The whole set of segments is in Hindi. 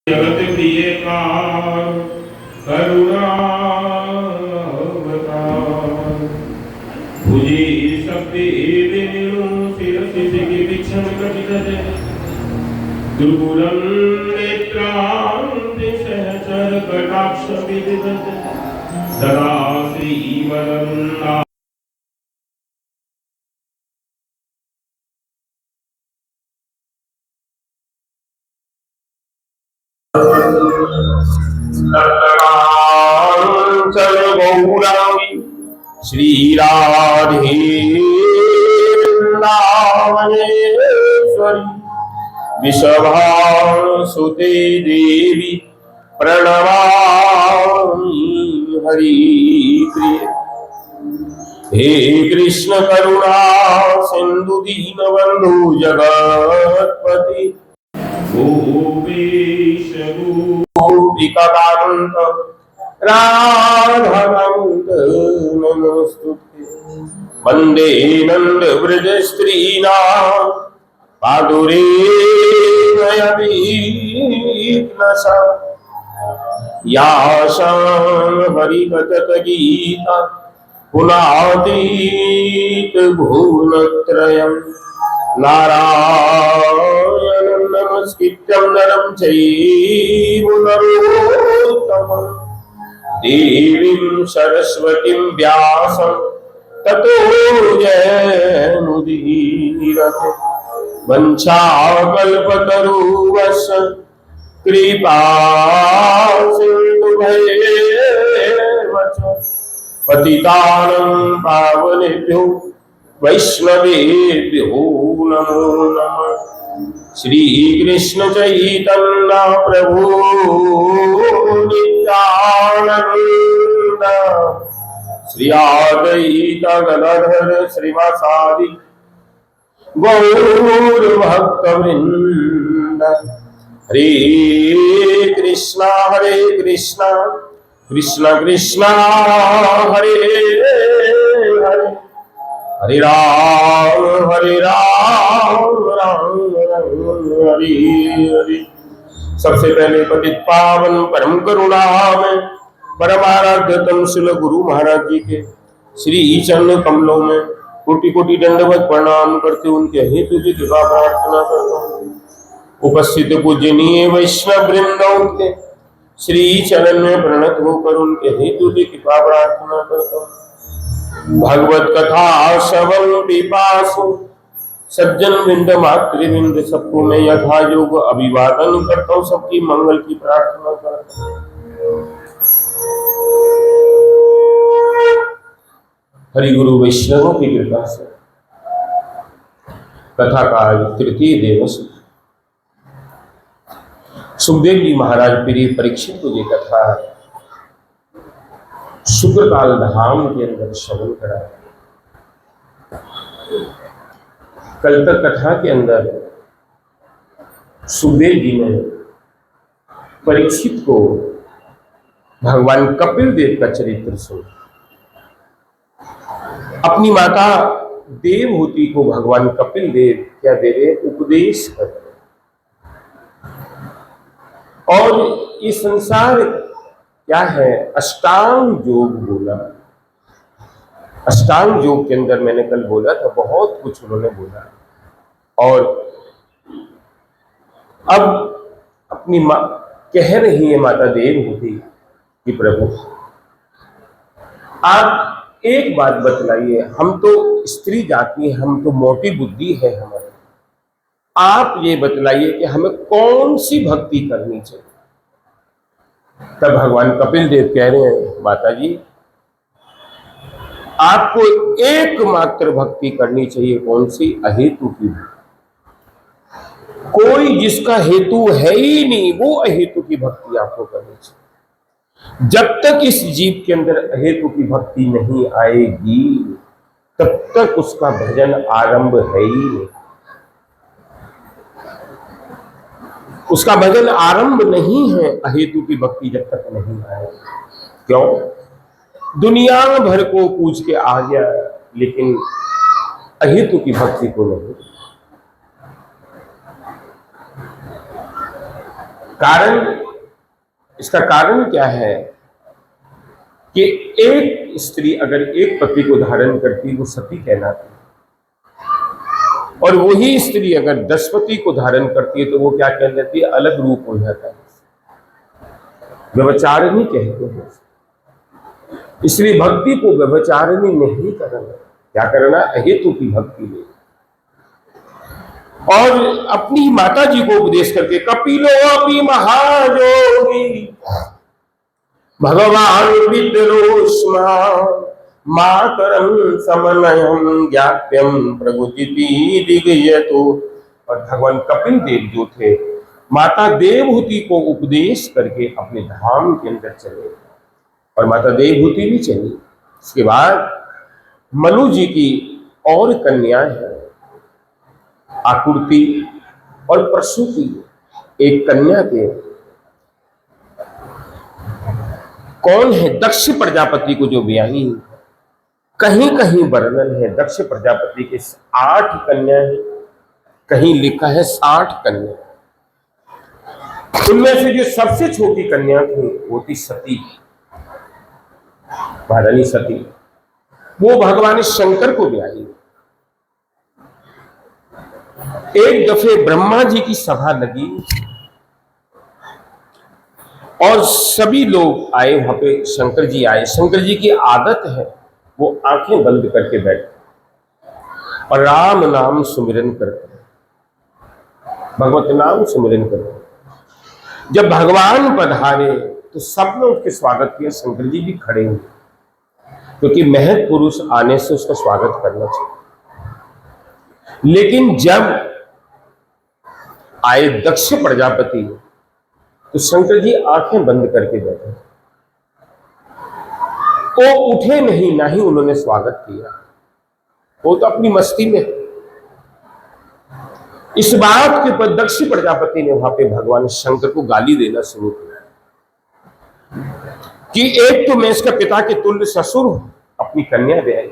जगत प्रिय कार करुणावतार भुजे शक्ति विनु शिरसि सिखि भिक्षम कटितते दुर्गुणं नेत्रांति सहचर कटाक्ष विदितते सदा श्रीवरन्ना चल गौरांगी श्री राधे वृंदावनेश्वरी विषभानुसुते देवी प्रणमामि हरिप्रिये। हे कृष्ण करुणा सिंधु दीनबंधु जगत्पति गोपेश गोपिकान्त राधाकान्त नमोस्तुते। वन्दे नंद व्रज स्त्रीणां पादुरेणयवीनसा यासां हरिकथत गीता पुनातीत भुवनत्रयम् नारायणं नमस्कृत्यं नरं चैव नरोत्तमं देवीं सरस्वतीं व्यासं ततो जयमुदीरते। वंशाकल्पतरुश्च कृपा सिन्धुभ्येव च पतितानं पावनेभ्यो वैष्णवेभ्यो नमो नमः। श्री कृष्ण चैतन्य प्रभु नित्यानंद श्री अद्वैत गदाधर श्रीवासादि गौर भक्तवृंद। हरे कृष्णा कृष्ण कृष्णा हरे हरे हरे राम राम हरे हरे। सबसे पहले पतित पावन परम करुणामय परमाराध्यतम श्रील गुरु महाराज जी के श्री चरण कमलों में कोटि कोटि दंडवत प्रणाम करते उनके हेतु की कृपा प्रार्थना करता हूँ। उपस्थित पूजनीय वैष्णव वृंदों के श्री चरण में प्रणत होकर उनके हेतु की कृपा प्रार्थना करता हूँ। भगवत कथा श्रवण पिपासु सज्जन बिंद मातृविंद सबको मैं यथा योग अभिवादन करता हूँ। सबकी मंगल की प्रार्थना करता हूँ। हरि गुरु वैष्णवों की कृपा से कथा का तृतीय दिवस सुखदेव जी महाराज प्रिय परीक्षित को ये कथा शुक्रकाल धाम के अंदर श्रवण करा। कल तक कथा के अंदर सुखदेव जी ने परीक्षित को भगवान कपिल देव का चरित्र सुना। अपनी माता देवहूति को भगवान कपिल देव क्या दे रहे, उपदेश कर रहे। और ये संसार क्या है, अष्टांग योग बोला। अष्टांग योग के अंदर मैंने कल बोला था, बहुत कुछ उन्होंने बोला। और अब अपनी मां कह रही है, माता देवहूति कि प्रभु आप एक बात बतलाइए, हम तो स्त्री जाति, हम तो मोटी बुद्धि है हमारी, आप ये बतलाइए कि हमें कौन सी भक्ति करनी चाहिए। तब भगवान कपिल देव कह रहे हैं, माता जी आपको एकमात्र भक्ति करनी चाहिए। कौन सी? अहेतु की। कोई जिसका हेतु है ही नहीं, वो अहेतु की भक्ति आपको करनी चाहिए। जब तक इस जीव के अंदर अहेतु की भक्ति नहीं आएगी, तब तक उसका भजन आरंभ है ही नहीं। उसका भजन आरंभ नहीं है अहेतु की भक्ति जब तक नहीं आए। क्यों? दुनिया भर को पूछ के आ गया, लेकिन अहेतु की भक्ति को नहीं। कारण, इसका कारण क्या है कि एक स्त्री अगर एक पति को धारण करती वो सती कहलाती, और वही स्त्री अगर 10 पति को धारण करती है तो वो क्या कहलाती है? अलग रूप हो जाता है, व्यभिचारिणी कहते हैं। इसलिए भक्ति को व्यभिचारिणी नहीं करना। क्या करना? अहेतु की भक्ति में। और अपनी माता जी को उपदेश करके, कपिलो अपि महायोगी भगवान विद्रोष्मा मातरम समनयम ज्ञाप्यम प्रभुजिति दिग्यतो। और भगवान कपिल देव जो थे, माता देवहूति को उपदेश करके अपने धाम के अंदर चले, और माता देवहूति भी चली। इसके बाद मनु जी की और कन्याएं हैं, आकुर्ति और प्रसूति। एक कन्या के कौन है? दक्ष प्रजापति को जो ब्याही। कहीं कहीं वर्णन है दक्ष प्रजापति के 8 कन्या है, कहीं लिखा है 60 कन्या। उनमें से जो सबसे छोटी कन्या थी वो थी सती, महारानी सती। वो भगवान शंकर को ब्याही। एक दफे ब्रह्मा जी की सभा लगी और सभी लोग आए, वहां पे शंकर जी आए। शंकर जी की आदत है वो आंखें बंद करके बैठते और राम नाम सुमिरन करते हैं, भगवत नाम सुमिरन करते हैं। जब भगवान पधारे तो सबने उसके स्वागत किया। शंकर जी भी खड़े हुए, क्योंकि महत पुरुष आने से उसका स्वागत करना चाहिए। लेकिन जब आए दक्ष प्रजापति तो शंकर जी आंखें बंद करके बैठे, वो उठे नहीं, ना ही उन्होंने स्वागत किया। वो तो अपनी मस्ती में। इस बात के ऊपर दक्ष प्रजापति ने वहां पे भगवान शंकर को गाली देना शुरू किया कि एक तो मैं इसका पिता के तुल्य ससुर हूं, अपनी कन्या ब्याही,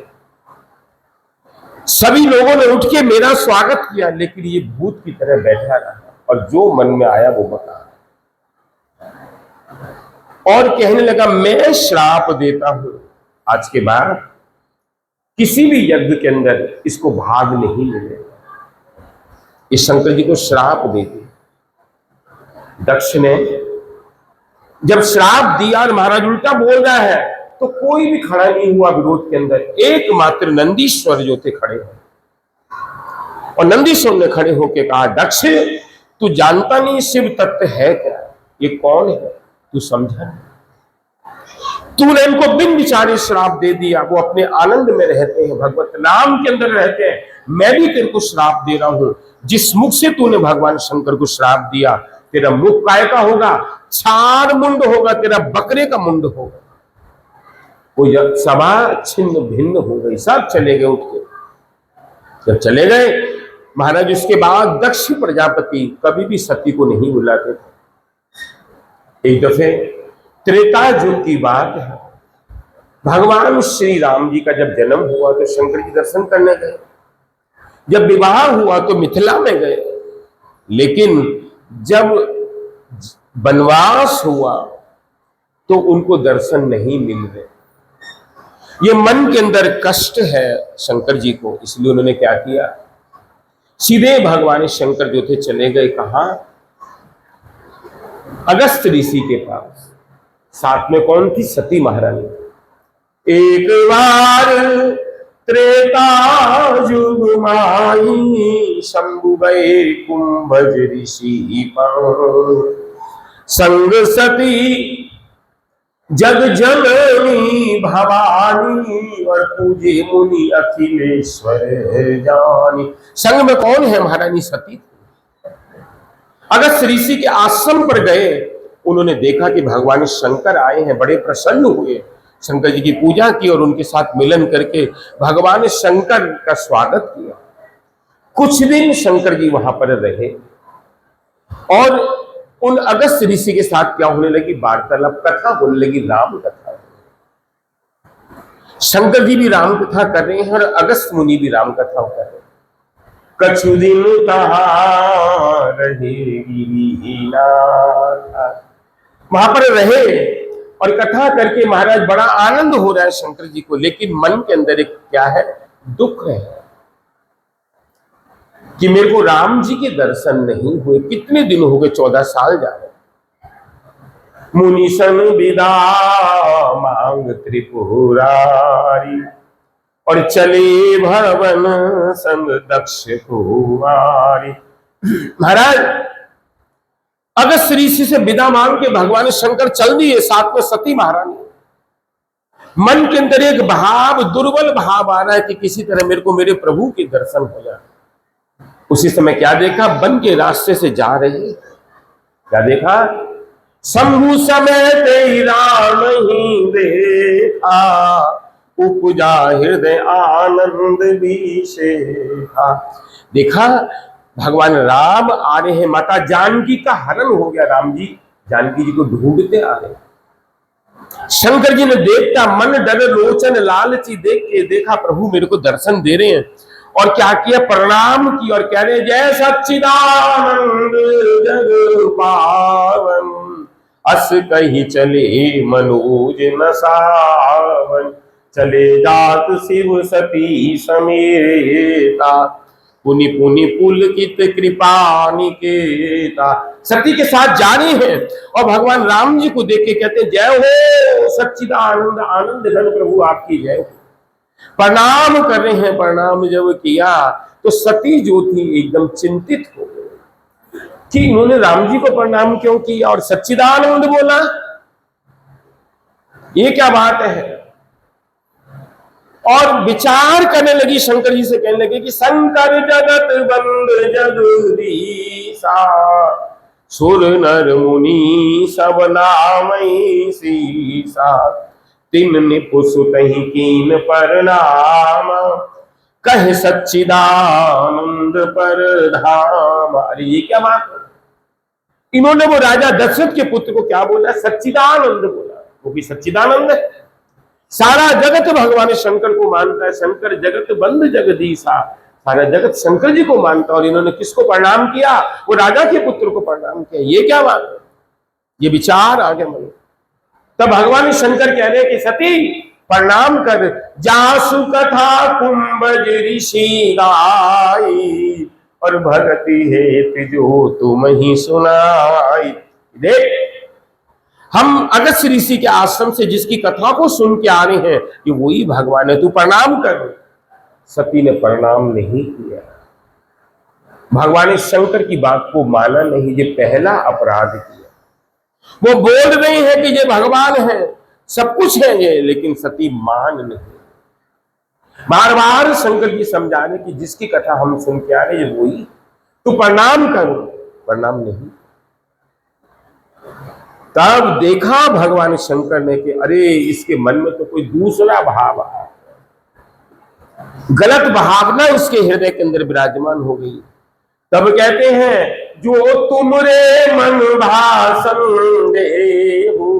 सभी लोगों ने उठ के मेरा स्वागत किया, लेकिन ये भूत की तरह बैठा रहा और जो मन में आया वो बता, और कहने लगा मैं श्राप देता हूं, आज के बाद किसी भी यज्ञ के अंदर इसको भाग नहीं मिलेगा। इस शंकर जी को श्राप दे दिया दक्ष ने। जब श्राप दिया और महाराज उल्टा बोल रहा है तो कोई भी खड़ा नहीं हुआ विरोध के अंदर। एकमात्र नंदीश्वर जो थे खड़े हैं, और नंदीश्वर ने खड़े होकर कहा, दक्ष तू जानता नहीं शिव तत्व है क्या? ये कौन है? तू समझा नहीं? तूने इनको बिन विचारे श्राप दे दिया। वो अपने आनंद में रहते हैं, भगवत नाम के अंदर रहते हैं। मैं भी तेरे को श्राप दे रहा हूं। जिस मुख से तूने भगवान शंकर को श्राप दिया, तेरा मुख काय का होगा? 4 मुंड होगा, तेरा बकरे का मुंड होगा। वो सभा छिन्न भिन्न हो गई, सब चले गए उठ के। जब चले गए महाराज, उसके बाद दक्ष प्रजापति कभी भी सती को नहीं बुलाते थे। एक दफे त्रेता युग की बात है, भगवान श्री राम जी का जब जन्म हुआ तो शंकर जी दर्शन करने गए। जब विवाह हुआ तो मिथिला में गए, लेकिन जब वनवास हुआ तो उनको दर्शन नहीं मिल रहे। ये मन के अंदर कष्ट है शंकर जी को, इसलिए उन्होंने क्या किया, सीधे भगवान शंकर जो थे चले गए कहां? अगस्त ऋषि के पास। साथ में कौन थी? सती महारानी। एक बार त्रेता युग माही शंभु गए कुंभज ऋषि पास, संग सती जग जननी भवानी और पूजे मुनि अखिलेश्वर जानी। संग में कौन है? महारानी सती। अगस्त ऋषि के आश्रम पर गए, उन्होंने देखा कि भगवान शंकर आए हैं, बड़े प्रसन्न हुए, शंकर जी की पूजा की और उनके साथ मिलन करके भगवान शंकर का स्वागत किया। कुछ दिन शंकर जी वहां पर रहे और उन अगस्त ऋषि के साथ क्या होने लगी? वार्तालाप, कथा होने लगी, राम कथा। शंकर जी भी राम कथा कर रहे हैं और अगस्त मुनि भी राम कथा कर रहे हैं। कछु दिन कहाँ रहेगी नाथ। वहां पर रहे और कथा करके महाराज बड़ा आनंद हो रहा है शंकर जी को, लेकिन मन के अंदर एक क्या है, दुख है कि मेरे को राम जी के दर्शन नहीं हुए। कितने दिन हो गए, 14 साल जा रहे। मुनिसन विदा मांग त्रिपुरारी, और चले भवन संग दक्ष कुमारी। महाराज अगस्त ऋषि से विदा मांग के भगवान शंकर चल दिए, साथ में सती महारानी। मन के अंदर एक भाव, दुर्बल भाव आ रहा है कि किसी तरह मेरे को मेरे प्रभु के दर्शन हो जाए। उसी समय क्या देखा, वन के रास्ते से जा रही, क्या देखा, शंभु समेत ही राम ही देखा, उपजा हृदय आनंद विशेखा। देखा भगवान राम आ रहे हैं, माता जानकी का हरण हो गया। राम जी जानकी जी को ढूंढते आ रहे। शंकर जी ने देखता, मन डर लोचन लालची, देख के देखा प्रभु मेरे को दर्शन दे रहे हैं, और क्या किया, प्रणाम की और कह रहे जय सच्चिदानंद जग पावन, अस कही चले मनोज न सावन, चले जात शिव सती समेता, पुनि पुनि पुलकित कृपा निकेता। सती के साथ जा रहे हैं और भगवान राम जी को देख के कहते हैं जय हो सच्चिदानंद आनंद घन प्रभु आपकी जय हो। प्रणाम कर रहे हैं। प्रणाम जब किया तो सती जो थी एकदम चिंतित हो गई कि इन्होंने राम जी को प्रणाम क्यों किया और सच्चिदानंद बोला, ये क्या बात है। और विचार करने लगी, शंकर जी से कहने लगे कि शंकर जगत बंद जगदीशा, सुर नर मुनि सब नामई सीसा, तिन निपुसुतहि कीन परनाम, कह सच्चिदानंद पर धाम। अरे ये क्या बात है, इन्होंने वो राजा दशरथ के पुत्र को क्या बोला, सच्चिदानंद बोला। वो भी सच्चिदानंद है, सारा जगत भगवान शंकर को मानता है। शंकर जगत बंद जगदीशा, सारा जगत शंकर जी को मानता है। और इन्होंने किसको प्रणाम किया, वो राजा के पुत्र को प्रणाम किया। ये क्या बात है, ये विचार आगे मन। तब भगवान शंकर कह रहे हैं कि सती प्रणाम कर, जासु कथा कुंभज ऋषि गाई, और भगति हेतु जो तुम ही सुनाई। देख हम अगस्त ऋषि के आश्रम से जिसकी कथा को सुन के आ रहे हैं, ये वही भगवान है, तू प्रणाम कर। सती ने प्रणाम नहीं किया, भगवान शंकर की बात को माना नहीं, ये पहला अपराध किया। वो बोल रहे हैं कि ये भगवान है, सब कुछ है ये, लेकिन सती मान नहीं। बार बार शंकर जी समझा रहे कि जिसकी कथा हम सुन के आ रहे हैं वही, तू प्रणाम करो, प्रणाम नहीं। तब देखा भगवान शंकर ने कि अरे इसके मन में तो कोई दूसरा भाव आया, गलत भावना उसके हृदय के अंदर विराजमान हो गई। तब कहते हैं जो तुमरे मन भासन देहु,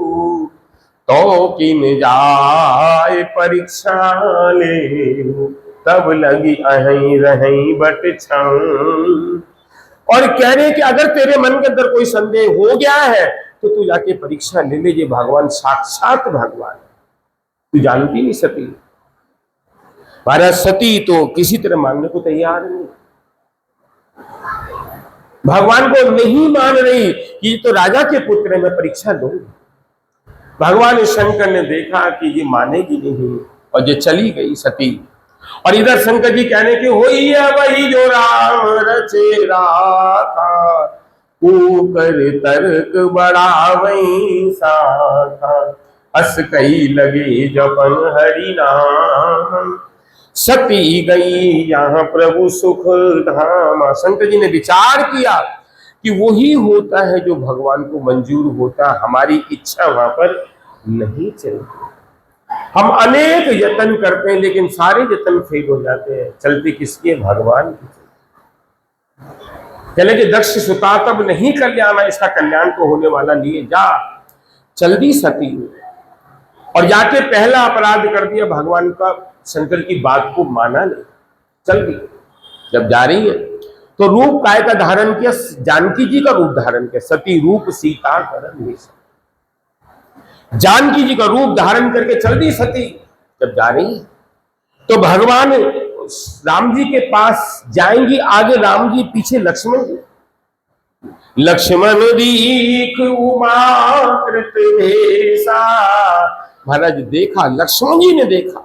तो किन जाए परीक्षा ले, तब लगी अहीं रहीं बट क्षण। और कह रहे कि अगर तेरे मन के अंदर कोई संदेह हो गया है तो तू जाके परीक्षा ले लीजिए, भगवान साक्षात भगवान, तू जानती नहीं सती। महाराज सती तो किसी तरह मानने को तैयार नहीं, भगवान को नहीं मान रही कि तो राजा के पुत्र है, मैं परीक्षा लूंगी। भगवान शंकर ने देखा कि ये मानेगी नहीं और ये चली गई सती। और इधर शंकर जी कहने के होई है वही जो राम रचे राखा, कर तर्क बड़ा वही साखा, हस कही लगे जपन हरि नाम, सती गई यहाँ प्रभु सुख धाम। शंकर जी ने विचार किया कि वही होता है जो भगवान को मंजूर होता, हमारी इच्छा वहां पर नहीं चलती। हम अनेक यत्न करते हैं लेकिन सारे यत्न फेल हो जाते हैं, चलते किसके, भगवान की। कहले कि दक्ष सुता तब नहीं कल्याण, इसका कल्याण तो होने वाला नहीं है, जा। चल दी सती और जाके पहला अपराध कर दिया, भगवान का शंकर की बात को माना नहीं, चल दी। जब जा रही है तो रूप काय का धारण किया, जानकी जी का रूप धारण किया। सती रूप सीता करण, जानकी जी का रूप धारण करके चल दी सती। जब जा रही है तो भगवान राम जी के पास जाएंगी, आगे राम जी, पीछे लक्ष्मण जी। लक्ष्मण दीख उमा कृत भेसा, महाराज देखा, लक्ष्मण जी ने देखा,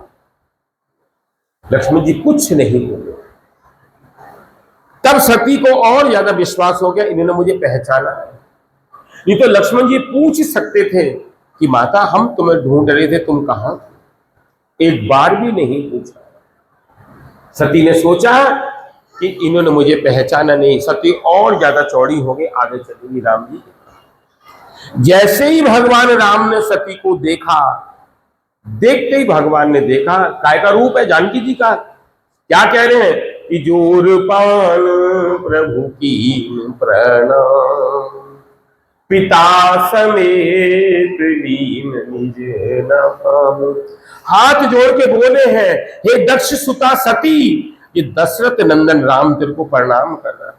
लक्ष्मण जी कुछ नहीं बोले। तब सती को और ज्यादा विश्वास हो गया, इन्होंने मुझे पहचाना है। नहीं तो लक्ष्मण जी पूछ सकते थे कि माता हम तुम्हें ढूंढ रहे थे, तुम कहां? एक बार भी नहीं पूछा। सती ने सोचा कि इन्होंने मुझे पहचाना नहीं। सती और ज्यादा चौड़ी हो गई, आगे चलेगी राम जी। जैसे ही भगवान राम ने सती को देखा, देखते ही भगवान ने देखा काय का रूप है, जानकी जी का। क्या कह रहे हैं कि जोर पान प्रभु की प्रणाम, पिता समेत लीन निज नाम। हाथ जोड़ के बोले हैं, हे दक्ष सुता सती, ये दशरथ नंदन राम तेरे को प्रणाम कर रहा है।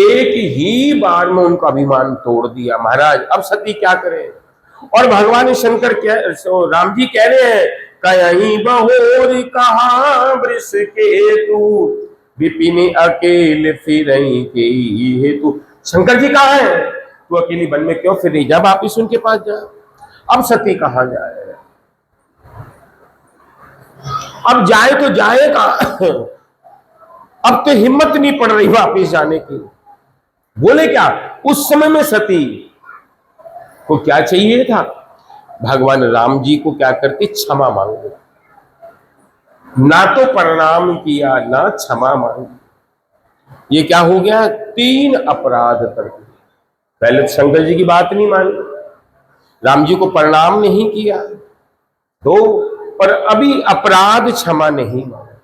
एक ही बार में उनका अभिमान तोड़ दिया महाराज। अब सती क्या करे? और भगवान शंकर राम जी कह रहे हैं, कहीं बहोर कहा वृष के तू, विपिन अकेले फिर के हेतु। शंकर जी कहाँ है? तू अकेली वन में क्यों फिर रही? जा वापिस उनके पास जा। अब सती कहाँ जाए? अब जाए तो जाए कहाँ? अब तो हिम्मत नहीं पड़ रही वापिस जाने की। बोले क्या? उस समय में सती को क्या चाहिए था? भगवान राम जी को क्या करती? क्षमा मांगी। ना तो प्रणाम किया, ना क्षमा मांगी। ये क्या हो गया? 3 अपराध कर दिए। पहले शंकर जी की बात नहीं मानी, राम जी को प्रणाम नहीं किया, 2 पर अभी अपराध क्षमा नहीं मांगा।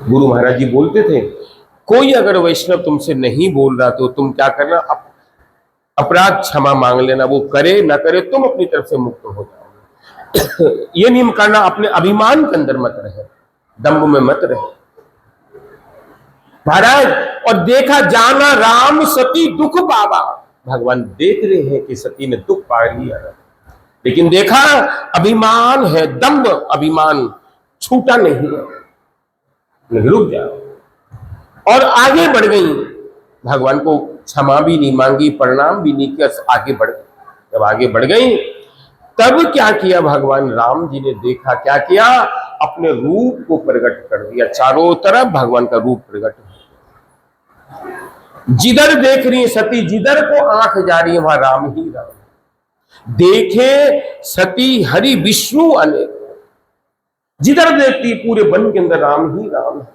गुरु महाराज जी बोलते थे, कोई अगर वैष्णव तुमसे नहीं बोल रहा तो तुम क्या करना? अपराध क्षमा मांग लेना। वो करे ना करे, तुम अपनी तरफ से मुक्त हो जाओगे। ये नहीं करना, अपने अभिमान के अंदर मत रहे, दम्भ में मत रहे महाराज। और देखा जाना राम सती दुख पावा। भगवान देख रहे हैं कि सती ने दुख पा लिया, लेकिन देखा अभिमान है, दम्भ अभिमान छूटा नहीं है, रुक जाओ। और आगे बढ़ गई, भगवान को क्षमा भी नहीं मांगी, प्रणाम भी नहीं किया, आगे बढ़ गई। जब आगे बढ़ गई तब क्या किया भगवान राम जी ने? देखा क्या किया? अपने रूप को प्रकट कर दिया। चारों तरफ भगवान का रूप प्रकट हो। जिधर देख रही है सती, जिधर को आंख जा रही है वहां राम ही राम। देखे सती हरि विष्णु अनेक, जिधर देखती पूरे वन के अंदर राम ही राम।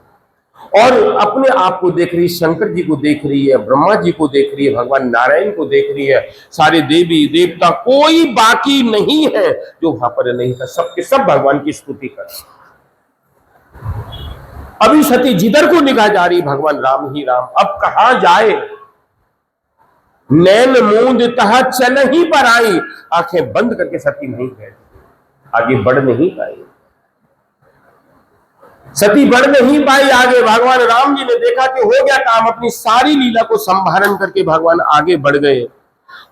और अपने आप को देख रही, शंकर जी को देख रही है, ब्रह्मा जी को देख रही है, भगवान नारायण को देख रही है, सारे देवी देवता, कोई बाकी नहीं है जो वहां पर नहीं था। सबके सब भगवान की स्तुति कर। अभी सती जिधर को निगाह जा रही, भगवान राम ही राम। अब कहां जाए? नैन मूंद तह चल ही पर आई। आंखें बंद करके सती नहीं गए, आगे बढ़ नहीं पाई। सती बढ़ नहीं पाई आगे। भगवान राम जी ने देखा कि हो गया काम, अपनी सारी लीला को संभारण करके भगवान आगे बढ़ गए।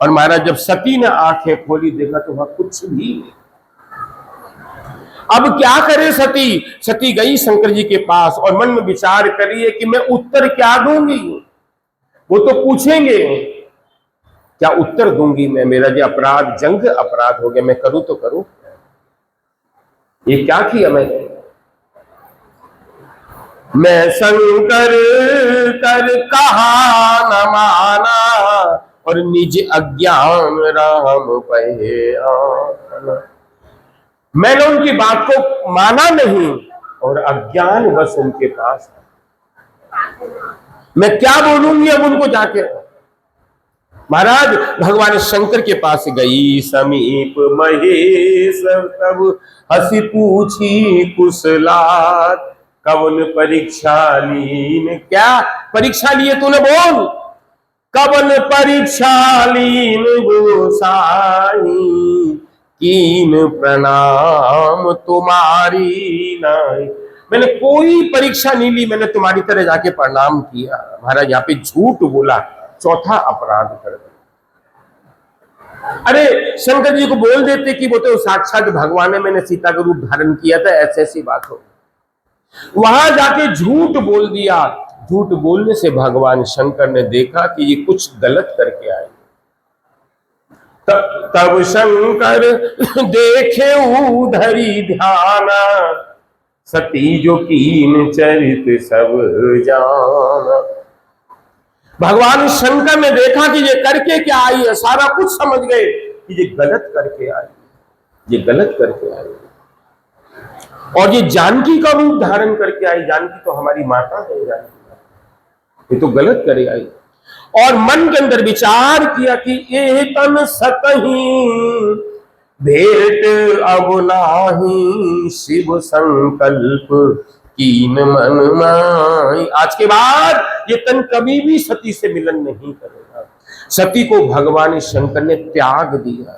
और महाराज जब सती ने आंखें खोली, देखा तो वहां कुछ भी नहीं। अब क्या करे सती? सती गई शंकर जी के पास और मन में विचार करी है कि मैं उत्तर क्या दूंगी। वो तो पूछेंगे, क्या उत्तर दूंगी मैं? मेरा जो अपराध, जंग अपराध हो गया, मैं करूं तो करूं। ये क्या किया मैंने? मैं शंकर कर कहा न माना, और निज अज्ञान राम पहे आना। मैंने उनकी बात को माना नहीं और अज्ञान बस उनके पास है। मैं क्या बोलूंगी अब उनको जाके? महाराज भगवान शंकर के पास गई समीप महेश, तब हंसी पूछी कुशलात, कवन परीक्षा लीन। क्या परीक्षा लिए तूने? बोल। कवन परीक्षा लीन गोसाई, कीन प्रणाम तुम्हारी नाई। मैंने कोई परीक्षा नहीं ली, मैंने तुम्हारी तरह जाके प्रणाम किया। महाराज यहाँ पे झूठ बोला, चौथा अपराध कर दिया। अरे शंकर जी को बोल देते कि वो तो साक्षात भगवान है, मैंने सीता का रूप धारण किया था, ऐसी ऐसी बात हो। वहां जाके झूठ बोल दिया। झूठ बोलने से भगवान शंकर ने देखा कि ये कुछ गलत करके आए। तब शंकर देखे उधरी ध्यान, सती जो कीन चरित सब जाना। भगवान शंकर ने देखा कि ये करके क्या आई है, सारा कुछ समझ गए कि ये गलत करके आई, ये गलत करके आई। और ये जानकी का रूप धारण करके आई। जानकी तो हमारी माता है, जानकी ये तो गलत करे आई। और मन के अंदर विचार किया कि ये तन सतही भेंट अब नाही, शिव संकल्प कीन मन माई। आज के बाद ये तन कभी भी सती से मिलन नहीं करेगा। सती को भगवान शंकर ने त्याग दिया,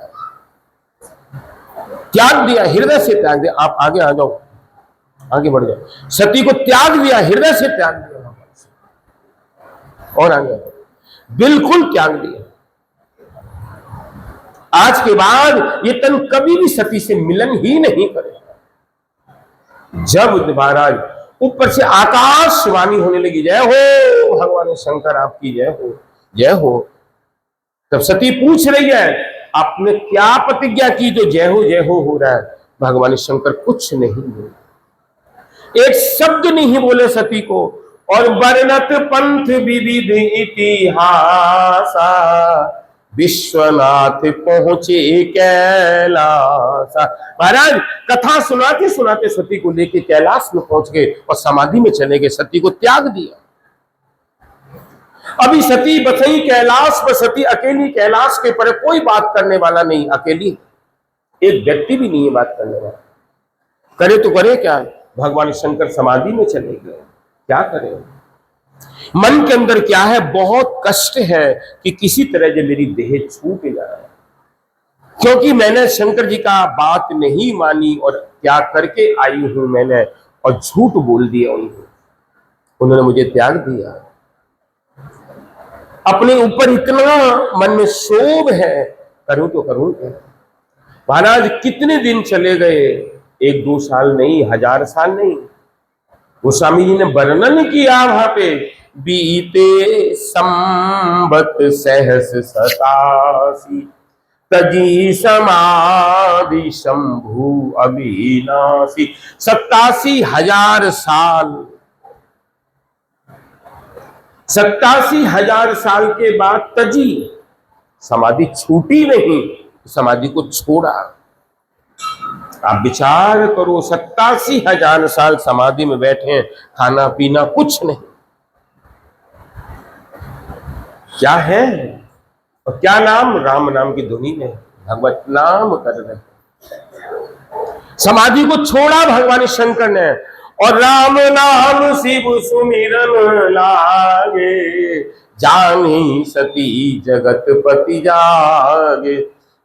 त्याग दिया, हृदय से त्याग दिया। आप आगे आ जाओ, आगे बढ़ जाओ। सती को त्याग दिया, हृदय से त्याग दिया, और आगे बिल्कुल त्याग दिया। आज के बाद ये तन कभी भी सती से मिलन ही नहीं करेगा। जब महाराज ऊपर से आकाशवाणी होने लगी, जय हो भगवान शंकर आपकी जय हो, जय हो। तब सती पूछ रही है, आपने क्या प्रतिज्ञा की जो जय हो रहा है? भगवान शंकर कुछ नहीं बोले, एक शब्द नहीं बोले सती को। और वर्णत पंथ विविध इतिहासा, विश्वनाथ पहुंचे कैलासा। महाराज कथा सुनाते सुनाते सती को लेके कैलाश में पहुंच गए और समाधि में चले गए, सती को त्याग दिया। अभी सती बसई कैलाश पर, सती अकेली कैलाश के पर, कोई बात करने वाला नहीं, अकेली, एक व्यक्ति भी नहीं है बात करने वाला। करे तो करे क्या? भगवान शंकर समाधि में चले गए, क्या करें? मन के अंदर क्या है, बहुत कष्ट है कि किसी तरह से मेरी देह छूट जाए, क्योंकि मैंने शंकर जी का बात नहीं मानी और क्या करके आई हूं मैंने, और झूठ बोल दिया उन्होंने मुझे त्याग दिया। अपने ऊपर इतना मन में शोभ है, करूं तो करूं क्या? महाराज कितने दिन चले गए, 1-2 साल नहीं, 1000 साल नहीं। गोस्वामी जी ने वर्णन किया वहां पे, बीते संबत सहस 87, तजी समाधि शंभु अविनाशी। 87,000 साल, 87,000 साल के बाद तजी, समाधि छूटी नहीं, समाधि को छोड़ा। आप विचार करो, 87,000 साल समाधि में बैठे हैं, खाना पीना कुछ नहीं, क्या है और क्या नाम? राम नाम की धुनी में भगवत नाम कर रहे। समाधि को छोड़ा भगवान शंकर ने, और राम नाम शिव सुमिरन लागे, जानी सती जगत पति जागे।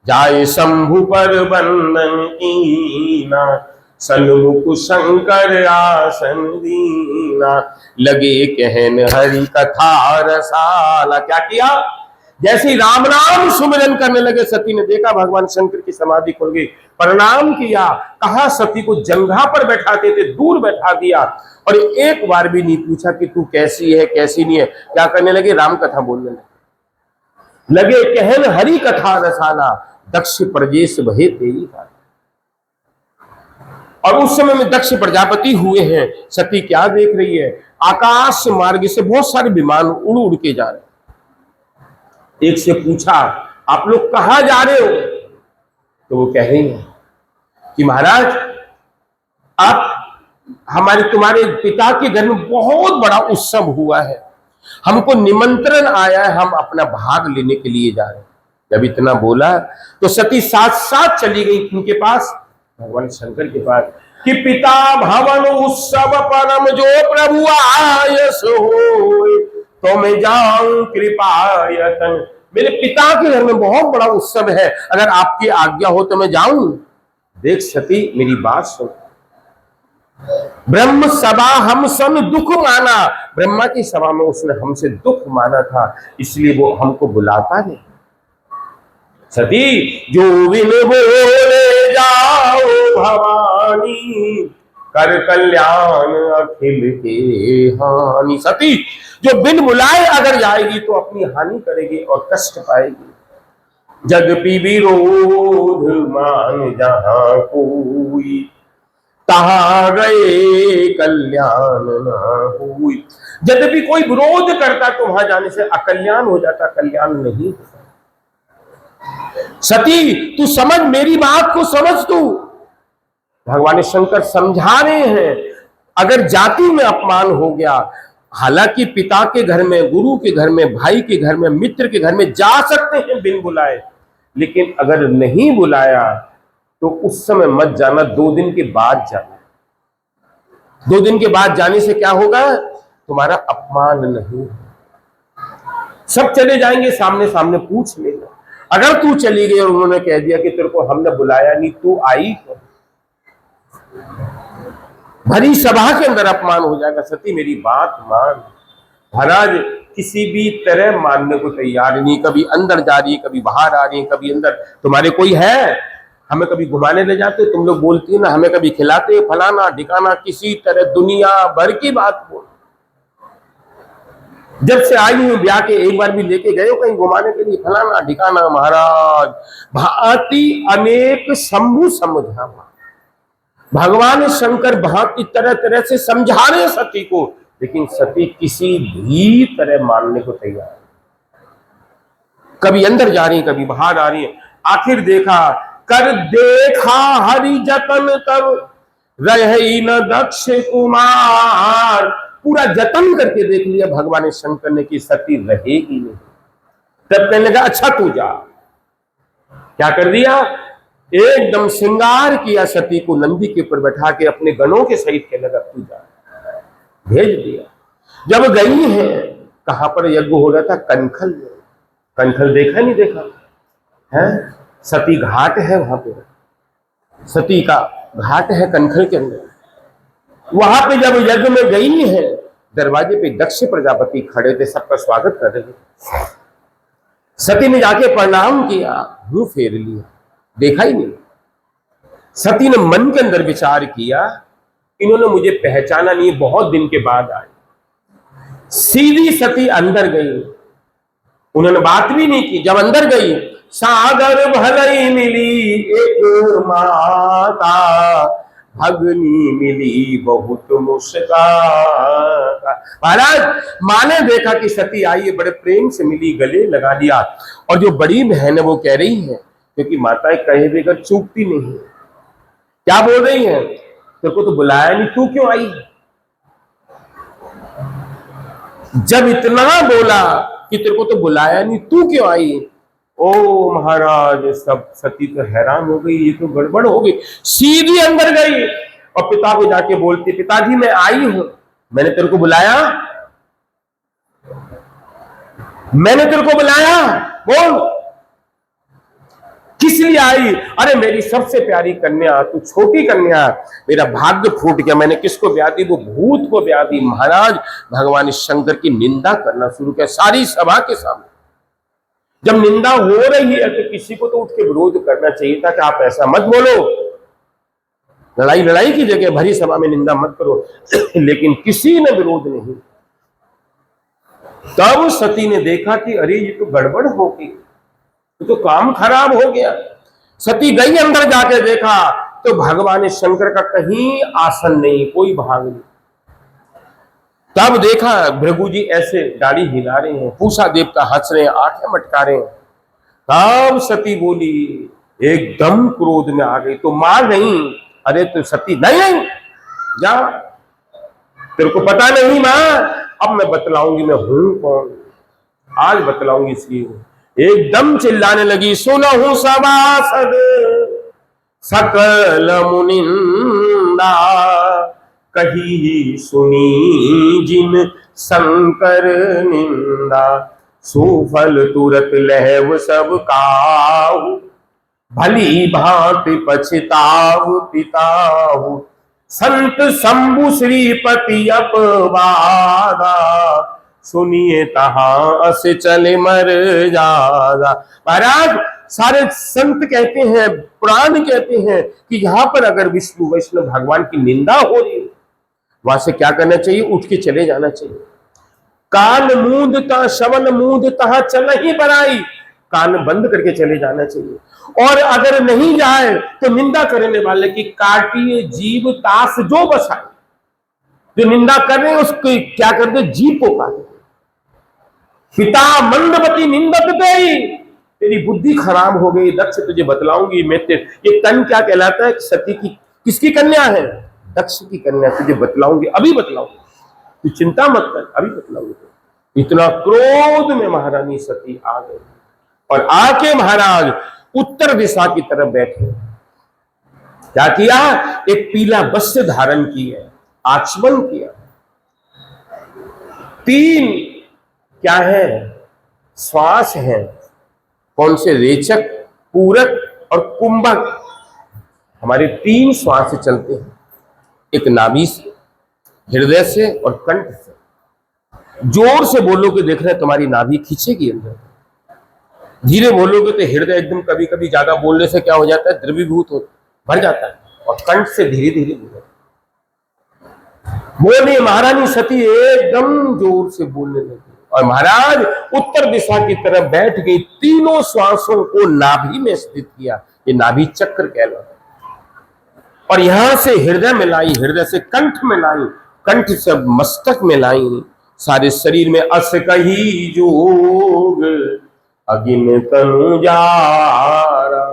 जाय शंभु पर बंदन कीना, सन्मुख शंकर आसन दीना। लगे कहन हरि कथा रसाला। क्या किया? जैसे ही राम नाम सुमिरन करने लगे, सती ने देखा भगवान शंकर की समाधि खुल गई, प्रणाम किया। कहा सती को जंघा पर बैठाते थे, दूर बैठा दिया, और एक बार भी नहीं पूछा कि तू कैसी है कैसी नहीं है। क्या करने लगे? राम कथा बोलने लगे। कहन हरि कथा रसाला, दक्ष प्रजेश भये तेरी बात। और उस समय में दक्ष प्रजापति हुए हैं। सती क्या देख रही है? आकाश मार्ग से बहुत सारे विमान उड़ उड़ के जा रहे। एक से पूछा, आप लोग कहां जा रहे हो? तो वो कह रही है कि महाराज आप तुम्हारे पिता के घर में बहुत बड़ा उत्सव हुआ है, हमको निमंत्रण आया है, हम अपना भाग लेने के लिए जा रहे हैं। जब इतना बोला तो सती साथ साथ चली गई उनके पास, भगवान शंकर के पास, कि पिता भवन उत्सव परम जो प्रभु आयस हो, तो मैं जाऊं कृपायतन। मेरे पिता के घर में बहुत बड़ा उत्सव है, अगर आपकी आज्ञा हो तो मैं जाऊं। देख सती, मेरी बात सुन। ब्रह्म सभा हम सन दुख माना, ब्रह्मा की सभा में उसने हमसे दुख माना था, इसलिए वो हमको बुलाता नहीं। सती जो बिन बोले जाओ भवानी, कर कल्याण अखिल के हानि। सती जो बिन बुलाए अगर जाएगी तो अपनी हानि करेगी और कष्ट पाएगी। जगपि विरोध मान जहां कोई, तहां गए कल्याण न हुई। जब भी कोई विरोध करता तो वहां जाने से अकल्याण हो जाता, कल्याण नहीं होता। सती तू समझ, मेरी बात को समझ तू। भगवान शंकर समझा रहे हैं, अगर जाति में अपमान हो गया, हालांकि पिता के घर में, गुरु के घर में, भाई के घर में, मित्र के घर में जा सकते हैं बिन बुलाए, लेकिन अगर नहीं बुलाया तो उस समय मत जाना, 2 दिन के बाद जाना। 2 दिन के बाद जाने से क्या होगा? तुम्हारा अपमान नहीं, सब चले जाएंगे, सामने सामने पूछ लेना। अगर तू चली गई और उन्होंने कह दिया कि तेरे को हमने बुलाया नहीं, तू आई क्यों, भरी सभा के अंदर अपमान हो जाएगा। सती मेरी बात मान। महाराज किसी भी तरह मानने को तैयार नहीं, कभी अंदर जा रही है, कभी बाहर आ रही है, कभी अंदर। तुम्हारे कोई है, हमें कभी घुमाने ले जाते, तुम लोग बोलती ना, हमें कभी खिलाते, फलाना ढिकाना, किसी तरह दुनिया भर की बात बोल। जब से आई हूं ब्याह के, एक बार भी लेके गए हो कहीं घुमाने के लिए, फलाना ढिकाना? महाराज भांति अनेक शंभु समझा, भगवान शंकर भांति तरह तरह से समझा रहे सती को, लेकिन सती किसी भी तरह मानने को तैयार, कभी अंदर जा रही है, कभी बाहर आ रही है। आखिर देखा, कर देखा हरि जतन कर, रही न दक्ष कुमार। पूरा जतन करके देख लिया भगवान शंकर ने कि सती रहेगी नहीं। तब कहने लगा अच्छा तू जा। क्या कर दिया? एकदम श्रृंगार किया सती को, नंदी के ऊपर बैठा के अपने गणों के सहित कहने लगा तू जा, भेज दिया। जब गई है, कहां पर यज्ञ हो रहा था? कनखल में। कनखल देखा नहीं देखा है? सती घाट है वहां पे, सती का घाट है कनखल के अंदर। वहां पे जब यज्ञ में गई है, दरवाजे पे दक्ष प्रजापति खड़े थे, सबका स्वागत कर रहे थे। सती ने जाके प्रणाम किया, मुंह फेर लिया, देखा ही नहीं। सती ने मन के अंदर विचार किया, इन्होंने मुझे पहचाना नहीं, बहुत दिन के बाद आए। सीधी सती अंदर गई, उन्होंने बात भी नहीं की। जब अंदर गई, सागर भलई मिली एक माता, भगनी मिली बहुत मुस्कान। महाराज माँ ने देखा कि सती आई है, बड़े प्रेम से मिली, गले लगा लिया। और जो बड़ी बहन है वो कह रही है, क्योंकि माताएं कहे बगैर चूकती नहीं, क्या बोल रही है? तेरे को तो बुलाया नहीं, तू क्यों आई? जब इतना बोला कि तेरे को तो बुलाया नहीं, तू क्यों आई? ओ महाराज, सब सती तो हैरान हो गई, ये तो गड़बड़ हो गई। सीधी अंदर गई और पिता को जाके बोलती, पिताजी मैं आई हूं, मैंने तेरे को बुलाया? मैंने तेरे को बुलाया? बोल किस लिए आई? अरे मेरी सबसे प्यारी कन्या, तू छोटी कन्या, मेरा भाग्य फूट गया, मैंने किसको ब्याह दी? वो भूत को ब्याह दी। महाराज भगवान शंकर की निंदा करना शुरू किया सारी सभा के सामने। जब निंदा हो रही है तो किसी को तो उठ के विरोध करना चाहिए था कि आप ऐसा मत बोलो, लड़ाई लड़ाई की जगह भरी सभा में निंदा मत करो। लेकिन किसी ने विरोध नहीं। तब सती ने देखा कि अरे ये तो गड़बड़ हो गई, तो काम खराब हो गया। सती गई अंदर, जाके देखा तो भगवान शंकर का कहीं आसन नहीं, कोई भाग नहीं। तब देखा भृगु जी ऐसे दाढ़ी हिला रहे हैं, पूषा देवता हंस रहे हैं, आंखें मटका रहे हैं। तब सती बोली, एकदम क्रोध में आ गई, तो मार नहीं? अरे तो सती नहीं नहीं जा, तेरे को पता नहीं मां, अब मैं बतलाऊंगी मैं हूं कौन, आज बतलाऊंगी इसकी। एकदम चिल्लाने लगी, सुनहु सभासद सकल मुनिंदा, कही सुनी जिन शंकर निंदा, सुफल तुरत लहव सब काहू, भली भांति पछताऊ पिताहू, संत शंभु श्रीपति अपवादा, सुनिए तहां से चले मर जादा। महाराज सारे संत कहते हैं, पुराण कहते हैं कि यहां पर अगर विष्णु वैष्णव भगवान की निंदा हो रही है, वहां से क्या करना चाहिए? उठ के चले जाना चाहिए। कान मूंदता श्रवण मूंदता चल ही बराई, कान बंद करके चले जाना चाहिए। और अगर नहीं जाए तो निंदा करने वाले की काटिए जीव तास जो बसाए, जो निंदा कर रहे हैं उसको क्या कर दे? जीव को काटे। पिता मंदमती निंदक देई, तेरी बुद्धि खराब हो गई दक्ष, तुझे बतलाऊंगी मैं। ये तन क्या कहलाता है? सती की किसकी कन्या है? दक्ष की कन्या। तुझे बतलाऊंगी, अभी बतलाऊंगी, तू चिंता मत कर, अभी बतलाऊंगी। इतना क्रोध में महारानी सती आ गई और आके महाराज उत्तर दिशा की तरफ बैठे। क्या किया? एक पीला वस्त्र धारण किया, आचमन किया। 3 क्या है? श्वास है। कौन से? रेचक, पूरक और कुंभक। हमारे 3 श्वास चलते हैं, एक नाभि से, हृदय से और कंठ से। जोर से बोलोगे देख रहे तुम्हारी नाभि खींचेगी अंदर, धीरे बोलोगे तो हृदय एकदम कभी कभी ज्यादा बोलने से क्या हो जाता है? द्रवीभूत हो भर जाता है, और कंठ से धीरे धीरे बोले। महारानी सती एकदम जोर से बोलने लगी और महाराज उत्तर दिशा की तरफ बैठ गई। 3 श्वासों को नाभि में स्थित किया, ये नाभि चक्र कहलाता है। और यहां से हृदय में लाई, हृदय से कंठ में लाई, कंठ से मस्तक में लाई, सारे शरीर में अस कही जोग अगिन तनु जारा,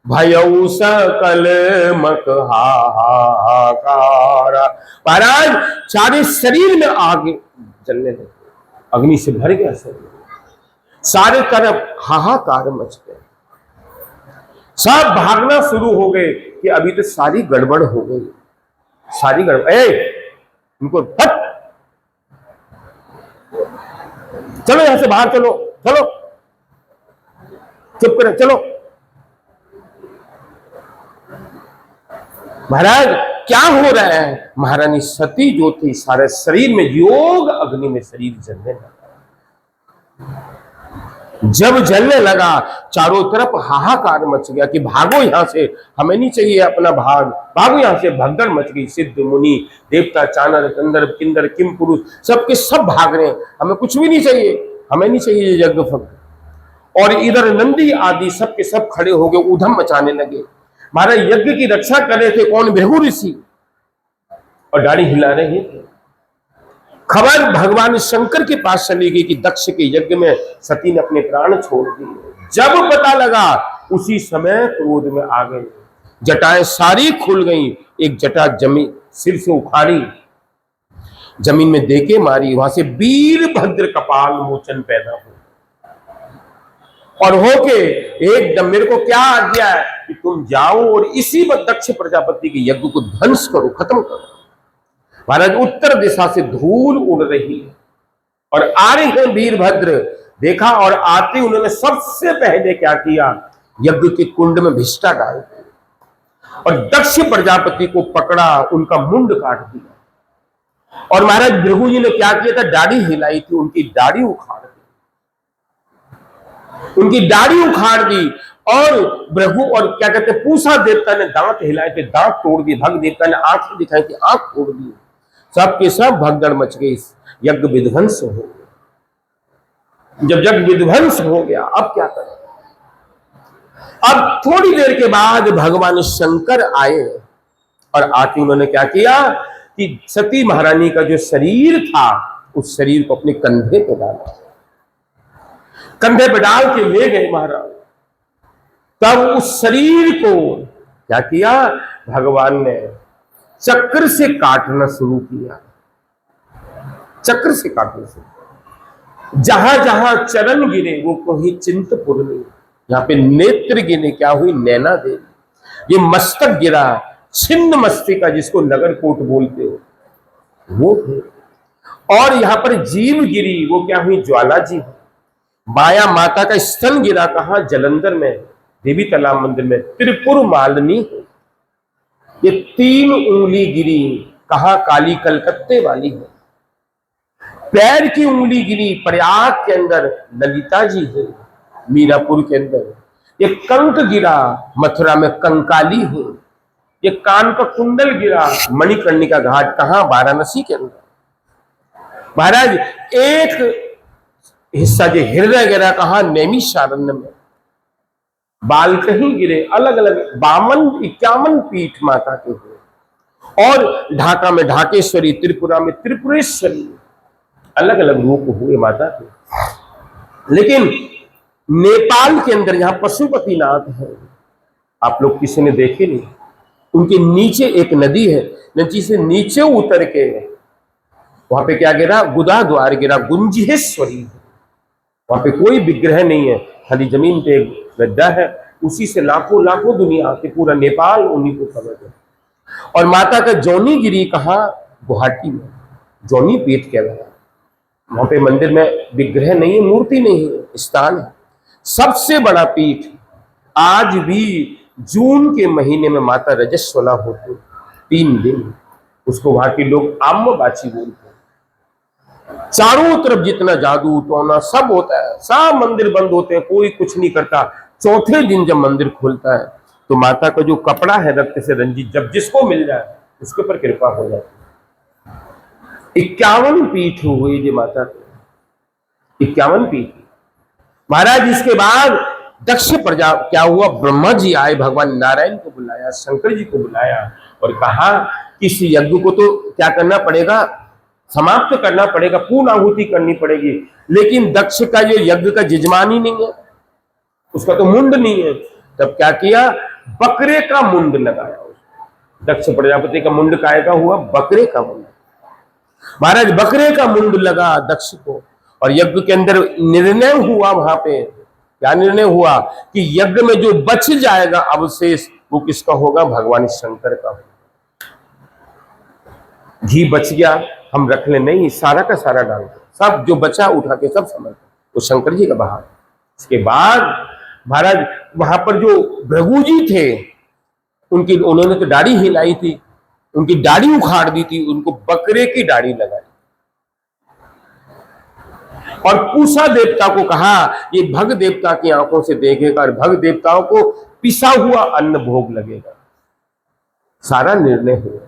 भयउ सकल मक हाहाकारा। महाराज सारे शरीर में आग जलने लगे, अग्नि से भर गया शरीर, सारे तरफ हाहाकार मच गए। सब भागना शुरू हो गए कि अभी तो सारी गड़बड़ हो गई, सारी गड़बड़। उनको हट, चलो यहां से बाहर, चलो चलो, चुप करें, चलो। महाराज क्या हो रहा है? महारानी सती जो थी सारे शरीर में योग अग्नि में शरीर जलने लगा। जब जलने लगा चारों तरफ हाहाकार मच गया कि भागो यहां से, हमें नहीं चाहिए अपना भाग, भागो यहां से। भगदड़ मच गई, सिद्ध मुनि देवता चानर गंधर्व किन्नर किम पुरुष सबके सब भाग रहे हैं, हमें कुछ भी नहीं चाहिए, हमें नहीं चाहिए यज्ञ फल। और इधर नंदी आदि सब के सब खड़े हो गए, ऊधम मचाने लगे। महाराज यज्ञ की रक्षा कर रहे थे कौन? भृगु ऋषि, और दाढ़ी हिला रहे थे। खबर भगवान शंकर के पास चली गई कि दक्ष के यज्ञ में सती ने अपने प्राण छोड़ दिए। जब पता लगा उसी समय क्रोध में आ गए, जटाएं सारी खुल गई। एक जटा जमीन सिर से उखाड़ी, जमीन में देके मारी, वहां से वीरभद्र कपाल मोचन पैदा हुआ और होके एकदम मेरे को क्या आज्ञा है कि तुम जाओ और इसी दक्ष प्रजापति के यज्ञ को ध्वंस करो, खत्म करो। महाराज उत्तर दिशा से धूल उड़ रही है और आ रहे हैं वीरभद्र, देखा और आते उन्होंने सबसे पहले क्या किया? यज्ञ के कुंड में भिष्टा डाल दिया और दक्ष प्रजापति को पकड़ा, उनका मुंड काट दिया। और महाराज भृगु जी ने क्या किया था? दाढ़ी हिलाई थी, उनकी दाढ़ी उखाड़ दी, उनकी दाढ़ी उखाड़ दी। और भृगु और क्या कहते हैं पूषा देवता ने दांत हिलाए थे, दांत तोड़ दिए। भग देवता ने आंख दिखाई थी, आंख तोड़ दी। सबके सब भगदड़ मच गई, यज्ञ विध्वंस हो गया। जब यज्ञ विध्वंस हो गया अब क्या करें? अब थोड़ी देर के बाद भगवान शंकर आए और आके उन्होंने क्या किया कि सती महारानी का जो शरीर था उस शरीर को अपने कंधे पे डाला, कंधे पे डाल के ले गए महाराज। तब उस शरीर को क्या किया? भगवान ने चक्र से काटना शुरू किया, चक्र से काटना शुरू। जहां जहां चरण गिरे वो कहीं चिंतपूर्णी, यहाँ पे नेत्र गिरे, क्या हुई? नैना देवी। ये मस्तक गिरा, छिन्न मस्तिका जिसको नगरकोट बोलते हो वो थे। और यहाँ पर जीव गिरी, वो क्या हुई? ज्वाला जी। माया माता का स्तन गिरा, कहा? जलंधर में, देवी तालाब मंदिर में त्रिपुर मालिनी। ये 3 उंगली गिरी, कहा काली कलकत्ते वाली है। पैर की उंगली गिरी, प्रयाग के अंदर ललिता जी है, मीरापुर के अंदर। ये कंक गिरा, मथुरा में कंकाली है। ये कान का कुंडल गिरा, मणिकर्णिका घाट, कहां? वाराणसी के अंदर। महाराज एक हिस्सा जो हृदय गिरा, कहा? नैमिषारण्य में। बाल कहीं गिरे, अलग अलग 51 पीठ माता के हुए। और ढाका में ढाकेश्वरी, त्रिपुरा में त्रिपुरेश्वरी, अलग अलग रूप हुए माता के। लेकिन नेपाल के अंदर जहां पशुपतिनाथ है, आप लोग किसी ने देखे नहीं, उनके नीचे एक नदी है, नदी से नीचे उतर के वहां पे क्या गिरा? गुदा द्वार गिरा, गुंजेश्वरी। वहां पे कोई विग्रह नहीं है, खाली जमीन पे एक गड्ढा है, उसी से लाखों लाखों दुनिया आती, पूरा नेपाल उन्हीं को कवर है। और माता का जौनी गिरी, कहा? गुवाहाटी में, जौनी पीठ कह रहा है। वहां पे मंदिर में विग्रह नहीं है, मूर्ति नहीं है, स्थान है। सबसे बड़ा पीठ आज भी जून के महीने में माता रजस्वला होती, 3 दिन, उसको वहां के लोग आम्रबाची बोलते हैं। चारों तरफ जितना जादू टोना सब होता है, सब मंदिर बंद होते हैं, कोई कुछ नहीं करता। चौथे दिन जब मंदिर खुलता है तो माता का जो कपड़ा है रक्त से रंजित, जब जिसको मिल जाए उसके ऊपर कृपा हो जाती है। 51 पीठ हुई जी माता के, 51 पीठ। महाराज इसके बाद दक्ष प्रजा क्या हुआ? ब्रह्मा जी आए, भगवान नारायण को बुलाया, शंकर जी को बुलाया और कहा कि इस यज्ञ को तो क्या करना पड़ेगा? समाप्त करना पड़ेगा, पूर्ण आहुति करनी पड़ेगी। लेकिन दक्ष का जो यज्ञ का यजमान ही नहीं है, उसका तो मुंड नहीं है। तब क्या किया? बकरे का मुंड लगाया। दक्ष प्रजापति का मुंड काय का हुआ? बकरे का मुंड। महाराज बकरे का मुंड लगा दक्ष को, और यज्ञ के अंदर निर्णय हुआ, वहां पे क्या निर्णय हुआ कि यज्ञ में जो बच जाएगा अवशेष, वो किसका होगा? भगवान शंकर का होगा। घी बच गया, हम रख ले नहीं, सारा का सारा डाल दो, सब जो बचा उठा के सब समझ, वो शंकर जी का बहार। इसके बाद महाराज वहां पर जो भृगु जी थे, उन्होंने तो दाढ़ी हिलाई थी, उनकी दाढ़ी उखाड़ दी थी, उनको बकरे की दाढ़ी लगाई और पूषा देवता को कहा ये भग देवता की आंखों से देखेगा और भग देवताओं को पिसा हुआ अन्न भोग लगेगा। सारा निर्णय हुआ,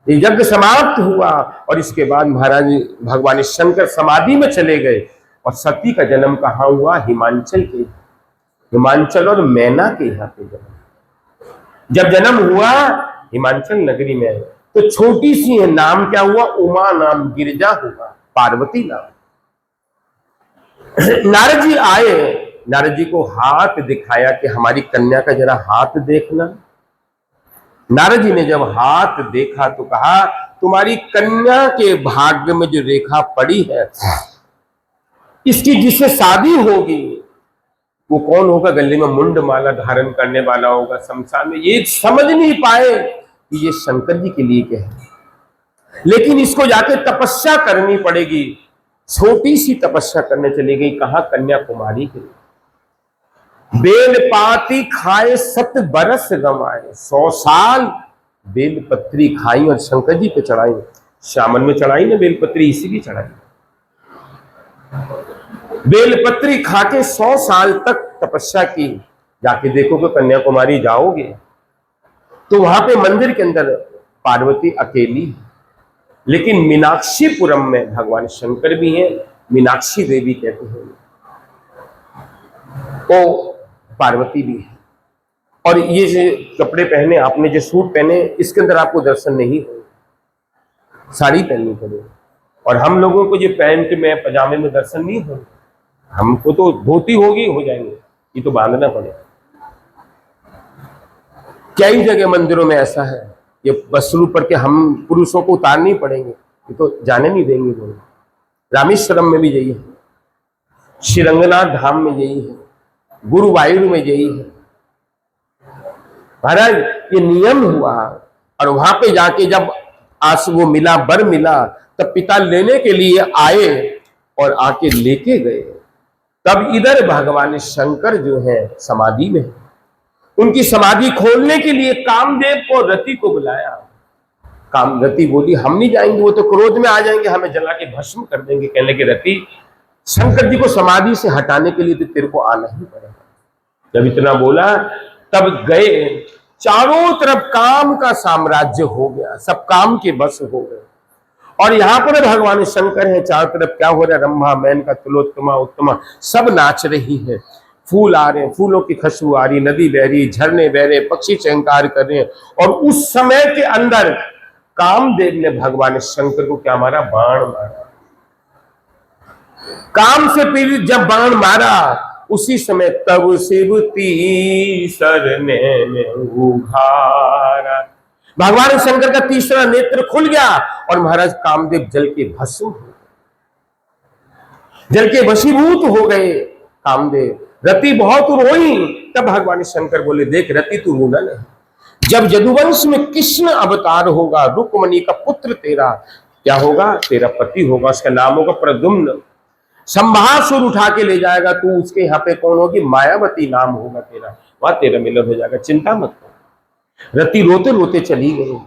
ये यज्ञ समाप्त हुआ और इसके बाद महाराज भगवान शंकर समाधि में चले गए। और सती का जन्म कहाँ हुआ? हिमांचल के, हिमांचल और मैना के यहाँ पे जन्म। जब जन्म हुआ हिमांचल नगरी में, तो छोटी सी है, नाम क्या हुआ? उमा नाम, गिरजा हुआ, पार्वती नाम। नारद जी आए, नारद जी को हाथ दिखाया कि हमारी कन्या का जरा हाथ देखना। नारद जी ने जब हाथ देखा तो कहा तुम्हारी कन्या के भाग्य में जो रेखा पड़ी है, इसकी जिससे शादी होगी वो कौन होगा? गले में मुंड माला धारण करने वाला होगा। शमशान में ये समझ नहीं पाए कि ये शंकर जी के लिए क्या है, लेकिन इसको जाके तपस्या करनी पड़ेगी। छोटी सी तपस्या करने चली गई, कहा? कन्याकुमारी के लिए। बेल पाती खाए 7 बरस गंवाए, 100 साल बेल पत्री खाई और शंकर जी पे चढ़ाई। श्यामन में चढ़ाई ना बेलपत्री, इसीलिए चढ़ाई। बेलपत्री खाके 100 साल तक तपस्या की। जाके देखोगे कन्याकुमारी जाओगे तो वहां पे मंदिर के अंदर पार्वती अकेली, लेकिन मीनाक्षीपुरम में भगवान शंकर भी हैं, मीनाक्षी देवी कहते हैं, तो पार्वती भी है। और ये जो कपड़े पहने आपने, जो सूट पहने, इसके अंदर आपको दर्शन नहीं हो, साड़ी पहननी पड़ेगी। और हम लोगों को जो पैंट में पजामे में दर्शन नहीं हो, हमको तो धोती होगी, हो जाएंगे, ये तो बांधना पड़ेगा। कई जगह मंदिरों में ऐसा है, ये वस्त्र पर के हम पुरुषों को उतारनी पड़ेंगे, ये तो जाने नहीं देंगे लोग। रामेश्वरम में भी यही है, श्रीरंगनाथ धाम में यही है, गुरुवायूर में यही है। महाराज ये नियम हुआ। और वहां पे जाके जब आज वो मिला, बर मिला, तब पिता लेने के लिए आए और आके लेके गए। तब इधर भगवान शंकर जो है समाधि में, उनकी समाधि खोलने के लिए कामदेव को रति को बुलाया। रति बोली हम नहीं जाएंगे, वो तो क्रोध में आ जाएंगे, हमें जला के भस्म कर देंगे। कहने के रति शंकर जी को समाधि से हटाने के लिए तो तेरे को आना ही पड़ेगा। जब इतना बोला तब गए, चारों तरफ काम का साम्राज्य हो गया, सब काम के बस हो गए। और यहां पर भगवान शंकर है, चारों तरफ क्या हो रहा है, रंभा मेनका तिलोत्तमा उत्तमा सब नाच रही है, फूल आ रहे हैं, फूलों की खुशबू आ रही, नदी बह रही, झरने बह रहे, पक्षी चहंकार कर रहे हैं। और उस समय के अंदर कामदेव ने भगवान शंकर को क्या मारा, बाण मारा। काम से पीड़ित जब बाण मारा, उसी समय तब शिव तीसरने में उघारा, भगवान शंकर का तीसरा नेत्र खुल गया और महाराज कामदेव जल के भस्म हो गए, जल के वशीभूत हो गए कामदेव। रति बहुत रोई, तब भगवान शंकर बोले देख रति तू रोना नहीं, जब यदुवंश में कृष्ण अवतार होगा, रुक्मणी का पुत्र तेरा क्या होगा, तेरा पति होगा, उसका नाम होगा प्रद्युम्न, संभासुर उठा के ले जाएगा, तू उसके यहाँ पे कौन होगी, मायावती नाम होगा तेरा, वहां तेरा मिलन हो जाएगा, चिंता मत कर। रति रोते रोते चली गई।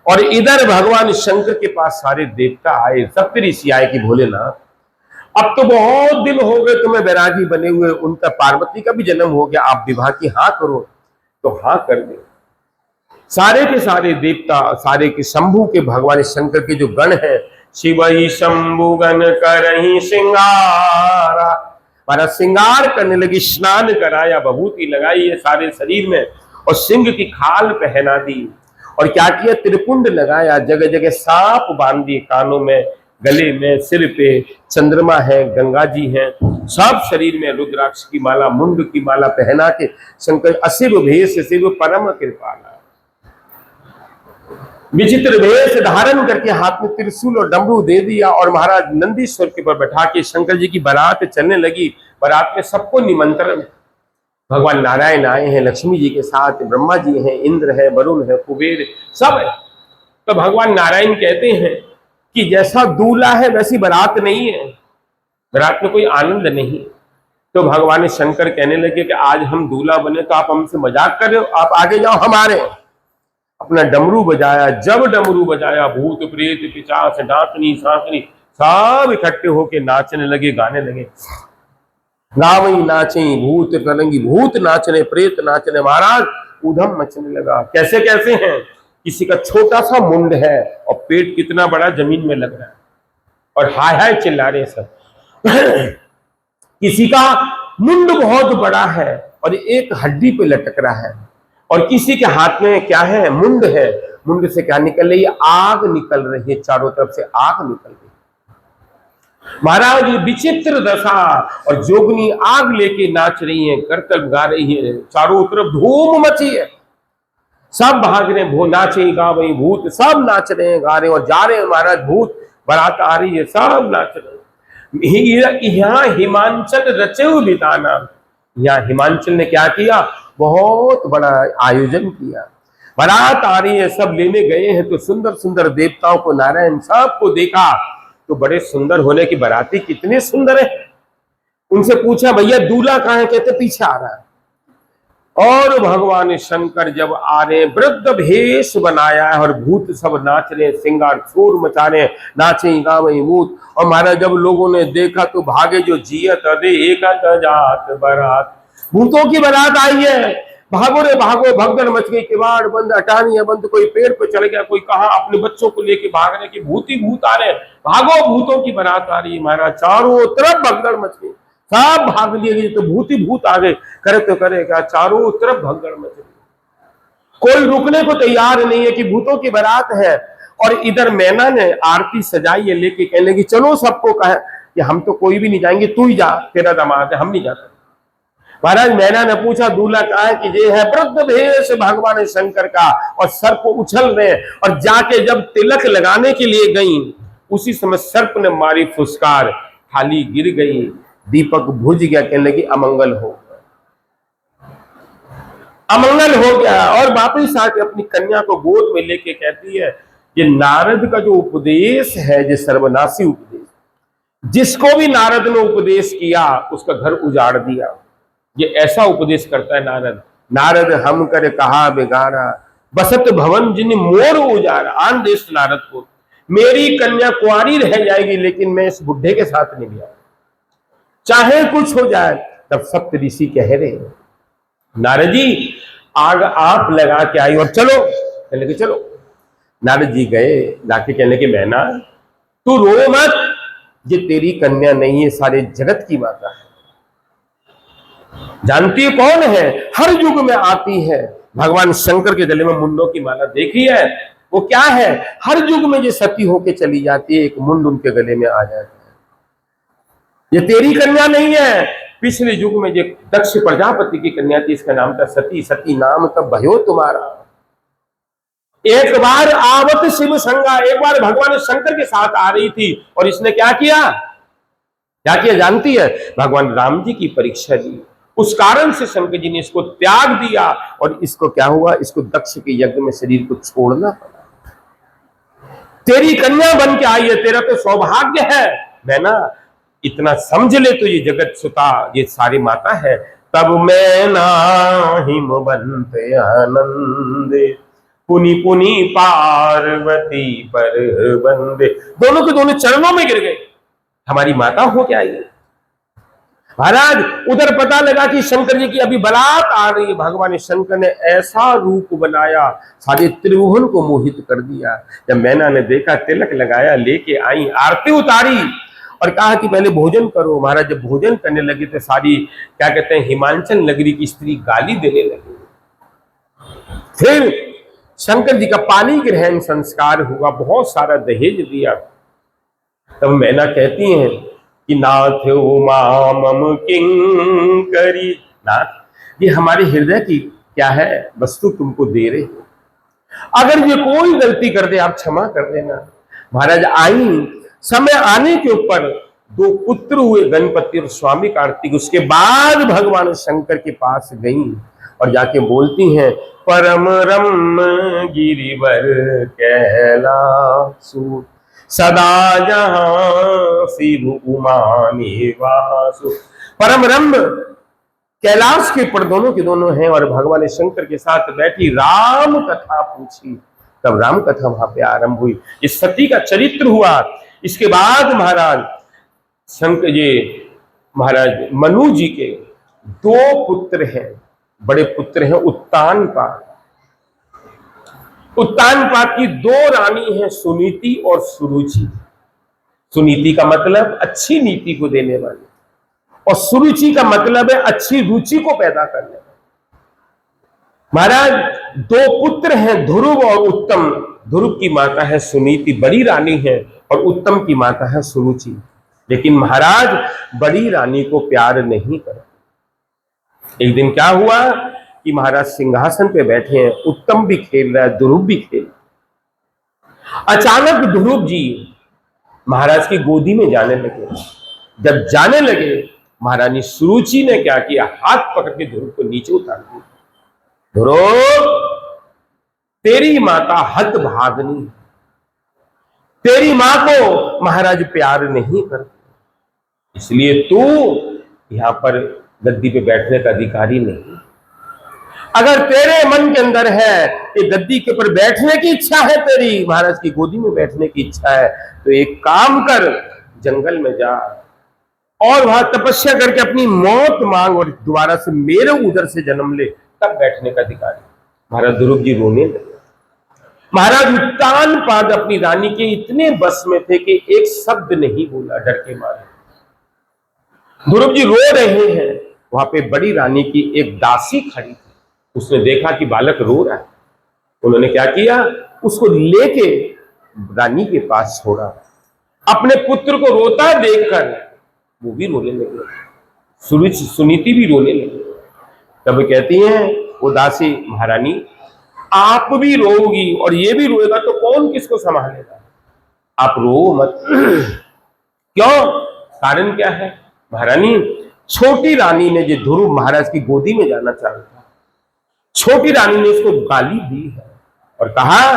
और इधर भगवान शंकर के पास सारे देवता आए, सप्त ऋषि आए कि भोलेनाथ अब तो बहुत दिन हो गए तुम्हें वैरागी बने हुए, उनका पार्वती का भी जन्म हो गया, आप विवाह की हाँ करो। तो हाँ कर दे। सारे के सारे देवता, सारे के शंभु के भगवान शंकर के जो गण है, शिवई शंभु गण करही श्रृंगारा, हमारा श्रृंगार करने लगी, स्नान कराया, विभूति लगाई है सारे शरीर में और सिंह की खाल पहना दी। और क्या किया, त्रिपुंड लगाया, जगह जगह सांप बांध दिए, कानों में, गले में, सिर पे चंद्रमा है, गंगा जी हैं, सब शरीर में रुद्राक्ष की माला, मुंड की माला पहना के शंकर अशिव भेष शिव परम कृपाला, विचित्र वेश धारण करके हाथ में त्रिशूल और डमरू दे दिया। और महाराज नंदीश्वर के ऊपर बैठा के शंकर जी की बारात चलने लगी। बारात में सबको निमंत्रण, भगवान नारायण आए हैं लक्ष्मी जी के साथ, ब्रह्मा जी हैं, इंद्र है, वरुण है, कुबेर सब है। तो भगवान नारायण कहते हैं कि जैसा दूल्हा है वैसी बारात नहीं है, बारात में कोई आनंद नहीं। तो भगवान शंकर कहने लगे कि आज हम दूल्हा बने तो आप हमसे मजाक कर रहे हो, आप आगे जाओ हमारे। अपना डमरू बजाया, जब डमरू बजाया भूत प्रेत पिशाच डांसनी सांसनी सब इकट्ठे होके नाचने लगे, गाने लगे। गावई नाचे भूत कलंगी, भूत नाचने, प्रेत नाचने, महाराज ऊधम मचने लगा। कैसे कैसे हैं, किसी का छोटा सा मुंड है और पेट कितना बड़ा जमीन में लग रहा है और हाय हाय चिल्ला रहे सब। किसी का मुंड बहुत बड़ा है और एक हड्डी पे लटक रहा है, और किसी के हाथ में क्या है, मुंड है, मुंड से क्या निकल रही है, आग निकल रही है, चारों तरफ से आग निकल रही है। महाराज ये विचित्र दशा, और जोगनी आग लेके नाच रही है, करतल गा रही है, चारों तरफ धूम मची है, सब भाग रहे हैं, नाचे गा वही भूत सब नाच रहे हैं, गा रहे हैं और जा रहे हैं। महाराज भूत बारात आ रही है, सब नाच रहे हैं। यहाँ हिमांचल रचे बिताना, यहाँ हिमांचल ने क्या किया, बहुत बड़ा आयोजन किया। बारात आ रही है, सब लेने गए हैं, तो सुंदर सुंदर देवताओं को नारायण सबको देखा, तो बड़े सुंदर होने की बाराती कितने सुंदर है। उनसे पूछा भैया दूल्हा कहाँ है, कहते पीछे आ रहा है। और भगवान शंकर जब आ रहे, वृद्ध भेष बनाया है और भूत सब नाच रहे, सिंगार शोर मचा रहे, नाचे गावे भूत। और महाराज जब लोगों ने देखा तो भागे जो जियत अदे एक जात बारात, भूतों की बारात आई है, भागो रे भागो, भगदड़ मच गई, किवाड़ बंद, अटानिया बंद, कोई पेड़ पे चढ़ गया, कोई कहा अपने बच्चों को लेके भाग रहे कि भूत ही भूत आ रहे, भागो भूतों की बारात आ रही है। महाराज चारों तरफ भगदड़ मच गई, सब भाग लिए, तो भूत ही भूत आ गए, करे तो करे क्या, चारों तरफ भगदड़ मच गई, कोई रुकने को तैयार नहीं है कि भूतों की बारात है। और इधर मैना ने आरती सजाई है लेके, कहने लगी चलो, सबको कहा कि हम तो कोई भी नहीं जाएंगे, तू ही जा, तेरा दामाद है, हम नहीं जाते। महाराज मैना ने पूछा दूल्हा कहा है, कि ये है वृद्ध भेष भगवान शंकर का, और सर्प उछल रहे। और जाके जब तिलक लगाने के लिए गई, उसी समय सर्प ने मारी फुसकार, थाली गिर गई, दीपक बुझ गया, कहने लगी अमंगल हो गया, अमंगल हो गया। और वापिस आके अपनी कन्या को गोद में लेके कहती है, ये नारद का जो उपदेश है, जो सर्वनाशी उपदेश, जिसको भी नारद ने उपदेश किया उसका घर उजाड़ दिया। ये ऐसा उपदेश करता है नारद नारद हम कर कहा बिगाड़ा, बसत भवन जिन मोर उजारा। आन देश नारद को, मेरी कन्या कुंवारी रह जाएगी लेकिन मैं इस बुढ़े के साथ नहीं गया, चाहे कुछ हो जाए। तब सप्त ऋषि कह रहे हैं नारद जी आग आप लगा के आई और चलो। कहने के चलो। नारद जी गए, जाके कहने के मैना तू रो मत, ये तेरी कन्या नहीं है, सारे जगत की माता है। जानती है कौन है? हर युग में आती है। भगवान शंकर के गले में मुंडों की माला देखी है? वो क्या है? हर युग में ये सती होके चली जाती है, एक मुंड उनके गले में आ जाता है। ये तेरी कन्या नहीं है, पिछले युग में जो दक्ष प्रजापति की कन्या थी, इसका नाम था सती। सती नाम का भयो तुम्हारा। एक बार आवत शिव संगा, एक बार भगवान शंकर के साथ आ रही थी और इसने क्या किया? क्या किया जानती है? भगवान राम जी की परीक्षा ली, उस कारण से शंकर जी ने इसको त्याग दिया और इसको क्या हुआ? इसको दक्ष के यज्ञ में शरीर को छोड़ना पड़ा। तेरी कन्या बन के आई है, तेरा तो सौभाग्य है। मैं ना इतना समझ ले तो ये जगत सुता, ये सारी माता है। तब मैं ना हिमवंत आनंदे, पुनि पुनि पार्वती पर बंदे। दोनों के दोनों चरणों में गिर गए, हमारी माता हो क्या ये? महाराज उधर पता लगा कि शंकर जी की अभी बारात आ रही है। भगवान शंकर ने ऐसा रूप बनाया, सारे त्रिभुवन को मोहित कर दिया। जब मैना ने देखा, तिलक लगाया, लेके आई, आरती उतारी और कहा कि पहले भोजन करो। महाराज जब भोजन करने लगे तो सारी क्या कहते हैं हिमांचल नगरी की स्त्री गाली देने लगी। फिर शंकर जी का पानी ग्रहण संस्कार हुआ, बहुत सारा दहेज दिया। तब मैना कहती हैं कि नाथ उमा मम किंकरी। नाथ ये हमारे हृदय की क्या है वस्तु तुमको दे रहे हो, अगर ये कोई गलती कर दे आप क्षमा कर देना। महाराज आई, समय आने के ऊपर दो पुत्र हुए, गणपति और स्वामी कार्तिक। उसके बाद भगवान शंकर के पास गई और जाके बोलती हैं परम रम गिरिवर कैलासु, सदा जहां शिव उमा निवासु। परम रम कैलाश के ऊपर दोनों के दोनों हैं और भगवान शंकर के साथ बैठी राम कथा पूछी। तब राम कथा वहां पे आरंभ हुई, इस सती का चरित्र हुआ। इसके बाद महाराज शंकर जी, महाराज मनु जी के दो पुत्र हैं, बड़े पुत्र हैं उत्तानपाद। उत्तानपाद की दो रानी हैं, सुनीति और सुरुचि। सुनीति का मतलब अच्छी नीति को देने वाली और सुरुचि का मतलब है अच्छी रुचि को पैदा करने वाली। महाराज दो पुत्र हैं, ध्रुव और उत्तम। ध्रुव की माता है सुनीति, बड़ी रानी है, और उत्तम की माता है सुरुचि। लेकिन महाराज बड़ी रानी को प्यार नहीं करते। एक दिन क्या हुआ कि महाराज सिंहासन पे बैठे हैं, उत्तम भी खेल रहा है, ध्रुव भी खेल। अचानक ध्रुव जी महाराज की गोदी में जाने लगे। जब जाने लगे, महारानी सुरुचि ने क्या किया? हाथ पकड़ के ध्रुव को नीचे उतार दिया। ध्रुव तेरी माता हतभागिनी, तेरी मां को महाराज प्यार नहीं करते, इसलिए तू यहां पर गद्दी पे बैठने का अधिकारी नहीं। अगर तेरे मन के अंदर है कि गद्दी के ऊपर बैठने की इच्छा है, तेरी महाराज की गोदी में बैठने की इच्छा है, तो एक काम कर, जंगल में जा और वहां तपस्या करके अपनी मौत मांग और दोबारा से मेरे उदर से जन्म ले, तब बैठने का अधिकारी। महाराज ध्रुव जी रोने लगे। महाराज उत्तानपाद अपनी रानी के इतने बस में थे कि एक शब्द नहीं बोला, डर के मारे। ध्रुव जी रो रहे हैं, वहां पे बड़ी रानी की एक दासी खड़ी थी। उसने देखा कि बालक रो रहा है, उन्होंने क्या किया? उसको लेके रानी के पास छोड़ा। अपने पुत्र को रोता देखकर वो भी रोने लगे, सुनीति भी रोने लगे। तब कहती हैं वो दासी, महारानी आप भी रोगी और ये भी रोएगा तो कौन किसको संभालेगा? आप रो मत। क्यों? कारण क्या है? महारानी छोटी रानी ने जो ध्रुव महाराज की गोदी में जाना चाहता था, छोटी रानी ने इसको गाली दी है और कहा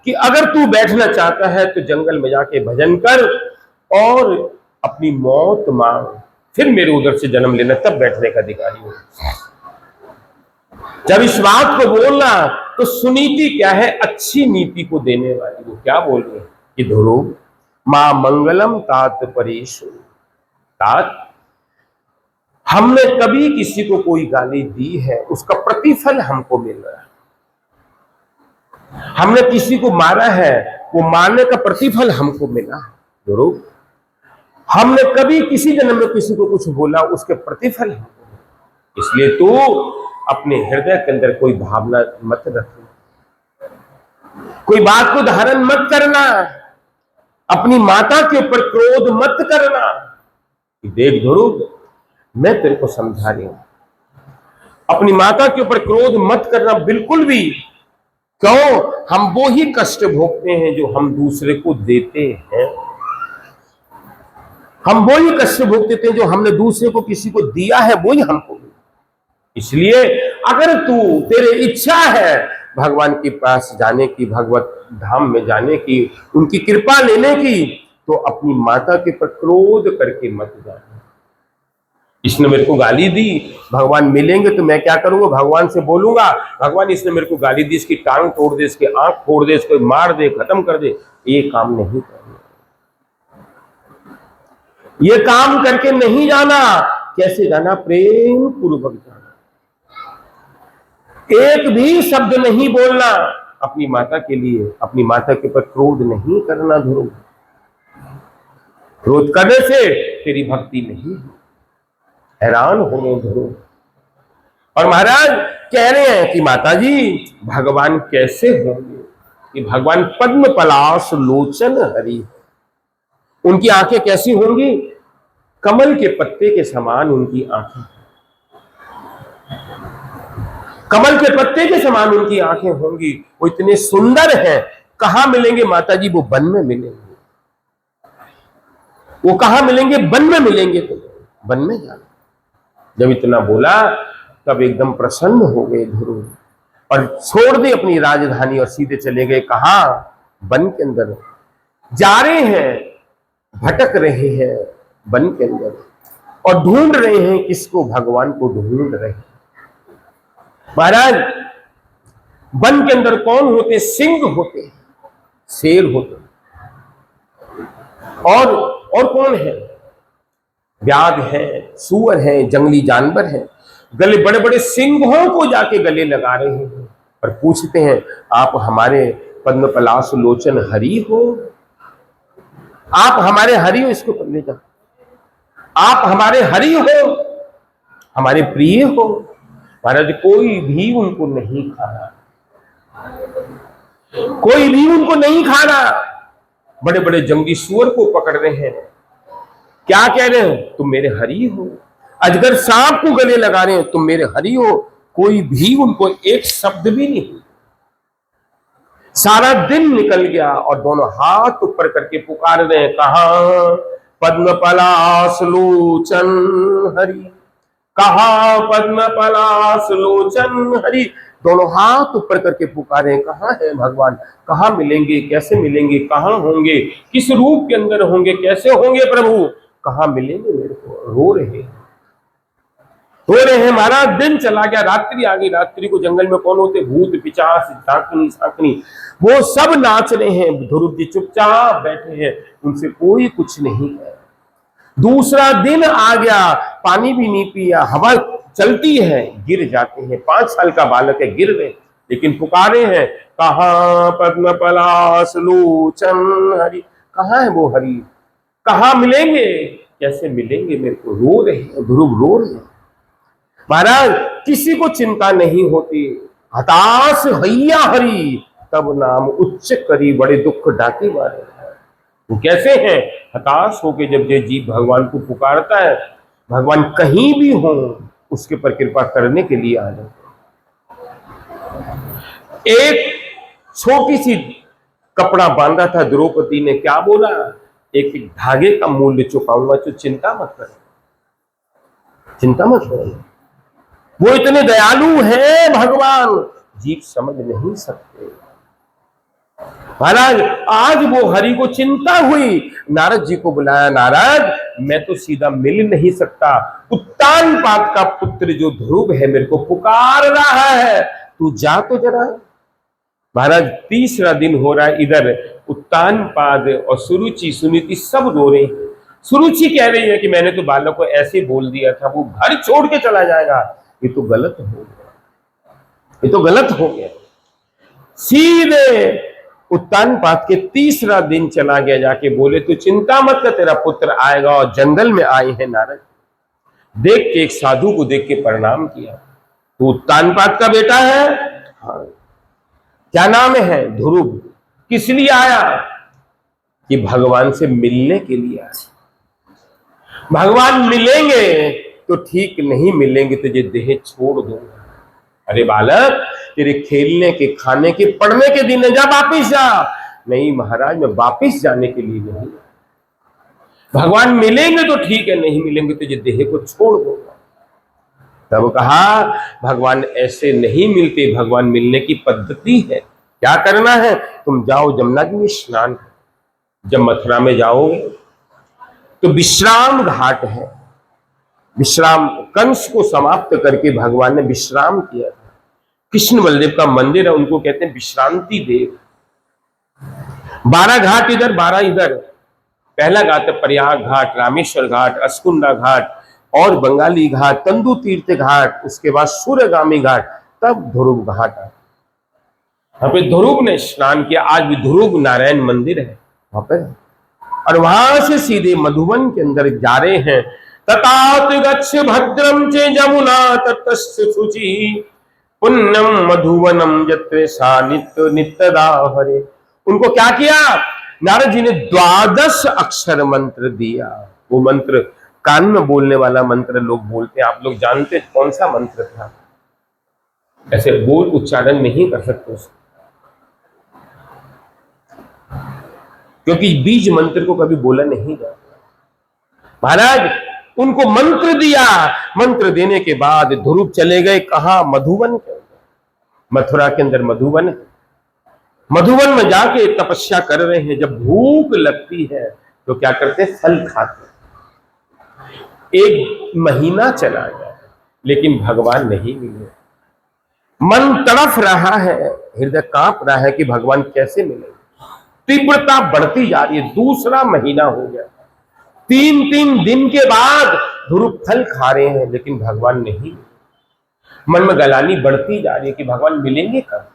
कि अगर तू बैठना चाहता है तो जंगल में जाके भजन कर और अपनी मौत मांग, फिर मेरे उधर से जन्म लेना, तब बैठने का अधिकारी हो। जब इस बात को बोलना तो सुनीति क्या है, अच्छी नीति को देने वाली। वो क्या बोल रहे हैं कि ध्रुव मां मंगलम तात परेश, तात हमने कभी किसी को कोई गाली दी है उसका प्रतिफल हमको मिल रहा है, हमने किसी को मारा है वो मारने का प्रतिफल हमको मिला है। ध्रुव हमने कभी किसी जन्म में किसी को कुछ बोला उसके प्रतिफल हमको मिला, इसलिए तू अपने हृदय के अंदर कोई भावना मत रखना, कोई बात को धारण मत करना, अपनी माता के ऊपर क्रोध मत करना। देख ध्रुव मैं तेरे को समझा रही हूं, अपनी माता के ऊपर क्रोध मत करना बिल्कुल भी। क्यों? हम वो ही कष्ट भोगते हैं जो हम दूसरे को देते हैं, हम वो ही कष्ट भोगते थे जो हमने दूसरे को किसी को दिया है वो ही हमको। इसलिए अगर तू तेरे इच्छा है भगवान के पास जाने की, भगवत धाम में जाने की, उनकी कृपा लेने की, तो अपनी माता के पर क्रोध करके मत जाना। इसने मेरे को गाली दी, भगवान मिलेंगे तो मैं क्या करूंगा, भगवान से बोलूंगा भगवान इसने मेरे को गाली दी, इसकी टांग तोड़ दे, इसकी आंख फोड़ दे, इसको मार दे, खत्म कर दे। ये काम नहीं करना, ये काम करके नहीं जाना। कैसे जाना? प्रेम पूर्वक जाना, एक भी शब्द नहीं बोलना अपनी माता के लिए, अपनी माता के ऊपर क्रोध नहीं करना। ध्रुव क्रोध करने से तेरी भक्ति नहीं, हैरान हो ध्रुव। और महाराज कह रहे हैं कि माता जी भगवान कैसे होंगे, कि भगवान पद्म पलाश लोचन हरि, उनकी आंखें कैसी होंगी? कमल के पत्ते के समान उनकी आंखें, कमल के पत्ते के समान उनकी आंखें होंगी। वो इतने सुंदर हैं। कहां मिलेंगे माता जी? वो वन में मिलेंगे। वो कहां मिलेंगे? वन में मिलेंगे। तो वन में जाना। जब इतना बोला तब एकदम प्रसन्न हो गए ध्रुव और छोड़ दे अपनी राजधानी और सीधे चले गए। कहां? वन के अंदर जा रहे हैं, भटक रहे हैं वन के अंदर और ढूंढ रहे हैं किसको? भगवान को ढूंढ रहे हैं। महाराज वन के अंदर कौन होते? सिंह होते, शेर होते, और कौन है? व्याघ है, सूअर है, जंगली जानवर है। गले बड़े बड़े सिंहों को जाके गले लगा रहे हैं और पूछते हैं आप हमारे पद्म पलाश लोचन हरि हो? आप हमारे हरि हो? इसको ले जाओ, आप हमारे हरि हो, हमारे प्रिय हो। महाराज कोई भी उनको नहीं खाना, कोई भी उनको नहीं खाना। बड़े बड़े जंगली सूअर को पकड़ रहे हैं, क्या कह रहे हैं? तुम मेरे हरि हो। अजगर सांप को गले लगा रहे हैं, तुम मेरे हरि हो। कोई भी उनको एक शब्द भी नहीं। सारा दिन निकल गया और दोनों हाथ ऊपर करके पुकार रहे हैं, कहां पद्म पलाश लोचन हरि, कहां पद्म पलाश लोचन हरि। दोनों हाथ ऊपर करके पुकारे, कहां है भगवान? कहां मिलेंगे? कैसे मिलेंगे? कहां होंगे? किस रूप के अंदर होंगे? कैसे होंगे प्रभु? कहां मिलेंगे मेरे को? रो रहे हैं महाराज। दिन चला गया, रात्रि आ गई। रात्रि को जंगल में कौन होते? भूत पिशाच डाकनी साकनी, वो सब नाच रहे हैं। ध्रुव जी चुपचाप बैठे हैं, उनसे कोई कुछ नहीं है। दूसरा दिन आ गया, पानी भी नहीं पिया, हवा चलती है, गिर जाते हैं। 5 साल का बालक है, गिर गए, लेकिन पुकारे हैं, कहां पद्म पलाश लोचन हरि, कहां है वो हरि? कहां मिलेंगे? कैसे मिलेंगे मेरे को? रो रहे हैं, ध्रुव रो रहे हैं। महाराज किसी को चिंता नहीं होती। हताश हैया हरि, तब नाम उच्च करी, बड़े दुख डाके वाले। वो कैसे हैं? हताश होके जब ये जीव भगवान को पुकारता है, भगवान कहीं भी हो उसके पर कृपा करने के लिए आ जाते। एक छोटी सी कपड़ा बांधा था द्रौपदी ने, क्या बोला? एक धागे का मूल्य चुकाऊंगा, तो चिंता मत करो, चिंता मत करो। वो इतने दयालु हैं भगवान, जीव समझ नहीं सकते। महाराज आज वो हरि को चिंता हुई, नारद जी को बुलाया। नारद मैं तो सीधा मिल नहीं सकता, उत्तानपाद का पुत्र जो ध्रुव है मेरे को पुकार रहा है, तू जा तो जरा। महाराज तीसरा दिन हो रहा है, इधर उत्तानपाद और सुरुचि सुनीति सब रो रहे हैं। सुरुचि कह रही है कि मैंने तो बालक को ऐसे बोल दिया था, वो घर छोड़ के चला जाएगा। ये तो गलत हो गया, ये तो गलत हो गया। सीधे उत्तानपाद के तीसरा दिन चला गया, जाके बोले तू चिंता मत कर, तेरा पुत्र आएगा। और जंगल में आए हैं नारद, देख के एक साधु को देख के प्रणाम किया। तो उत्तानपाद का बेटा है? हाँ। क्या नाम है? ध्रुव। किस लिए आया? कि भगवान से मिलने के लिए आया। भगवान मिलेंगे तो ठीक, नहीं मिलेंगे तो ये देह छोड़ दो। अरे बालक तेरे खेलने के, खाने के, पढ़ने के दिन है, जा वापिस जा। नहीं महाराज मैं वापिस जाने के लिए नहीं, भगवान मिलेंगे तो ठीक है, नहीं मिलेंगे तो ये देह को छोड़ दो। तब कहा भगवान ऐसे नहीं मिलते, भगवान मिलने की पद्धति है। क्या करना है? तुम जाओ जमुना जी में स्नान। जब मथुरा में जाओगे तो विश्राम घाट है, विश्राम, कंस को समाप्त करके भगवान ने विश्राम किया था। कृष्ण बलदेव का मंदिर है, उनको कहते हैं विश्रांति देव। 12 घाट इधर, 12 इधर। पहला घाट है प्रयाग घाट, रामेश्वर घाट, अस्कुंडा घाट और बंगाली घाट, तंदू तीर्थ घाट, उसके बाद सूर्यगामी घाट, तब ध्रुव घाट है। वहां पे ध्रुव ने स्नान किया। आज भी ध्रुव नारायण मंदिर है वहां पे, और वहां से सीधे मधुबन के अंदर जा रहे हैं। ततात गच्छ भद्रम चे जमुना ततस्य शुचि पुण्यम मधुवनम जत्रे सा नित्य नित्यदा हरे। उनको क्या किया? नारद जी ने 12 अक्षर मंत्र दिया। वो मंत्र कान में बोलने वाला मंत्र लोग बोलते हैं, आप लोग जानते कौन सा मंत्र था? ऐसे बोल उच्चारण नहीं कर सकते उसको, क्योंकि बीज मंत्र को कभी बोला नहीं जाता। महाराज उनको मंत्र दिया, मंत्र देने के बाद ध्रुव चले गए कहा? मधुवन के अंदर। मथुरा के अंदर मधुवन है, मधुवन में जाके तपस्या कर रहे हैं। जब भूख लगती है तो क्या करते? फल खाते। 1 महीना चला गया लेकिन भगवान नहीं मिले। मन तड़फ रहा है, हृदय कांप रहा है कि भगवान कैसे मिलेंगे। तीव्रता बढ़ती जा रही है। दूसरा महीना हो गया, 3 दिन के बाद ध्रुव फल खा रहे हैं लेकिन भगवान नहीं। मन में गलानी बढ़ती जा रही है कि भगवान मिलेंगे कब।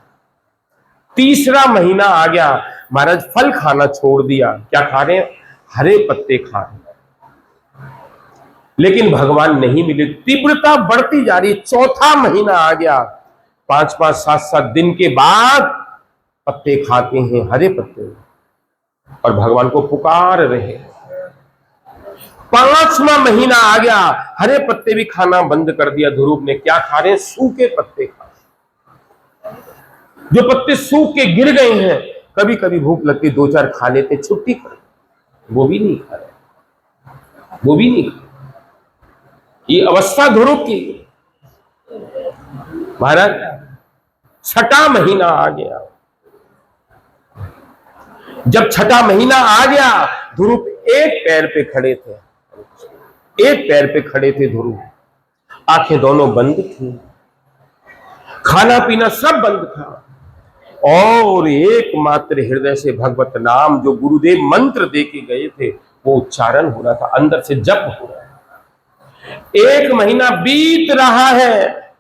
तीसरा महीना आ गया, महाराज फल खाना छोड़ दिया। क्या खा रहे हैं? हरे पत्ते खा रहे हैं, लेकिन भगवान नहीं मिले। तीव्रता बढ़ती जा रही है। चौथा महीना आ गया, 5-5, 7-7 दिन के बाद पत्ते खाते हैं, हरे पत्ते, और भगवान को पुकार रहे हैं। 5वां महीना आ गया, हरे पत्ते भी खाना बंद कर दिया ध्रुव ने। क्या खा रहे हैं? सूखे पत्ते खा। जो पत्ते सूख के गिर गए हैं, कभी कभी भूख लगती 2-4 खा लेते, छुट्टी कर, वो भी नहीं खा रहे, वो भी नहीं खा। ये अवस्था ध्रुव की। महाराज 6ठा महीना आ गया। जब 6ठा महीना आ गया, ध्रुव एक पैर पे खड़े थे, एक पैर पे खड़े थे ध्रुव। आंखें दोनों बंद थी, खाना पीना सब बंद था, और एकमात्र हृदय से भगवत नाम जो गुरुदेव मंत्र दे के गए थे वो उच्चारण हो रहा था, अंदर से जप हो रहा है। 1 महीना बीत रहा है,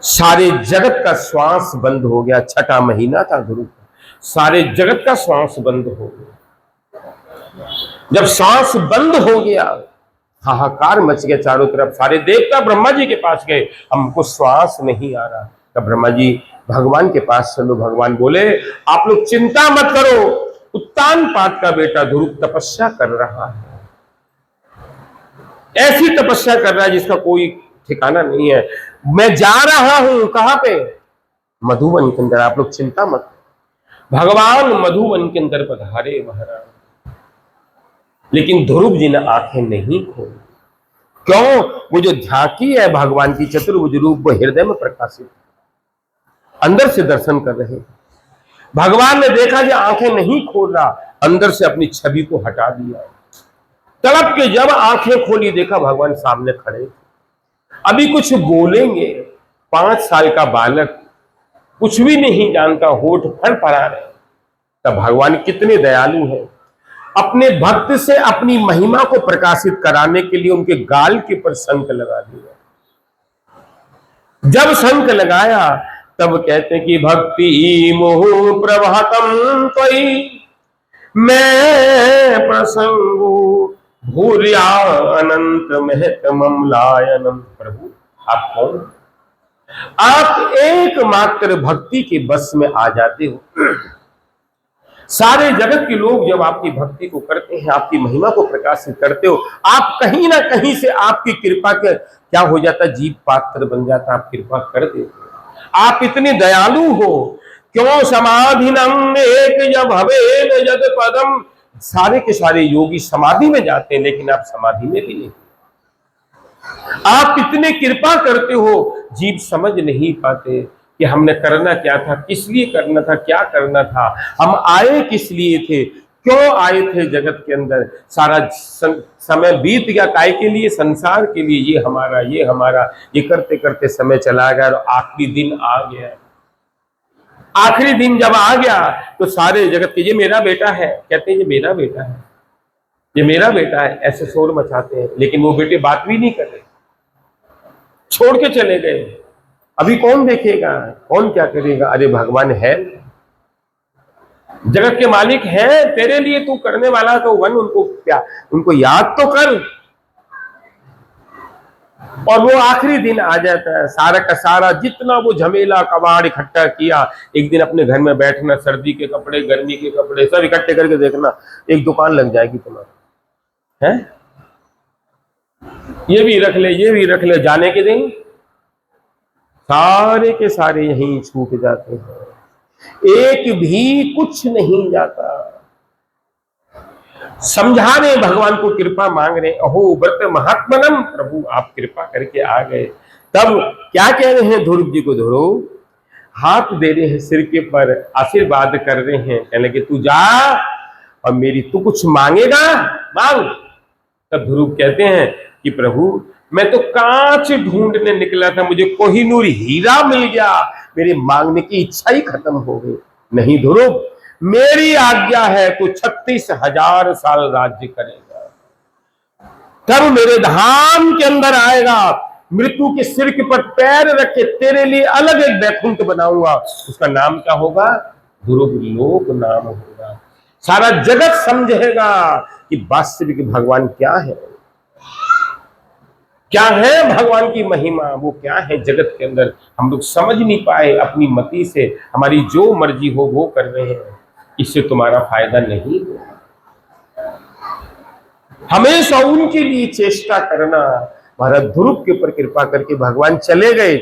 सारे जगत का श्वास बंद हो गया। 6ठा महीना था ध्रुव, सारे जगत का श्वास बंद हो गया। जब श्वास बंद हो गया, हाहाकार मच गया चारों तरफ। सारे देवता ब्रह्मा जी के पास गए, हमको श्वास नहीं आ रहा। तब ब्रह्मा जी भगवान के पास चलो। भगवान बोले आप लोग चिंता मत करो, उत्तानपाद का बेटा ध्रुव तपस्या कर रहा है, ऐसी तपस्या कर रहा है जिसका कोई ठिकाना नहीं है। मैं जा रहा हूं, कहां पे? मधुवन के अंदर। आप लोग चिंता मत। भगवान मधुवन के अंदर पधारे महाराज, लेकिन ध्रुव जी ने आंखें नहीं खोली। क्यों? वो जो झांकी है भगवान की चतुर्भुज रूप, वो हृदय में प्रकाशित, अंदर से दर्शन कर रहे। भगवान ने देखा कि आंखें नहीं खोल रहा, अंदर से अपनी छवि को हटा दिया। तड़प के जब आंखें खोली, देखा भगवान सामने खड़े। अभी कुछ बोलेंगे, 5 साल का बालक कुछ भी नहीं जानता, होठ फड़फड़ा रहे। तब भगवान कितने दयालु हैं, अपने भक्त से अपनी महिमा को प्रकाशित कराने के लिए उनके गाल के ऊपर शंख लगा दिया। जब शंख लगाया तब कहते हैं कि भक्ति मोह प्रभातम त्वयि मैं प्रसंगो भूर्या अनंत महत ममलायनम। प्रभु आप कौन? आप एकमात्र भक्ति के बस में आ जाते हो। सारे जगत के लोग जब आपकी भक्ति को करते हैं, आपकी महिमा को प्रकाशित करते हो, आप कहीं ना कहीं से आपकी कृपा के क्या हो जाता, जीव पात्र बन जाता, आप कृपा कर देते हो। आप इतने दयालु हो। क्यों समाधिनम एक जब हवे जद पदम। सारे के सारे योगी समाधि में जाते हैं, लेकिन आप समाधि में भी नहीं। आप इतने कृपा करते हो, जीव समझ नहीं पाते कि हमने करना क्या था, किस लिए करना था, क्या करना था, हम आए किस लिए थे, क्यों आए थे जगत के अंदर। सारा समय बीत गया काय के लिए, संसार के लिए, ये हमारा ये हमारा, ये करते करते समय चला गया और आखिरी दिन आ गया। आखिरी दिन जब आ गया तो सारे जगत के, ये मेरा बेटा है, कहते हैं ये मेरा बेटा है, ये मेरा बेटा है, ऐसे शोर मचाते हैं। लेकिन वो बेटे बात भी नहीं कर रहे, छोड़ के चले गए। अभी कौन देखेगा, कौन क्या करेगा? अरे भगवान है, जगत के मालिक है, तेरे लिए तू करने वाला तो वन, उनको याद तो कर। और वो आखिरी दिन आ जाता है, सारा का सारा जितना वो झमेला कबाड़ इकट्ठा किया। एक दिन अपने घर में बैठना, सर्दी के कपड़े, गर्मी के कपड़े सब इकट्ठे करके देखना, एक दुकान लग जाएगी तुम्हारी, है? ये भी रख ले, ये भी रख ले। जाने के दिन सारे के सारे यहीं छूट जाते हैं, एक भी कुछ नहीं जाता। समझा रहे भगवान को, कृपा मांग रहे, अहो व्रत महात्मनम। प्रभु आप कृपा करके आ गए। तब क्या कह रहे हैं ध्रुव जी को? ध्रुव हाथ दे रहे हैं सिर के पर, आशीर्वाद कर रहे हैं, कहने लगे तू जा और मेरी तू कुछ मांगेगा, मांग। तब ध्रुव कहते हैं कि प्रभु मैं तो कांच ढूंढने निकला था, मुझे कोहिनूर हीरा मिल गया, मेरी मांगने की इच्छा ही खत्म हो गई। नहीं ध्रुव, मेरी आज्ञा है, तू 36,000 साल राज्य करेगा, तब मेरे धाम के अंदर आएगा, मृत्यु के सिर के पर पैर रख के तेरे लिए अलग एक वैकुंठ बनाऊंगा। उसका नाम क्या होगा? ध्रुव लोक नाम होगा। सारा जगत समझेगा कि वास्तविक भगवान क्या है, क्या है भगवान की महिमा, वो क्या है जगत के अंदर। हम लोग समझ नहीं पाए, अपनी मति से हमारी जो मर्जी हो वो कर रहे हैं, इससे तुम्हारा फायदा नहीं होगा। हमेशा उनके लिए चेष्टा करना। महाराज ध्रुव के ऊपर कृपा करके भगवान चले गए,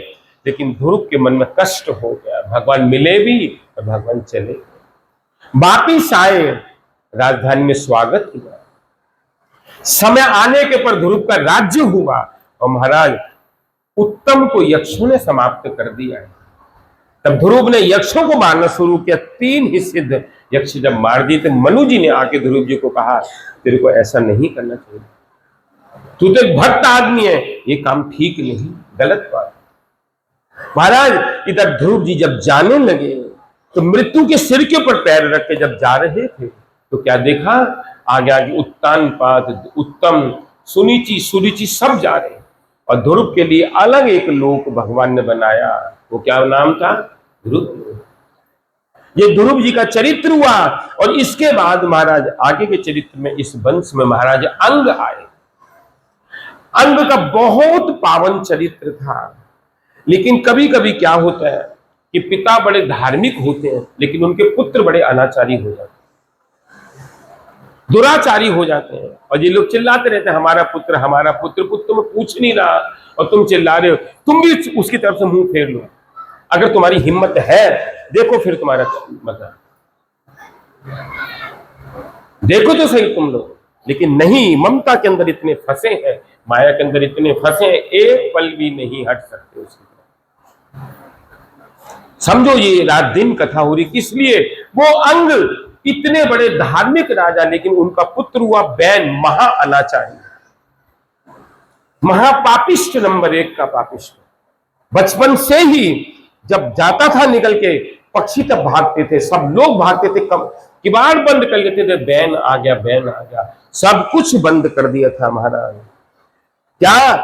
लेकिन ध्रुव के मन में कष्ट हो गया। भगवान मिले भी और भगवान चले गए। वापिस आए, राजधानी में स्वागत किया, समय आने के पर ध्रुव का राज्य हुआ। और महाराज उत्तम को यक्षों ने समाप्त कर दिया है। तब ध्रुव ने यक्षों को मारना शुरू किया। 3 हिस्से यक्ष जब मार दिए तो मनु जी ने आके ध्रुव जी को कहा तेरे को ऐसा नहीं करना चाहिए, तू तो एक भक्त आदमी है, ये काम ठीक नहीं, गलत बात। महाराज इधर ध्रुव जी जब जाने लगे तो मृत्यु के सिर के ऊपर पैर रख के जब जा रहे थे तो क्या देखा, आगे आगे उत्तान पाद, उत्तम, सुनीचि, सुरुचि सब जा रहे। और ध्रुव के लिए अलग एक लोक भगवान ने बनाया। वो क्या नाम था? ध्रुव। ये ध्रुव जी का चरित्र हुआ। और इसके बाद महाराज आगे के चरित्र में, इस वंश में महाराज अंग आए। अंग का बहुत पावन चरित्र था। लेकिन कभी कभी क्या होता है कि पिता बड़े धार्मिक होते हैं, लेकिन उनके पुत्र बड़े अनाचारी हो जाते हैं, दुराचारी हो जाते हैं। और ये लोग चिल्लाते रहते हैं हमारा पुत्र, हमारा पुत्र। पुत्र तुम्हें पूछ नहीं रहा और तुम चिल्ला रहे हो, तुम भी उसकी तरफ से मुंह फेर लो। अगर तुम्हारी हिम्मत है देखो, फिर तुम्हारा मजा देखो तो सही तुम लोग। लेकिन नहीं, ममता के अंदर इतने फंसे हैं, माया के अंदर इतने फंसे हैं, एक पल भी नहीं हट सकते उसकी। समझो ये रात दिन कथा हो रही, किस लिए? वो अंग इतने बड़े धार्मिक राजा, लेकिन उनका पुत्र हुआ बैन, महा अनाचारी, महापापिष्ट, नंबर 1 का पापिष्ट। बचपन से ही जब जाता था निकल के, पक्षी तब भागते थे, सब लोग भागते थे, कब किवाड़ बंद कर लेते थे, बैन आ गया, बैन आ गया, सब कुछ बंद कर दिया था महाराज। क्या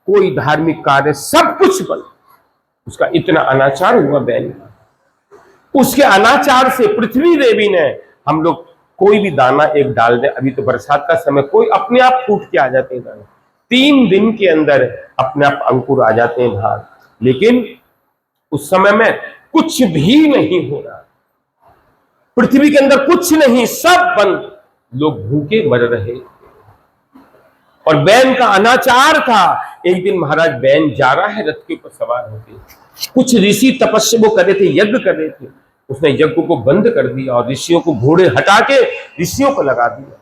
कोई धार्मिक कार्य, सब कुछ बंद। उसका इतना अनाचार हुआ बैन का। उसके अनाचार से पृथ्वी देवी ने, हम लोग कोई भी दाना एक डाल दे, अभी तो बरसात का समय, कोई अपने आप फूट के आ जाते हैं दाना, 3 दिन के अंदर अपने आप अंकुर आ जाते हैं बाहर, लेकिन उस समय में कुछ भी नहीं हो रहा, पृथ्वी के अंदर कुछ नहीं, सब बंद, लोग भूखे मर रहे। और बैन का अनाचार था। एक दिन महाराज बैन जा रहा है रथ के ऊपर सवार होके, कुछ ऋषि तपस्या वो कर रहे थे, यज्ञ कर रहे थे, उसने यज्ञ को बंद कर दिया और ऋषियों को घोड़े हटा के ऋषियों को लगा दिया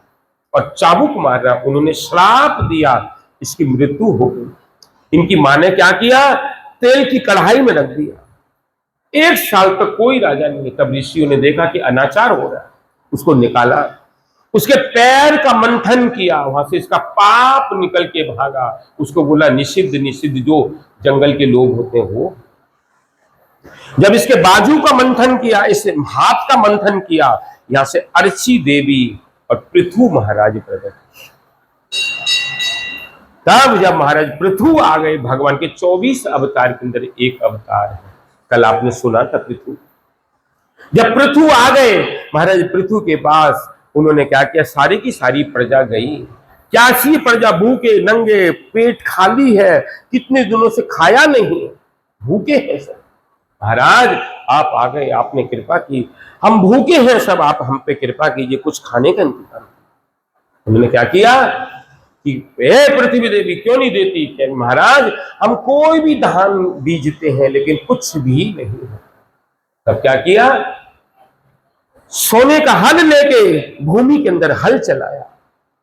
और चाबुक मारा। उन्होंने श्राप दिया, इसकी मृत्यु हो गई। इनकी मां ने क्या किया? तेल की कढ़ाई में रख दिया। 1 साल तक कोई राजा नहीं। तब ऋषियों ने देखा कि अनाचार हो रहा है, उसको निकाला, उसके पैर का मंथन किया, वहां से इसका पाप निकल के भागा। उसको बोला निषिद्ध, निषिद्ध, जो जंगल के लोग होते हैं वो। जब इसके बाजू का मंथन किया, इस हाथ का मंथन किया, यहां से अर्ची देवी और पृथु महाराज प्रकट। तब जब महाराज पृथु आ गए, भगवान के 24 अवतार के अंदर एक अवतार है, कल आपने सुना था पृथु। जब पृथु आ गए महाराज, पृथु के पास उन्होंने क्या किया? सारी की सारी प्रजा गई। क्या सी प्रजा भूखे नंगे पेट खाली है, कितने दिनों से खाया नहीं, भूखे हैं सब। महाराज आप आ गए, आपने कृपा की, हम भूखे हैं सब, आप हम पे कृपा कीजिए, कुछ खाने का इंतजाम। उन्होंने क्या किया कि पृथ्वी देवी क्यों नहीं देती? कि महाराज हम कोई भी धान बीजते हैं लेकिन कुछ भी नहीं है। तब क्या किया? सोने का हल लेके भूमि के अंदर हल चलाया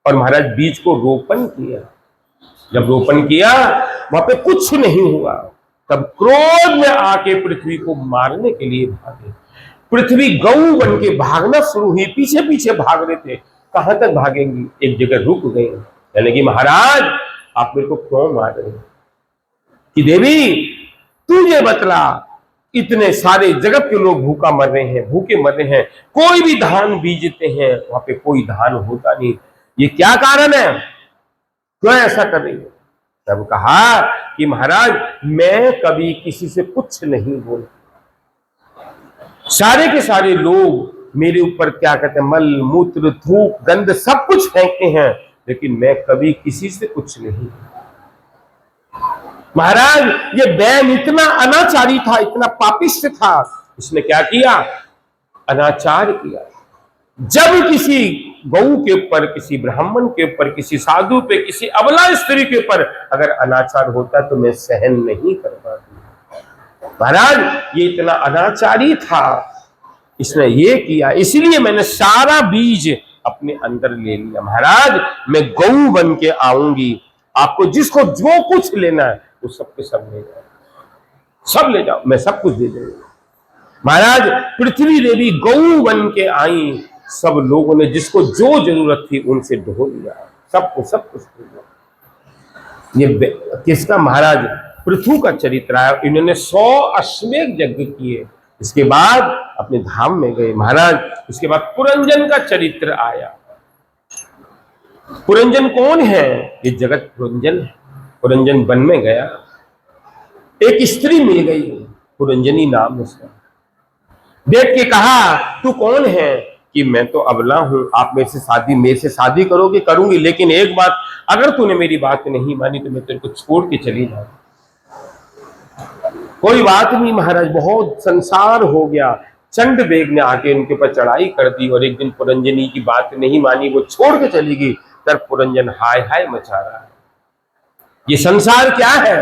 और महाराज बीज को रोपण किया। जब रोपण किया वहां पे कुछ नहीं हुआ, तब क्रोध में आके पृथ्वी को मारने के लिए भागे। पृथ्वी गऊ बन के भागना शुरू हुई, पीछे पीछे भाग रहे थे। कहां तक भागेंगी? एक जगह रुक गए, यानी कि महाराज आप मेरे को क्यों मार रहे हो? कि देवी तुझे बतला, इतने सारे जगत के लोग भूखा मर रहे हैं, भूखे मर रहे हैं, कोई भी धान बीजते हैं वहां पे कोई धान होता नहीं, ये क्या कारण है? क्यों ऐसा कर रही है? तब कहा कि महाराज मैं कभी किसी से कुछ नहीं बोल, सारे के सारे लोग मेरे ऊपर क्या कहते हैं, मल मूत्र थूक गंध सब कुछ फेंकते हैं, लेकिन मैं कभी किसी से कुछ नहीं। महाराज ये बैन इतना अनाचारी था, इतना पापिष्ट था, इसने क्या किया? अनाचार किया। जब किसी गऊ के ऊपर, किसी ब्राह्मण के ऊपर, किसी साधु पे, किसी अबला स्त्री के ऊपर अगर अनाचार होता तो मैं सहन नहीं कर पाती। महाराज ये इतना अनाचारी था, इसने ये किया, इसलिए मैंने सारा बीज अपने अंदर ले लिया। महाराज मैं गऊ बन के आऊंगी, आपको जिसको जो कुछ लेना है वो सबके सब ले जाओ, सब ले जाओ, मैं सब कुछ दे दूंगा। महाराज पृथ्वी देवी गऊ बन के आई, सब लोगों ने जिसको जो जरूरत थी उनसे ढो लिया, सबको सब कुछ दे दिया। ये किसका? महाराज पृथु का चरित्र है। इन्होंने 100 अश्वमेध यज्ञ किए, इसके बाद अपने धाम में गए महाराज। इसके बाद पुरंजन का चरित्र आया। पुरंजन कौन है? ये जगत पुरंजन है। पुरंजन वन में गया, एक स्त्री मिल गई, पुरंजनी नाम उसका। देख के कहा तू कौन है? कि मैं तो अबला हूं, आप मेरे से शादी करोगे? करूंगी, लेकिन एक बात, अगर तूने मेरी बात नहीं मानी तो मैं तेरे को छोड़ के चली जाऊं। कोई बात नहीं महाराज, बहुत संसार हो गया। चंड बेग ने आके उनके ऊपर चढ़ाई कर दी और एक दिन पुरंजनी की बात नहीं मानी, वो छोड़ के चली गई। तब पुरंजन हाय हाय मचा रहा है। ये संसार क्या है?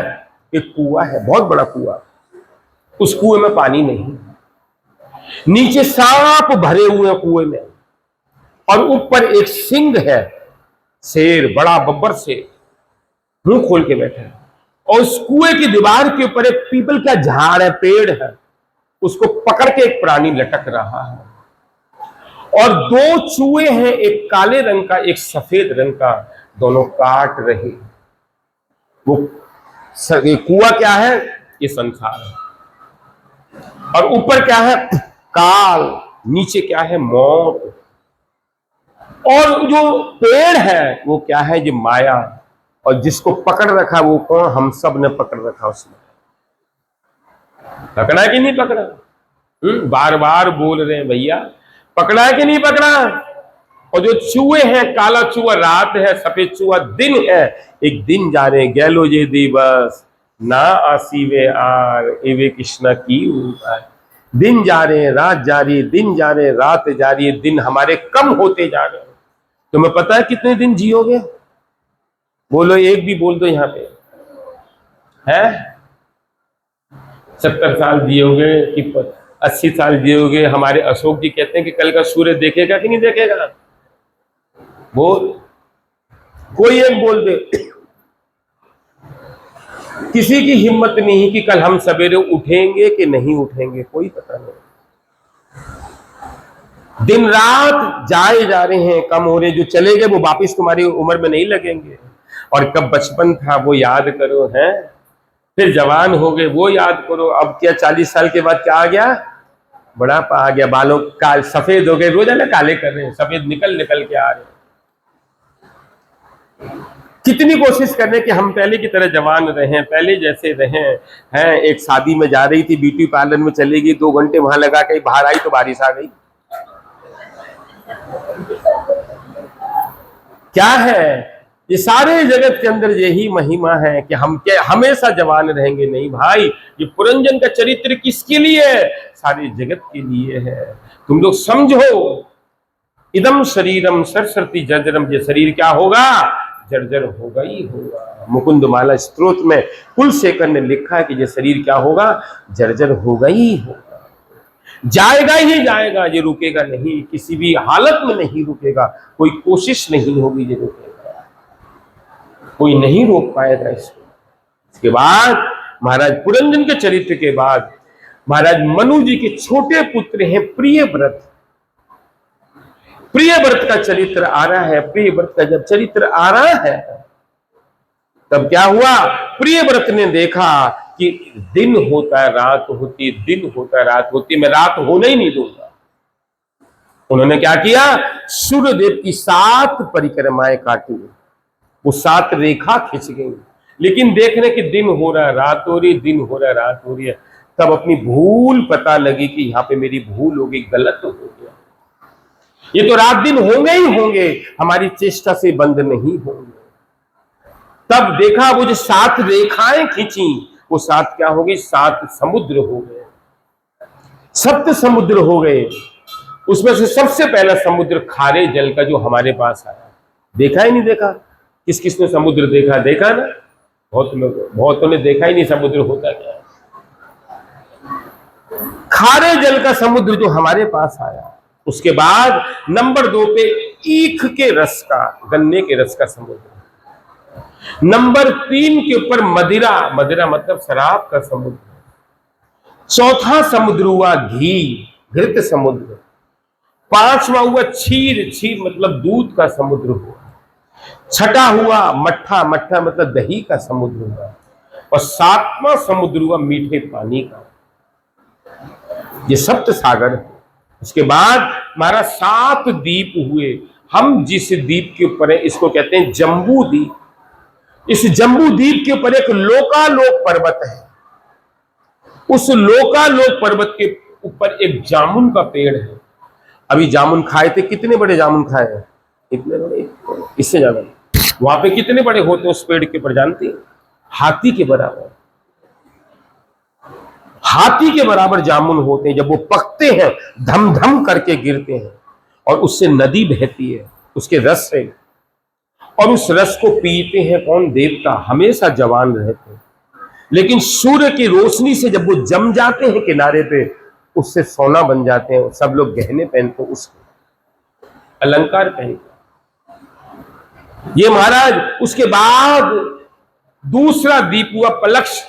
एक कुआं है, बहुत बड़ा कुआं। उस कुएं में पानी नहीं, नीचे सांप भरे हुए कुएं में, और ऊपर एक सिंह है, शेर, बड़ा बब्बर शेर, मुंह खोल के बैठा है। और उस कुएं की दीवार के ऊपर एक पीपल का झाड़ है, पेड़ है, उसको पकड़ के एक प्राणी लटक रहा है, और दो चूहे हैं, एक काले रंग का एक सफेद रंग का, दोनों काट रहे। वो कुआं क्या है? ये संसार है। और ऊपर क्या है? काल। नीचे क्या है? मौत। और जो पेड़ है वो क्या है? ये माया। और जिसको पकड़ रखा वो कौन? हम सब ने पकड़ रखा। उसने पकड़ा कि नहीं पकड़ा? बार बार बोल रहे हैं भैया, पकड़ा है कि नहीं पकड़ा? और जो चूहे हैं, काला चूहा रात है, सफेद चूहा दिन है। एक दिन जा रहे गैलो जे दिवस ना आसीवे आर एवे कृष्णा की उपाय। दिन जा रहे हैं, रात जा रही है, दिन जा रहे हैं, रात जा रही है, दिन हमारे कम होते जा रहे हैं। तुम्हें पता है कितने दिन जियोगे? बोलो, एक भी बोल दो यहाँ पे है। 70 साल जियोगे कि 80 साल जियोगे? हमारे अशोक जी कहते हैं कि कल का सूर्य देखेगा कि नहीं देखेगा? बोल, कोई एक बोल दे। किसी की हिम्मत नहीं कि कल हम सवेरे उठेंगे कि नहीं उठेंगे, कोई पता नहीं। दिन रात जाए जा रहे हैं, कम हो रहे। जो चले गए वो वापिस तुम्हारी उम्र में नहीं लगेंगे। और कब बचपन था वो याद करो, है। फिर जवान हो गए वो याद करो। अब क्या 40 साल के बाद क्या आ गया? बुढ़ापा आ गया। बालों काल सफेद हो गए, रोजाना काले कर रहे हैं, सफेद निकल निकल के आ रहे हैं। कितनी कोशिश कर रहे हैं कि हम पहले की तरह जवान रहें, पहले जैसे रहें। हैं, एक शादी में जा रही थी, ब्यूटी पार्लर में चली गई, 2 घंटे वहां लगा के बाहर आई तो बारिश आ गई। क्या है? ये सारे जगत के अंदर यही महिमा है कि हम क्या हमेशा जवान रहेंगे? नहीं भाई, ये पुरंजन का चरित्र किसके लिए है? सारे जगत के लिए है। तुम लोग समझो, इदम शरीरम सरस्वती जर्जरम। ये शरीर क्या होगा? जर्जर होगा ही होगा। मुकुंद माला स्तोत्र में कुलशेखर ने लिखा है कि ये शरीर क्या होगा? जर्जर होगा ही होगा, जाएगा ही जाएगा। ये रुकेगा नहीं, किसी भी हालत में नहीं रुकेगा। कोई कोशिश नहीं होगी ये रुकेगा, कोई नहीं रोक पाएगा इसको। इसके बाद महाराज पुरंजन के चरित्र के बाद महाराज मनु जी के छोटे पुत्र हैं प्रियव्रत। प्रियव्रत का चरित्र आ रहा है। प्रियव्रत का जब चरित्र आ रहा है तब क्या हुआ? प्रियव्रत ने देखा कि दिन होता है रात होती, दिन होता है रात होती, मैं रात होने ही नहीं दूंगा। उन्होंने क्या किया? सूर्यदेव की 7 परिक्रमाएं काटी, वो 7 रेखा खिंच गई। लेकिन देख रहे कि दिन हो रहा है रात हो रही, दिन हो रहा है रात हो रही है। तब अपनी भूल पता लगी कि यहाँ पे मेरी भूल हो गई, गलत हो गया। ये तो रात दिन होंगे ही होंगे, हमारी चेष्टा से बंद नहीं होंगे। तब देखा वो जो 7 रेखाएं खींची, वो 7 क्या हो गई? 7 समुद्र हो गए, 7 समुद्र हो गए। उसमें से सबसे पहला समुद्र खारे जल का जो हमारे पास आया। देखा ही नहीं देखा? किस किसने समुद्र देखा? देखा ना? बहुतों ने देखा ही नहीं समुद्र होता क्या है। खारे जल का समुद्र जो हमारे पास आया। उसके बाद नंबर 2 पे ईख के रस का, गन्ने के रस का समुद्र। नंबर 3 के ऊपर मदिरा, मदिरा मतलब शराब का समुद्र। चौथा समुद्र हुआ घी, घृत समुद्र। 5वां हुआ क्षीर, क्षीर मतलब दूध का समुद्र हुआ। 6ठा हुआ मट्ठा, मट्ठा मतलब दही का समुद्र हुआ। और 7वां समुद्र हुआ मीठे पानी का। ये सप्त सागर है। उसके बाद हमारा 7 द्वीप हुए। हम जिस द्वीप के ऊपर है इसको कहते हैं जम्बू द्वीप। इस जम्बू द्वीप के ऊपर एक लोकालोक पर्वत है। उस लोकालोक पर्वत के ऊपर एक जामुन का पेड़ है। अभी जामुन खाए थे, कितने बड़े जामुन खाए हैं? इतने बड़े, इससे ज्यादा। वहां पे कितने बड़े होते हैं उस पेड़ के ऊपर जानते हैं? हाथी के बराबर, हाथी के बराबर जामुन होते हैं। जब वो पकते हैं धम धम करके गिरते हैं और उससे नदी बहती है उसके रस से। और उस रस को पीते हैं कौन? देवता। हमेशा जवान रहते हैं। लेकिन सूर्य की रोशनी से जब वो जम जाते हैं किनारे पे, उससे सोना बन जाते हैं। सब लोग गहने पहनते, उसके अलंकार पहनते। ये महाराज, उसके बाद दूसरा द्वीप हुआ पलक्ष,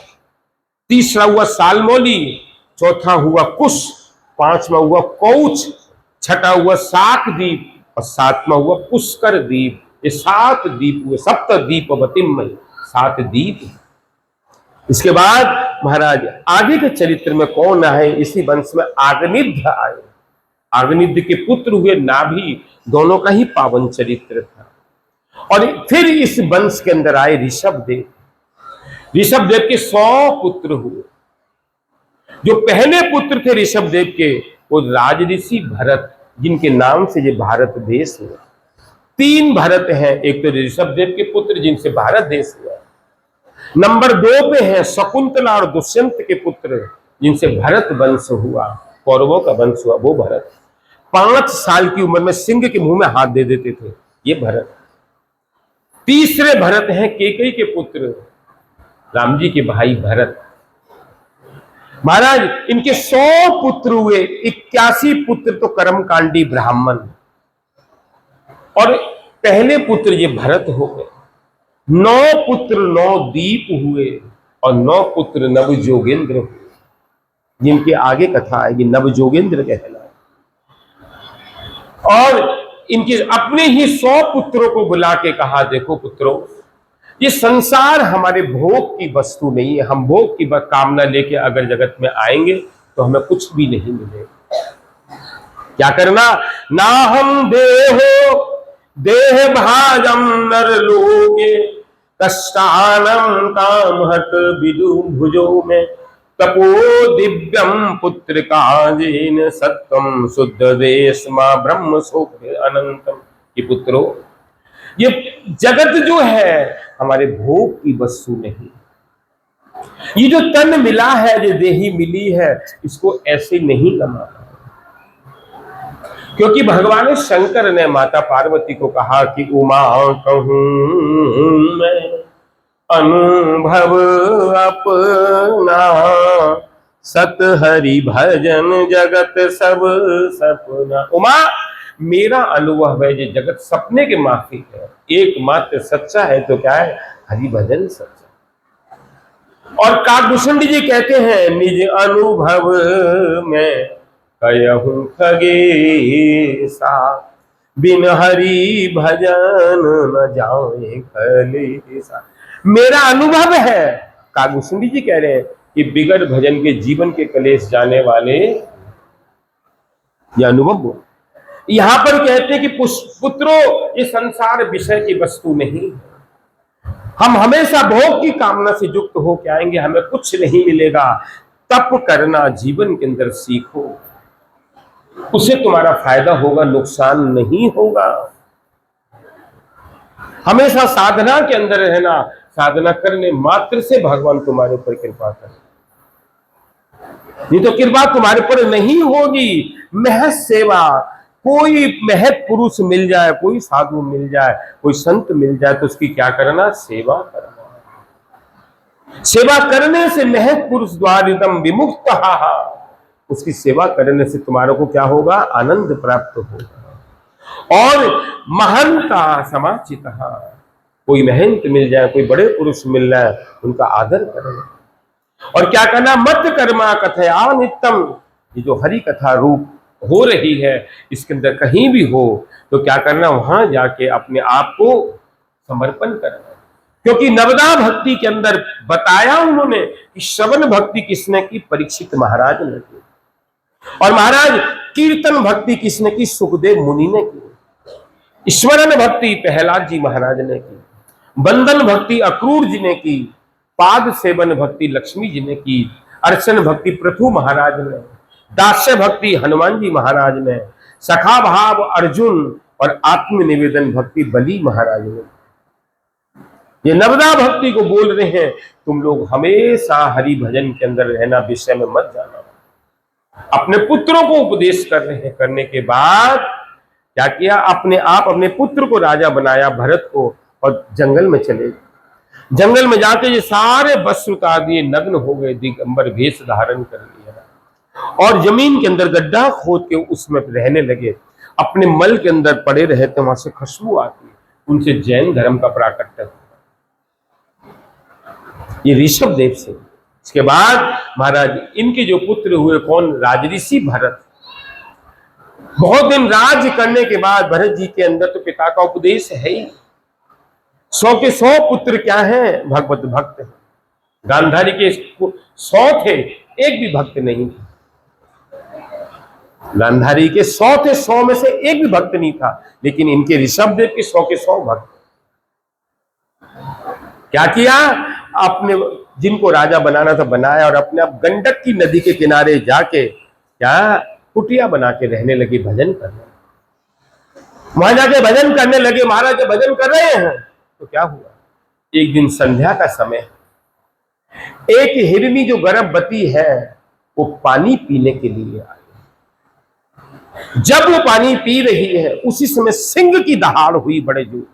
तीसरा हुआ सालमोली, चौथा हुआ कुश, पांचवा हुआ कौच, छठा हुआ शाकदीप और सातवां हुआ पुष्कर दीप। ये 7 दीप हुए, सप्त दीपवतिम, 7 दीप। इसके बाद महाराज आगे के चरित्र में कौन आए? इसी वंश में आग्निध्य आए। आग्निध्य के पुत्र हुए नाभि, दोनों का ही पावन चरित्र था। और फिर इस वंश के अंदर आए ऋषभदेव। ऋषभदेव के 100 पुत्र हुए। जो पहले पुत्र थे ऋषभदेव के, वो राजऋषि भरत, जिनके नाम से ये भारत देश हुआ। 3 भरत हैं, एक तो ऋषभदेव के पुत्र जिनसे भारत देश हुआ। नंबर 2 पे है शकुंतला और दुष्यंत के पुत्र, जिनसे भरत वंश हुआ, कौरवों का वंश हुआ, वो भरत। 5 साल की उम्र में सिंह के मुंह में हाथ दे देते थे, ये भरत। तीसरे भरत हैं केकई के पुत्र, राम जी के भाई भरत। महाराज इनके 100 पुत्र हुए, 81 पुत्र तो कर्मकांडी ब्राह्मण, और पहले पुत्र ये भरत हो गए। 9 पुत्र 9 दीप हुए और 9 पुत्र नव जोगेंद्र हुए, जिनके आगे कथा आएगी, नव जोगेंद्र कहलाए। और इनके अपने ही 100 पुत्रों को बुला के कहा, देखो पुत्रों, ये संसार हमारे भोग की वस्तु नहीं है। हम भोग की कामना लेके अगर जगत में आएंगे तो हमें कुछ भी नहीं मिलेगा। क्या करना? ना हम देहो देह भाजम नर लोगे, कष्टानम कामहत विदु भुजो में, तपो दिव्यम पुत्र काजेन सत्वम शुद्ध देश मां ब्रह्म सोभ्य अनंतम। ये पुत्रो, ये जगत जो है हमारे भोग की वस्तु नहीं। ये जो तन मिला है, जो देही मिली है, इसको ऐसे नहीं गमाना। क्योंकि भगवान शंकर ने माता पार्वती को कहा कि उमा कहूं मैं अनुभव अपना, सत हरि भजन जगत सब सपना। उमा, मेरा अनुभव है, ये जगत सपने के माफिक है, एकमात्र सच्चा है तो क्या है? हरि भजन सच्चा। और काकभूषण जी कहते हैं, निज अनुभव में कहूं खगेसा, बिन हरि भजन न जाए खलेसा। मेरा अनुभव है, काकभूषण जी कह रहे हैं कि बिगड़ भजन के जीवन के कलेश जाने वाले ये अनुभव। यहां पर कहते हैं कि पुत्रों, ये संसार विषय की वस्तु नहीं। हम हमेशा भोग की कामना से युक्त होकर आएंगे, हमें कुछ नहीं मिलेगा। तप करना जीवन के अंदर सीखो, उससे तुम्हारा फायदा होगा, नुकसान नहीं होगा। हमेशा साधना के अंदर रहना, साधना करने मात्र से भगवान तुम्हारे ऊपर कृपा करे, नहीं तो कृपा तुम्हारे ऊपर नहीं होगी। महज सेवा, कोई महत पुरुष मिल जाए, कोई साधु मिल जाए, कोई संत मिल जाए, तो उसकी क्या करना? सेवा करना। सेवा करने से महत पुरुष द्वारितम विमुक्त, उसकी सेवा करने से तुम्हारे को क्या होगा? आनंद प्राप्त होगा। और महंता समाचित, कोई महंत मिल जाए, कोई बड़े पुरुष मिल जाए, उनका आदर करना। और क्या करना? मत कर्मा कथया नित्यम। ये जो हरि कथा रूप हो रही है, इसके अंदर कहीं भी हो तो क्या करना? वहां जाके अपने आप को समर्पण करना। क्योंकि नवदा भक्ति के अंदर बताया उन्होंने कि श्रवण भक्ति किसने की? परीक्षित महाराज ने की। और महाराज कीर्तन भक्ति किसने की? सुखदेव मुनि ने की। स्मरण भक्ति प्रहलाद जी महाराज ने की। बंधन भक्ति अक्रूर जी ने की। पाद सेवन भक्ति लक्ष्मी जी ने की। अर्चन भक्ति पृथु महाराज ने। दास्य भक्ति हनुमान जी महाराज ने। सखा भाव अर्जुन और आत्म निवेदन भक्ति बलि महाराज ने। ये नवदा भक्ति को बोल रहे हैं, तुम लोग हमेशा हरि भजन के अंदर रहना, विषय में मत जाना। अपने पुत्रों को उपदेश कर रहे हैं। करने के बाद क्या किया? अपने आप अपने पुत्र को राजा बनाया, भरत को, और जंगल में चले। जंगल में जाके ये सारे वस्त्र उतार दिए, नग्न हो गए, दिगंबर वेश धारण कर लिया और जमीन के अंदर गड्ढा खोद के उसमें रहने लगे। अपने मल के अंदर पड़े रहते, वहां से खुशबू आती, उनसे जैन धर्म का प्राकट्य हुआ। ये ऋषभदेव से इसके बाद महाराज इनके जो पुत्र हुए कौन, राजऋषि भरत। बहुत दिन राज्य करने के बाद भरत जी के अंदर तो पिता का उपदेश है ही। 100 के 100 पुत्र क्या हैं, भगवत भक्त हैं। गांधारी के 100 थे, एक भी भक्त नहीं था। गांधारी के 100 थे, 100 में से एक भी भक्त नहीं था, लेकिन इनके ऋषभदेव के 100 के 100 भक्त। क्या किया, अपने जिनको राजा बनाना था बनाया, और अपने आप गंडक की नदी के किनारे जाके क्या कुटिया बना के रहने लगे, भजन करने। वहां जाके भजन करने लगे। महाराज जब भजन कर रहे हैं तो क्या हुआ, एक दिन संध्या का समय, एक हिरनी जो गर्भवती है वो पानी पीने के लिए आई। जब वो पानी पी रही है उसी समय सिंह की दहाड़ हुई बड़े जोर।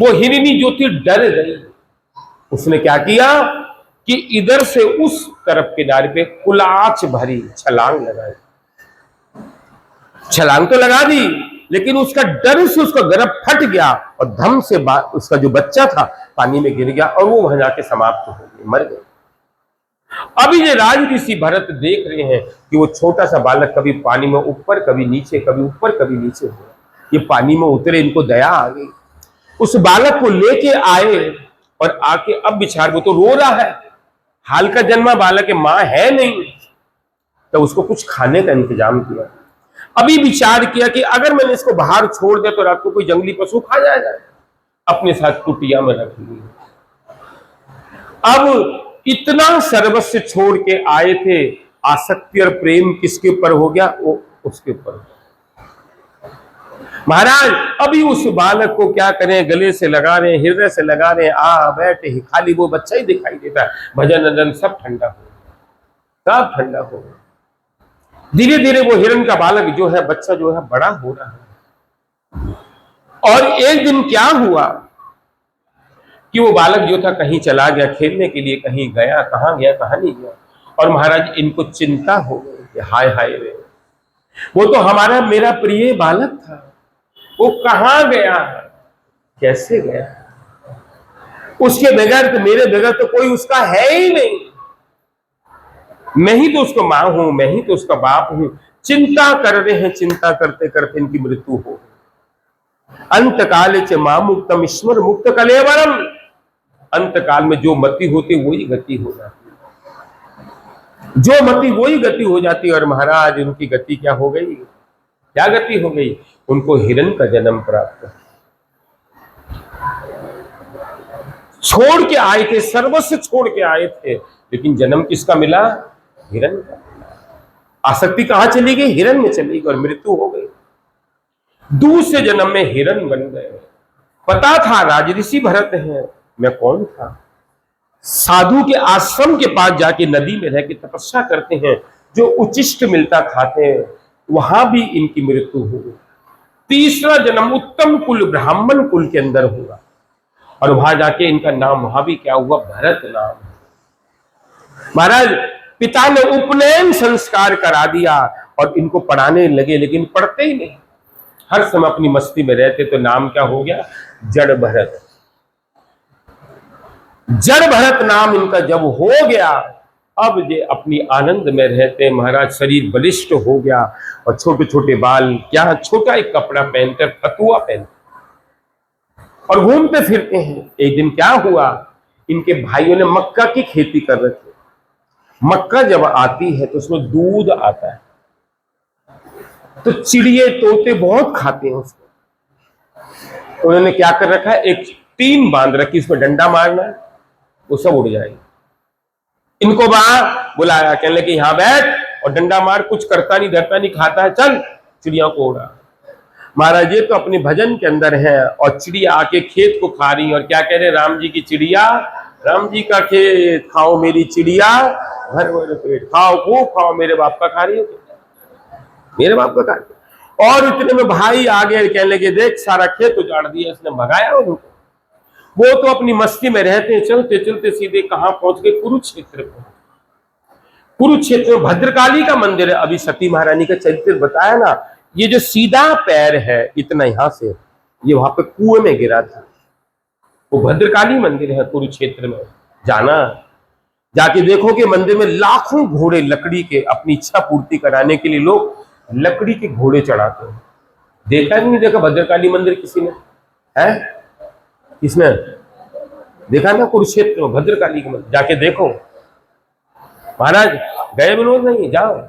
वो हिरनी जो थी डर गई। उसने क्या किया कि इधर से उस तरफ किनारे पे कुलाच भरी छलांग लगाई। छलांग तो लगा दी, लेकिन उसका डर से उसका गर्भ फट गया और धम से उसका जो बच्चा था पानी में गिर गया और वो वहां जाके समाप्त हो गए, मर गए। अभी ये राजऋषि भरत देख रहे हैं कि वो छोटा सा बालक कभी पानी में ऊपर कभी नीचे, कभी ऊपर कभी नीचे हो रहा। ये पानी में उतरे, इनको दया आ गई। उस बालक को लेके आए और आके अब बिचार, वो तो रो रहा है, हाल का जन्मा बालक है, मां है नहीं, तो उसको कुछ खाने का इंतजाम किया। अभी विचार किया कि अगर मैंने इसको बाहर छोड़ दिया तो रात को कोई जंगली पशु खा जाएगा। अपने साथ कुटिया में रख लिया। अब इतना सर्वस्व छोड़ के आए थे, आसक्ति और प्रेम किसके ऊपर हो गया, वो उसके ऊपर। महाराज अभी उस बालक को क्या करें, गले से लगा रहे हैं, हृदय से लगा रहे हैं, आ बैठे ही खाली वो बच्चा ही दिखाई देता है। भजन नंदन सब ठंडा हो गया, सब ठंडा हो गया। धीरे धीरे वो हिरण का बालक जो है, बच्चा जो है, बड़ा हो रहा है। और एक दिन क्या हुआ कि वो बालक जो था कहीं चला गया खेलने के लिए, कहीं गया, कहां गया कहां नहीं गया। और महाराज इनको चिंता हो गई कि हाय हाय रे, वो तो हमारा मेरा प्रिय बालक था, वो कहां गया, कैसे गया, उसके बगैर तो, मेरे बगैर तो कोई उसका है ही नहीं। मैं ही तो उसको मां हूं, मैं ही तो उसका बाप हूं। चिंता कर रहे हैं, चिंता करते करते इनकी मृत्यु हो। अंत काले च मां मुक्तम ईश्वर मुक्त कलेवरम। अंत काल में जो मति होती वही गति हो जाती है, जो मति वही गति हो जाती है। और महाराज उनकी गति क्या हो गई, क्या गति हो गई, उनको हिरण का जन्म प्राप्त। छोड़ के आए थे, सर्वस्व छोड़ के आए थे, लेकिन जन्म किसका मिला, हिरण का। आसक्ति कहां चली गई, हिरण में चली गई और मृत्यु हो गई। दूसरे जन्म में हिरण बन गए। पता था राजऋषि भरत हैं, मैं कौन था। साधु के आश्रम के पास जाके नदी में रह के तपस्या करते हैं, जो उचिष्ट मिलता खाते हैं, वहां भी इनकी मृत्यु हो गई। तीसरा जन्म उत्तम कुल ब्राह्मण कुल के अंदर हुआ और वहां जाके इनका नाम वहां भी क्या हुआ, भरत नाम। महाराज पिता ने उपनयन संस्कार करा दिया और इनको पढ़ाने लगे, लेकिन पढ़ते ही नहीं, हर समय अपनी मस्ती में रहते। तो नाम क्या हो गया, जड़ भरत। जड़ भरत नाम इनका जब हो गया, अब ये अपनी आनंद में रहते। महाराज शरीर बलिष्ठ हो गया और छोटे छोटे बाल, क्या छोटा एक कपड़ा पहनते, फतुआ पहनते और घूमते फिरते हैं। एक दिन क्या हुआ, इनके भाइयों ने मक्का की खेती कर रहे थे। मक्का जब आती है तो उसमें दूध आता है, तो चिड़िए तोते बहुत खाते हैं उसको। उन्होंने क्या कर रखा है, एक टीन बांध रखी, उसमें डंडा मारना है, वो सब उड़ जाएगी। इनको बाहर बुलाया, कहने लगे यहां बैठ और डंडा मार, कुछ करता नहीं धरता नहीं, खाता है, चल चिड़ियों को उड़ा। महाराज ये तो अपने भजन के अंदर है और चिड़िया आके खेत को खा रही। और क्या कह रहे, राम जी की चिड़िया, राम जी का खेत, खाओ मेरी चिड़िया भर भर पेट, खाओ खूब खाओ, मेरे बाप का खा रही हो, मेरे बाप का खा रही हो। और इतने में भाई आ गए, कहने लगे देख सारा खेत उजाड़ दिया इसने, भगाया उनको। वो तो अपनी मस्ती में रहते हैं, चलते चलते सीधे कहां पहुंच गए, कुरुक्षेत्र में। कुरुक्षेत्र में भद्रकाली का मंदिर है। अभी सती महारानी का चरित्र बताया ना, ये जो सीधा पैर है इतना यहां से, ये वहां पे कुएं में गिरा था। वो भद्रकाली मंदिर है कुरुक्षेत्र में, जाना। जाके देखो कि मंदिर में लाखों घोड़े लकड़ी के, अपनी इच्छा पूर्ति कराने के लिए लोग लकड़ी के घोड़े चढ़ाते हैं। देखा नहीं देखा भद्रकाली मंदिर किसी ने? है किसने देखा ना? कुरुक्षेत्र में भद्रकाली के मंदिर जाके देखो। महाराज गए विनोद नहीं, जाओ,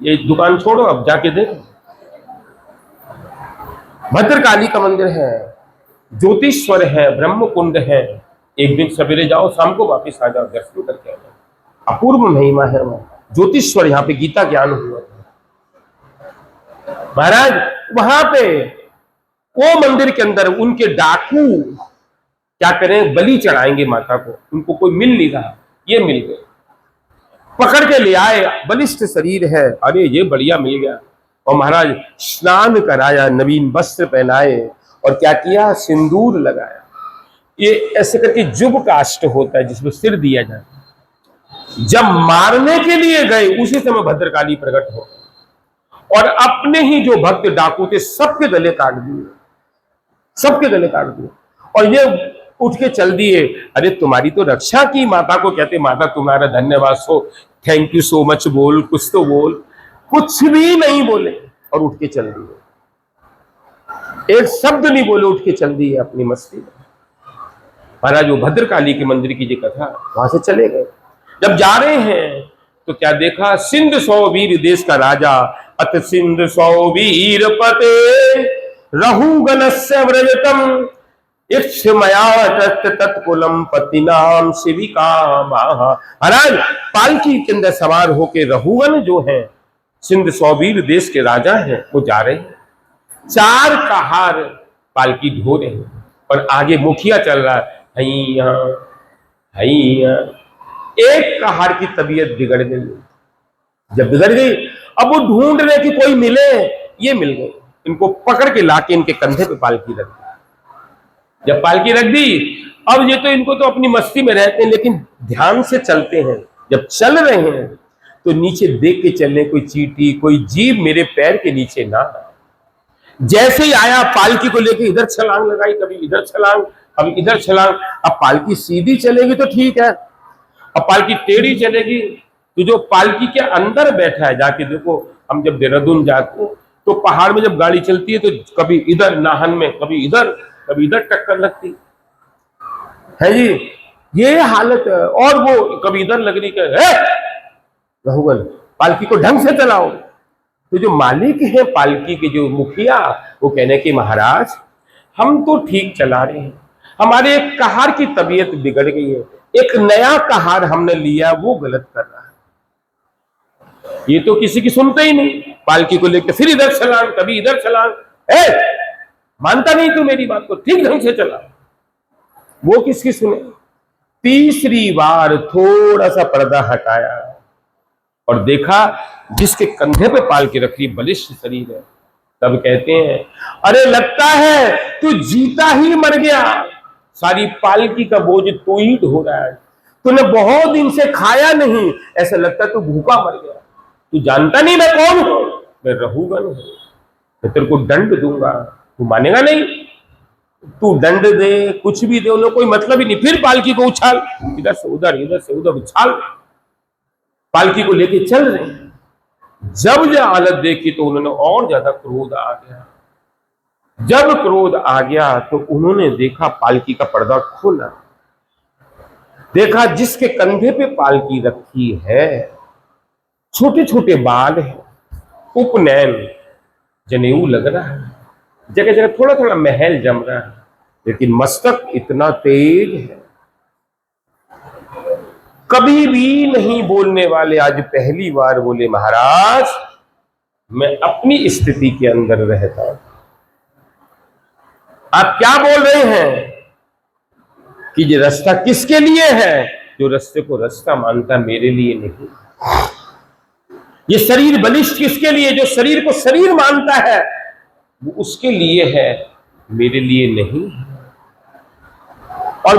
ये दुकान छोड़ो, अब जाके देखो। भद्रकाली का मंदिर है, ज्योतिश्वर है, ब्रह्म कुंड है। एक दिन सवेरे जाओ, शाम को वापस आ जाओ, दर्शन करके आ जाओ। अपूर्व महिमा है वहां। ज्योतिश्वर, यहाँ पे गीता ज्ञान हुआ था महाराज। वहां पे वो मंदिर के अंदर उनके डाकू क्या करें, बलि चढ़ाएंगे माता को। उनको कोई मिल नहीं रहा, ये मिल गए, पकड़ के ले आए। बलिष्ठ शरीर है, अरे ये बढ़िया मिल गया। और महाराज स्नान कराया, नवीन वस्त्र पहनाए और क्या किया, सिंदूर लगाया। ये ऐसे करके जुब काष्ट होता है जिसमें सिर दिया जाता है। जब मारने के लिए गए उसी समय भद्रकाली प्रकट हो और अपने ही जो भक्त डाकू थे सबके गले काट दिए, सबके गले काट दिए। और ये उठ के चल दिए। अरे तुम्हारी तो रक्षा की। माता को कहते, माता तुम्हारा धन्यवाद हो, थैंक यू सो मच बोल, कुछ तो बोल। कुछ भी नहीं बोले और उठ के चल दिए, एक शब्द नहीं बोले, उठ के चल दिए अपनी मस्ती में। महाराज वो भद्रकाली के मंदिर की जो कथा, वहां से चले गए। जब जा रहे हैं तो क्या देखा, सिंध सौ वीर देश का राजा, अत सिंध सौ वीर पते, रहुगनस्य व्रजतम तत्कुलम पतिनाम शिविका। महाराज पालकी के अंदर सवार होकर रहुगन जो है, सिंध सौवीर देश के राजा हैं, वो जा रहे हैं। 4 कहार पालकी ढो रहे हैं और आगे मुखिया चल रहा है, हैया हैया। एक कहार की तबीयत बिगड़ गई। जब बिगड़ गई, अब वो ढूंढ रहे कि कोई मिले। ये मिल गए, इनको पकड़ के लाके इनके कंधे पे पालकी रख दी। जब पालकी रख दी, अब ये तो इनको तो अपनी मस्ती में रहते हैं, लेकिन ध्यान से चलते हैं। जब चल रहे हैं तो नीचे देख के चलने, कोई चींटी कोई जीव मेरे पैर के नीचे ना। जैसे ही आया पालकी को लेके इधर छलांग लगाई, कभी इधर छलांग, कभी इधर छलांग। अब पालकी सीधी चलेगी तो ठीक है, अब पालकी टेढ़ी चलेगी तो जो पालकी के अंदर बैठा है, जाके देखो, हम जब देहरादून जाते हैं तो पहाड़ में जब गाड़ी चलती है तो कभी इधर नाहन में, कभी इधर टक्कर लगती है जी, ये हालत है। और वो कभी इधर लग रही है, रहुगन पालकी को ढंग से चलाओ। तो जो मालिक है पालकी के, जो मुखिया, वो कहने कि महाराज हम तो ठीक चला रहे हैं, हमारे एक कहार की तबीयत बिगड़ गई है, एक नया कहार हमने लिया, वो गलत कर रहा है। ये तो किसी की सुनते ही नहीं, पालकी को लेकर फिर इधर छलांग, कभी इधर छलांग। मानता नहीं तू मेरी बात को, ठीक ढंग से चला। वो किसकी सुने? तीसरी बार थोड़ा सा पर्दा हटाया और देखा जिसके कंधे पे पालकी रखी, बलिष्ठ शरीर है। तब कहते हैं, अरे लगता है तू जीता ही मर गया, सारी पालकी का बोझ तू ही ढो रहा है, तूने बहुत दिन से खाया नहीं, ऐसा लगता है तू भूखा मर गया। तू जानता नहीं मैं कौन हूं? मैं रहुगन हूं, मैं तेरे को दंड दूंगा, तू मानेगा नहीं। तू दंड दे, कुछ भी दे, उन्हें कोई मतलब ही नहीं। फिर पालकी को उछाल, इधर से उधर उछाल, पालकी को लेके चल रहे हैं। जब यह हालत देखी तो उन्होंने और ज्यादा क्रोध आ गया। जब क्रोध आ गया तो उन्होंने देखा पालकी का पर्दा खोला, देखा जिसके कंधे पे पालकी रखी है छोटे छोटे बाल है, उपनयन जनेऊ लग रहा है, जगह जगह थोड़ा थोड़ा महल जम रहा है, लेकिन मस्तक इतना तेज है। कभी भी नहीं बोलने वाले आज पहली बार बोले, महाराज मैं अपनी स्थिति के अंदर रहता हूं। आप क्या बोल रहे हैं कि ये रास्ता किसके लिए है? जो रास्ते को रास्ता मानता, मेरे लिए नहीं। ये शरीर बलिष्ठ किसके लिए? जो शरीर को शरीर मानता है, वो उसके लिए है, मेरे लिए नहीं। और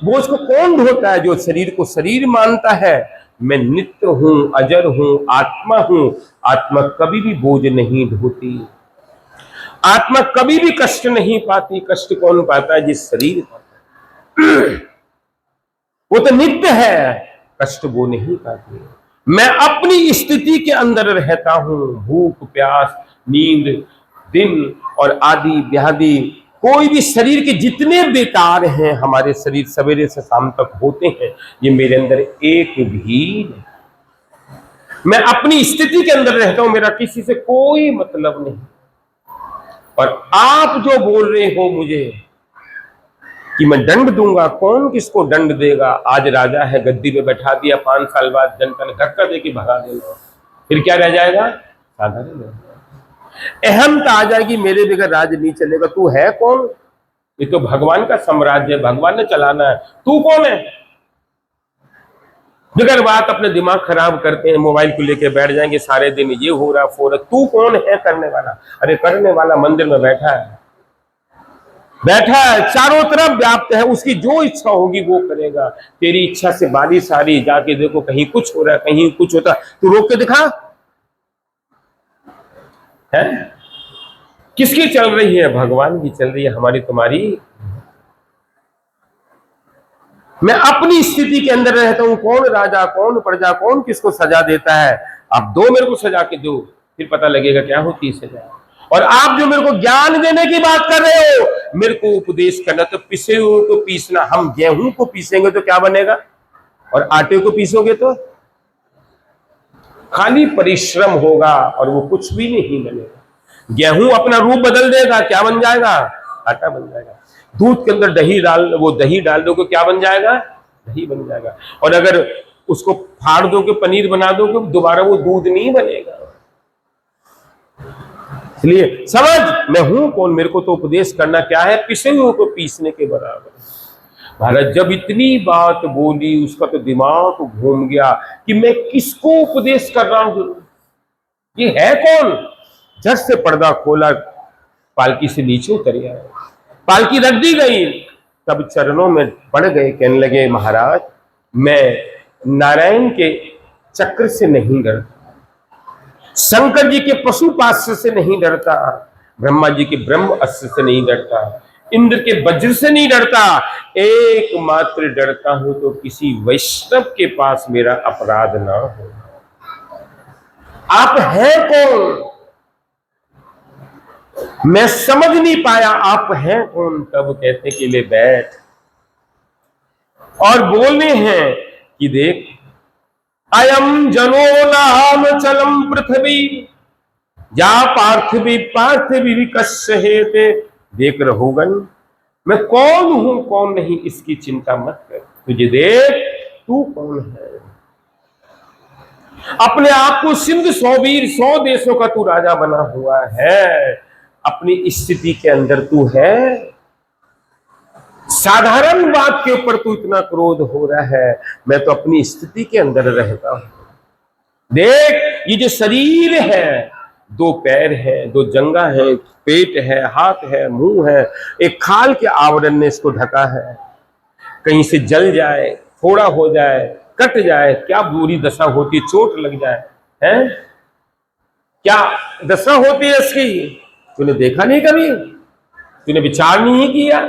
बोझ को कौन ढोता है? जो शरीर को शरीर मानता है। मैं नित्य हूं, अजर हूं, आत्मा हूं। आत्मा कभी भी बोझ नहीं ढोती, आत्मा कभी भी कष्ट नहीं पाती। कष्ट कौन पाता है? जिस शरीर पाता है। वो तो नित्य है, कष्ट वो नहीं पाते। मैं अपनी स्थिति के अंदर रहता हूं, भूख प्यास नींद दिन और आदि व्याधि, कोई भी शरीर के जितने बेकार हैं हमारे शरीर सवेरे से शाम तक होते हैं, ये मेरे अंदर एक भी नहीं। मैं अपनी स्थिति के अंदर रहता हूं, मेरा किसी से कोई मतलब नहीं। और आप जो बोल रहे हो मुझे कि मैं दंड दूंगा, कौन किसको दंड देगा? आज राजा है, गद्दी पे बैठा दिया, 5 साल बाद जनता ने धक्का देके भगा देगा, फिर क्या रह जाएगा? साधारण अहमता आ जाएगी, मेरे बगैर राज नहीं चलेगा। तू है कौन? ये तो भगवान का साम्राज्य है, भगवान ने चलाना है, तू कौन है? बगैर बात अपने दिमाग खराब करते हैं, मोबाइल को लेके बैठ जाएंगे सारे दिन, ये हो रहा वो रहा। तू कौन है करने वाला? अरे करने वाला मंदिर में बैठा है, चारों तरफ व्याप्त है, उसकी जो इच्छा होगी वो करेगा। तेरी इच्छा से बारिश आ रही, जाके देखो कहीं कुछ हो रहा है, कहीं कुछ होता, तू रोक के दिखा है। किसकी चल रही है? भगवान की चल रही है, हमारी तुम्हारी। मैं अपनी स्थिति के अंदर रहता हूं, कौन राजा कौन प्रजा, कौन किसको सजा देता है? आप दो मेरे को सजा के दो, फिर पता लगेगा क्या होती है सजा। और आप जो मेरे को ज्ञान देने की बात कर रहे हो, मेरे को उपदेश करना, तो पिसे हुए को पीसना। हम गेहूं को पीसेंगे तो क्या बनेगा, और आटे को पीसोगे तो खाली परिश्रम होगा और वो कुछ भी नहीं बनेगा। गेहूं अपना रूप बदल देगा, क्या बन जाएगा? आटा बन जाएगा। दूध के अंदर दही डाल दो, क्या बन जाएगा? दही बन जाएगा। और अगर उसको फाड़ दो के पनीर बना दो, दोबारा वो दूध नहीं बनेगा। इसलिए समझ, मैं हूं कौन, मेरे को तो उपदेश करना क्या है? पिसे हुए को पीसने के बराबर। महाराज जब इतनी बात बोली, उसका तो दिमाग घूम गया कि मैं किसको उपदेश कर रहा हूं, ये है कौन? झट से पर्दा खोला, पालकी से नीचे उतर आया, पालकी रख दी गई। तब चरणों में पड़ गए, कहने लगे महाराज मैं नारायण के चक्र से नहीं डरता, शंकर जी के पशुपास्य से नहीं डरता, ब्रह्मा जी के ब्रह्म अस्त्र से नहीं डरता, इंद्र के वज्र से नहीं डरता, एकमात्र डरता हूं तो किसी वैष्णव के पास मेरा अपराध ना हो। आप हैं कौन? मैं समझ नहीं पाया आप हैं कौन। तब कहते कि ले बैठ, और बोलने हैं कि देख, अयम जनो नाम चलम पृथ्वी या पार्थिवी विकस्य हेते। देख रहोगन मैं कौन हूं कौन नहीं, इसकी चिंता मत कर, तुझे देख तू कौन है। अपने आप को सिंध 100 वीर 100 देशों का तू राजा बना हुआ है, अपनी स्थिति के अंदर तू है। साधारण बात के ऊपर तू इतना क्रोध हो रहा है, मैं तो अपनी स्थिति के अंदर रहता हूं। देख ये जो शरीर है, 2 पैर है, 2 जंघा है, पेट है, हाथ है, मुंह है, एक खाल के आवरण ने इसको ढका है। कहीं से जल जाए, फोड़ा हो जाए, कट जाए, क्या बुरी दशा होती, चोट लग जाए, हैं? क्या दशा होती है इसकी? तूने देखा नहीं कभी? तूने विचार नहीं किया?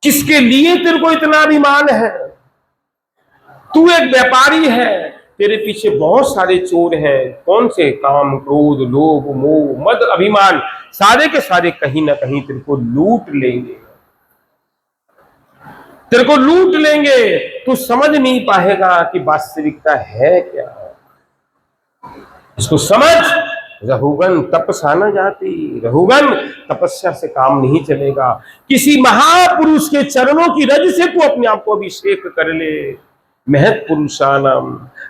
किसके लिए तेरे को इतना अभिमान है? तू एक व्यापारी है, तेरे पीछे बहुत सारे चोर हैं। कौन से? काम क्रोध लोभ मोह मद अभिमान, सारे के सारे कहीं ना कहीं तेरे को लूट लेंगे, तेरे को लूट लेंगे। तू समझ नहीं पाएगा कि वास्तविकता है क्या। इसको समझ। रहुगन तपसा न जाती, रहुगन तपस्या से काम नहीं चलेगा। किसी महापुरुष के चरणों की रज से तू अपने आप को अभिषेक कर ले। महत पुरुषानाम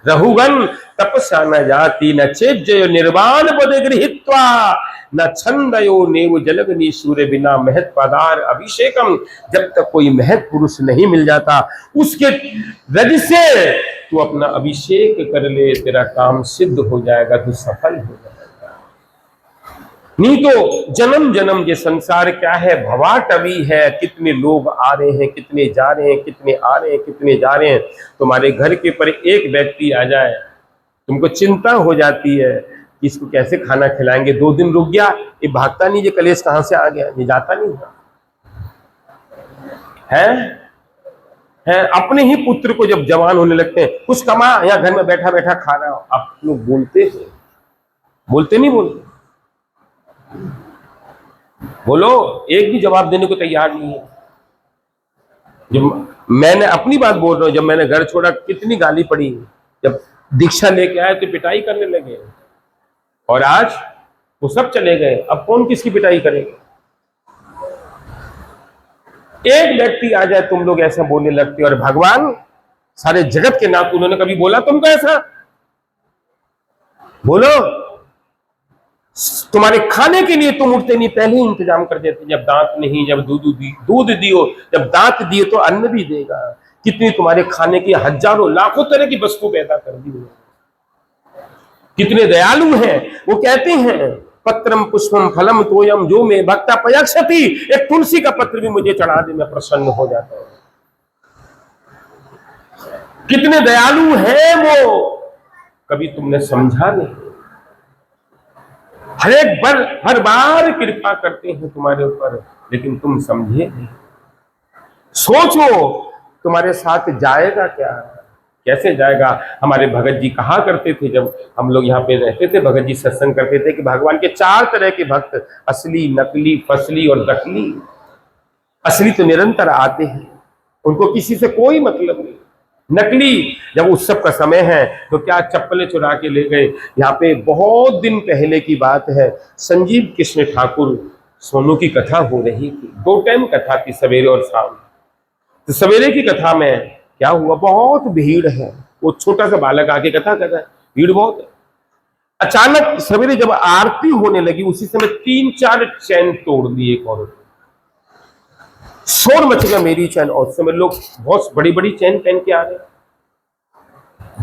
रहुगन तपस्या न जाति, न चेज्जयो निर्वाण पद गृहीत्वा, न छंदयो नेव जलग्नि सूर्य बिना महत पदार अभिषेकम। जब तक कोई महत पुरुष नहीं मिल जाता, उसके रज से तू अपना अभिषेक कर ले, तेरा काम सिद्ध हो जाएगा, तू सफल हो जाएगा। नहीं तो जन्म जन्म ये संसार क्या है, भवाटवी है। कितने लोग आ रहे हैं, कितने जा रहे हैं, कितने आ रहे हैं, कितने जा रहे हैं। तुम्हारे घर के पर एक व्यक्ति आ जाए, तुमको चिंता हो जाती है कि इसको कैसे खाना खिलाएंगे। 2 दिन रुक गया, ये भागता नहीं, ये कलेश कहां से आ गया, ये जाता नहीं है। है। अपने ही पुत्र को जब जवान होने लगते हैं, कुछ कमा या घर में बैठा बैठा खा रहा हो, आप लोग बोलते हैं, बोलते नहीं बोलते? बोलो, एक भी जवाब देने को तैयार नहीं है। जब मैंने अपनी बात बोल रहा हूं, जब मैंने घर छोड़ा कितनी गाली पड़ी, जब दीक्षा लेके आए तो पिटाई करने लगे, और आज वो सब चले गए, अब कौन किसकी पिटाई करेगा? एक व्यक्ति आ जाए, तुम लोग ऐसा बोलने लगते, और भगवान सारे जगत के नाथ, उन्होंने कभी बोला तुमको ऐसा? बोलो, तुम्हारे खाने के लिए तुम उठते नहीं, पहले ही इंतजाम कर देते, जब दांत नहीं, जब दूध दियो, जब दांत दिए तो अन्न भी देगा। कितनी तुम्हारे खाने की हजारों लाखों तरह की वस्तु पैदा कर दी है। कितने दयालु हैं। वो कहते हैं पत्रम पुष्पम फलम तोयम जो में भक्ता पयक्षति, एक तुलसी का पत्र भी मुझे चढ़ा दे, मैं प्रसन्न हो जाता हूं। कितने दयालु हैं वो, कभी तुमने समझा नहीं। हर बार कृपा करते हैं तुम्हारे ऊपर, लेकिन तुम समझे नहीं। सोचो तुम्हारे साथ जाएगा क्या, कैसे जाएगा? हमारे भगत जी कहा करते थे, जब हम लोग यहाँ पे रहते थे, भगत जी सत्संग करते थे कि भगवान के 4 तरह के भक्त, असली, नकली, फसली और दखली। असली तो निरंतर आते हैं, उनको किसी से कोई मतलब नहीं। नकली, जब उत्सव का समय है तो क्या चप्पलें चुरा के ले गए। यहाँ पे बहुत दिन पहले की बात है, संजीव कृष्ण ठाकुर सोनू की कथा हो रही थी, 2 टाइम कथा थी, सवेरे और शाम। तो सवेरे की कथा में क्या हुआ, बहुत भीड़ है, वो छोटा सा बालक आके कथा कर रहा है, भीड़ बहुत है। अचानक सवेरे जब आरती होने लगी, उसी समय 3-4 चैन तोड़ दिए एक औरत, शोर मच गया मेरी चैन, और उस समय लोग बहुत बड़ी बड़ी चैन पहन के आ रहे।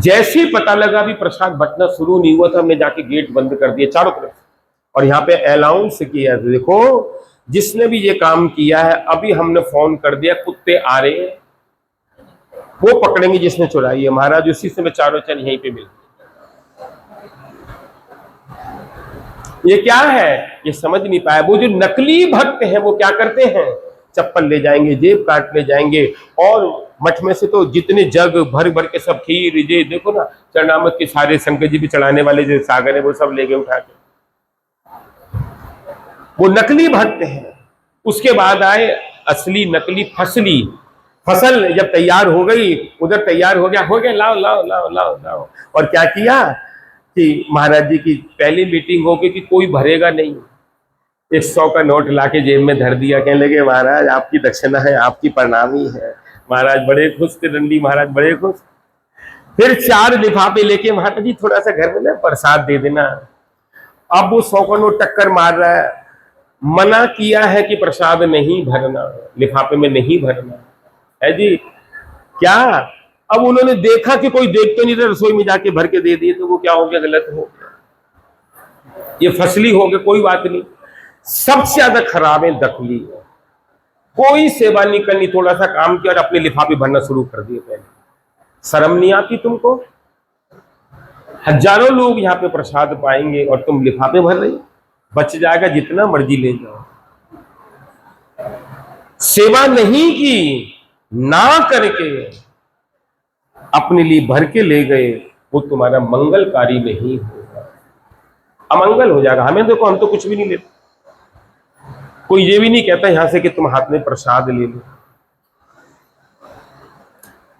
जैसे ही पता लगा भी प्रसाद बंटना शुरू नहीं हुआ था, हमने जाके गेट बंद कर दिए चारों तरफ, और यहाँ पे अनाउंस किया, देखो जिसने भी ये काम किया है, अभी हमने फोन कर दिया, कुत्ते आ रहे हैं, वो पकड़ेंगे जिसने चुराई है। महाराज उसी समय चारों चैन यहीं पे मिल। ये क्या है, ये समझ नहीं पाया। वो जो नकली भक्त हैं वो क्या करते हैं, चप्पल ले जाएंगे, जेब काट ले जाएंगे, और मठ में से तो जितने जग भर भर के सब खीर, ये देखो ना चरणामत के सारे शंकर जी भी चढ़ाने वाले जो सागर है वो सब ले गए उठा के। वो नकली भक्त हैं। उसके बाद आए असली, नकली, फसली। फसल जब तैयार हो गई, उधर तैयार हो गया, लाओ लाओ लाओ लाओ लाओ, और क्या किया कि महाराज जी की पहली मीटिंग हो गई कि कोई भरेगा नहीं, 100 का नोट लाके जेब में धर दिया, कहने लगे महाराज आपकी दक्षिणा है, आपकी प्रणामी है। महाराज बड़े खुश थे, दंडी महाराज बड़े खुश। फिर 4 लिफाफे लेके, महाराज जी थोड़ा सा घर में ना प्रसाद दे देना। अब वो 100 का नोट टक्कर मार रहा है, मना किया है कि प्रसाद नहीं भरना, लिफाफे में नहीं भरना है जी। क्या अब उन्होंने देखा कि कोई देख तो नहीं रहा, रसोई में जाके भर के दे दिए, तो वो क्या हो गया, गलत हो गया, ये फसली हो गया। कोई बात नहीं, सबसे ज्यादा खराब है दखली। कोई सेवा नहीं करनी, थोड़ा सा काम किया और अपने लिफाफे भरना शुरू कर दिए। पहले शर्म नहीं आती तुमको? हजारों लोग यहाँ पे प्रसाद पाएंगे और तुम लिफाफे भर रही। बच जाएगा, जितना मर्जी ले जाओ। सेवा नहीं की, ना करके अपने लिए भर के ले गए, वो तुम्हारा मंगलकारी नहीं होगा, अमंगल हो जाएगा। हमें देखो, हम तो कुछ भी नहीं लेते, कोई ये भी नहीं कहता यहां से कि तुम हाथ में प्रसाद ले लो।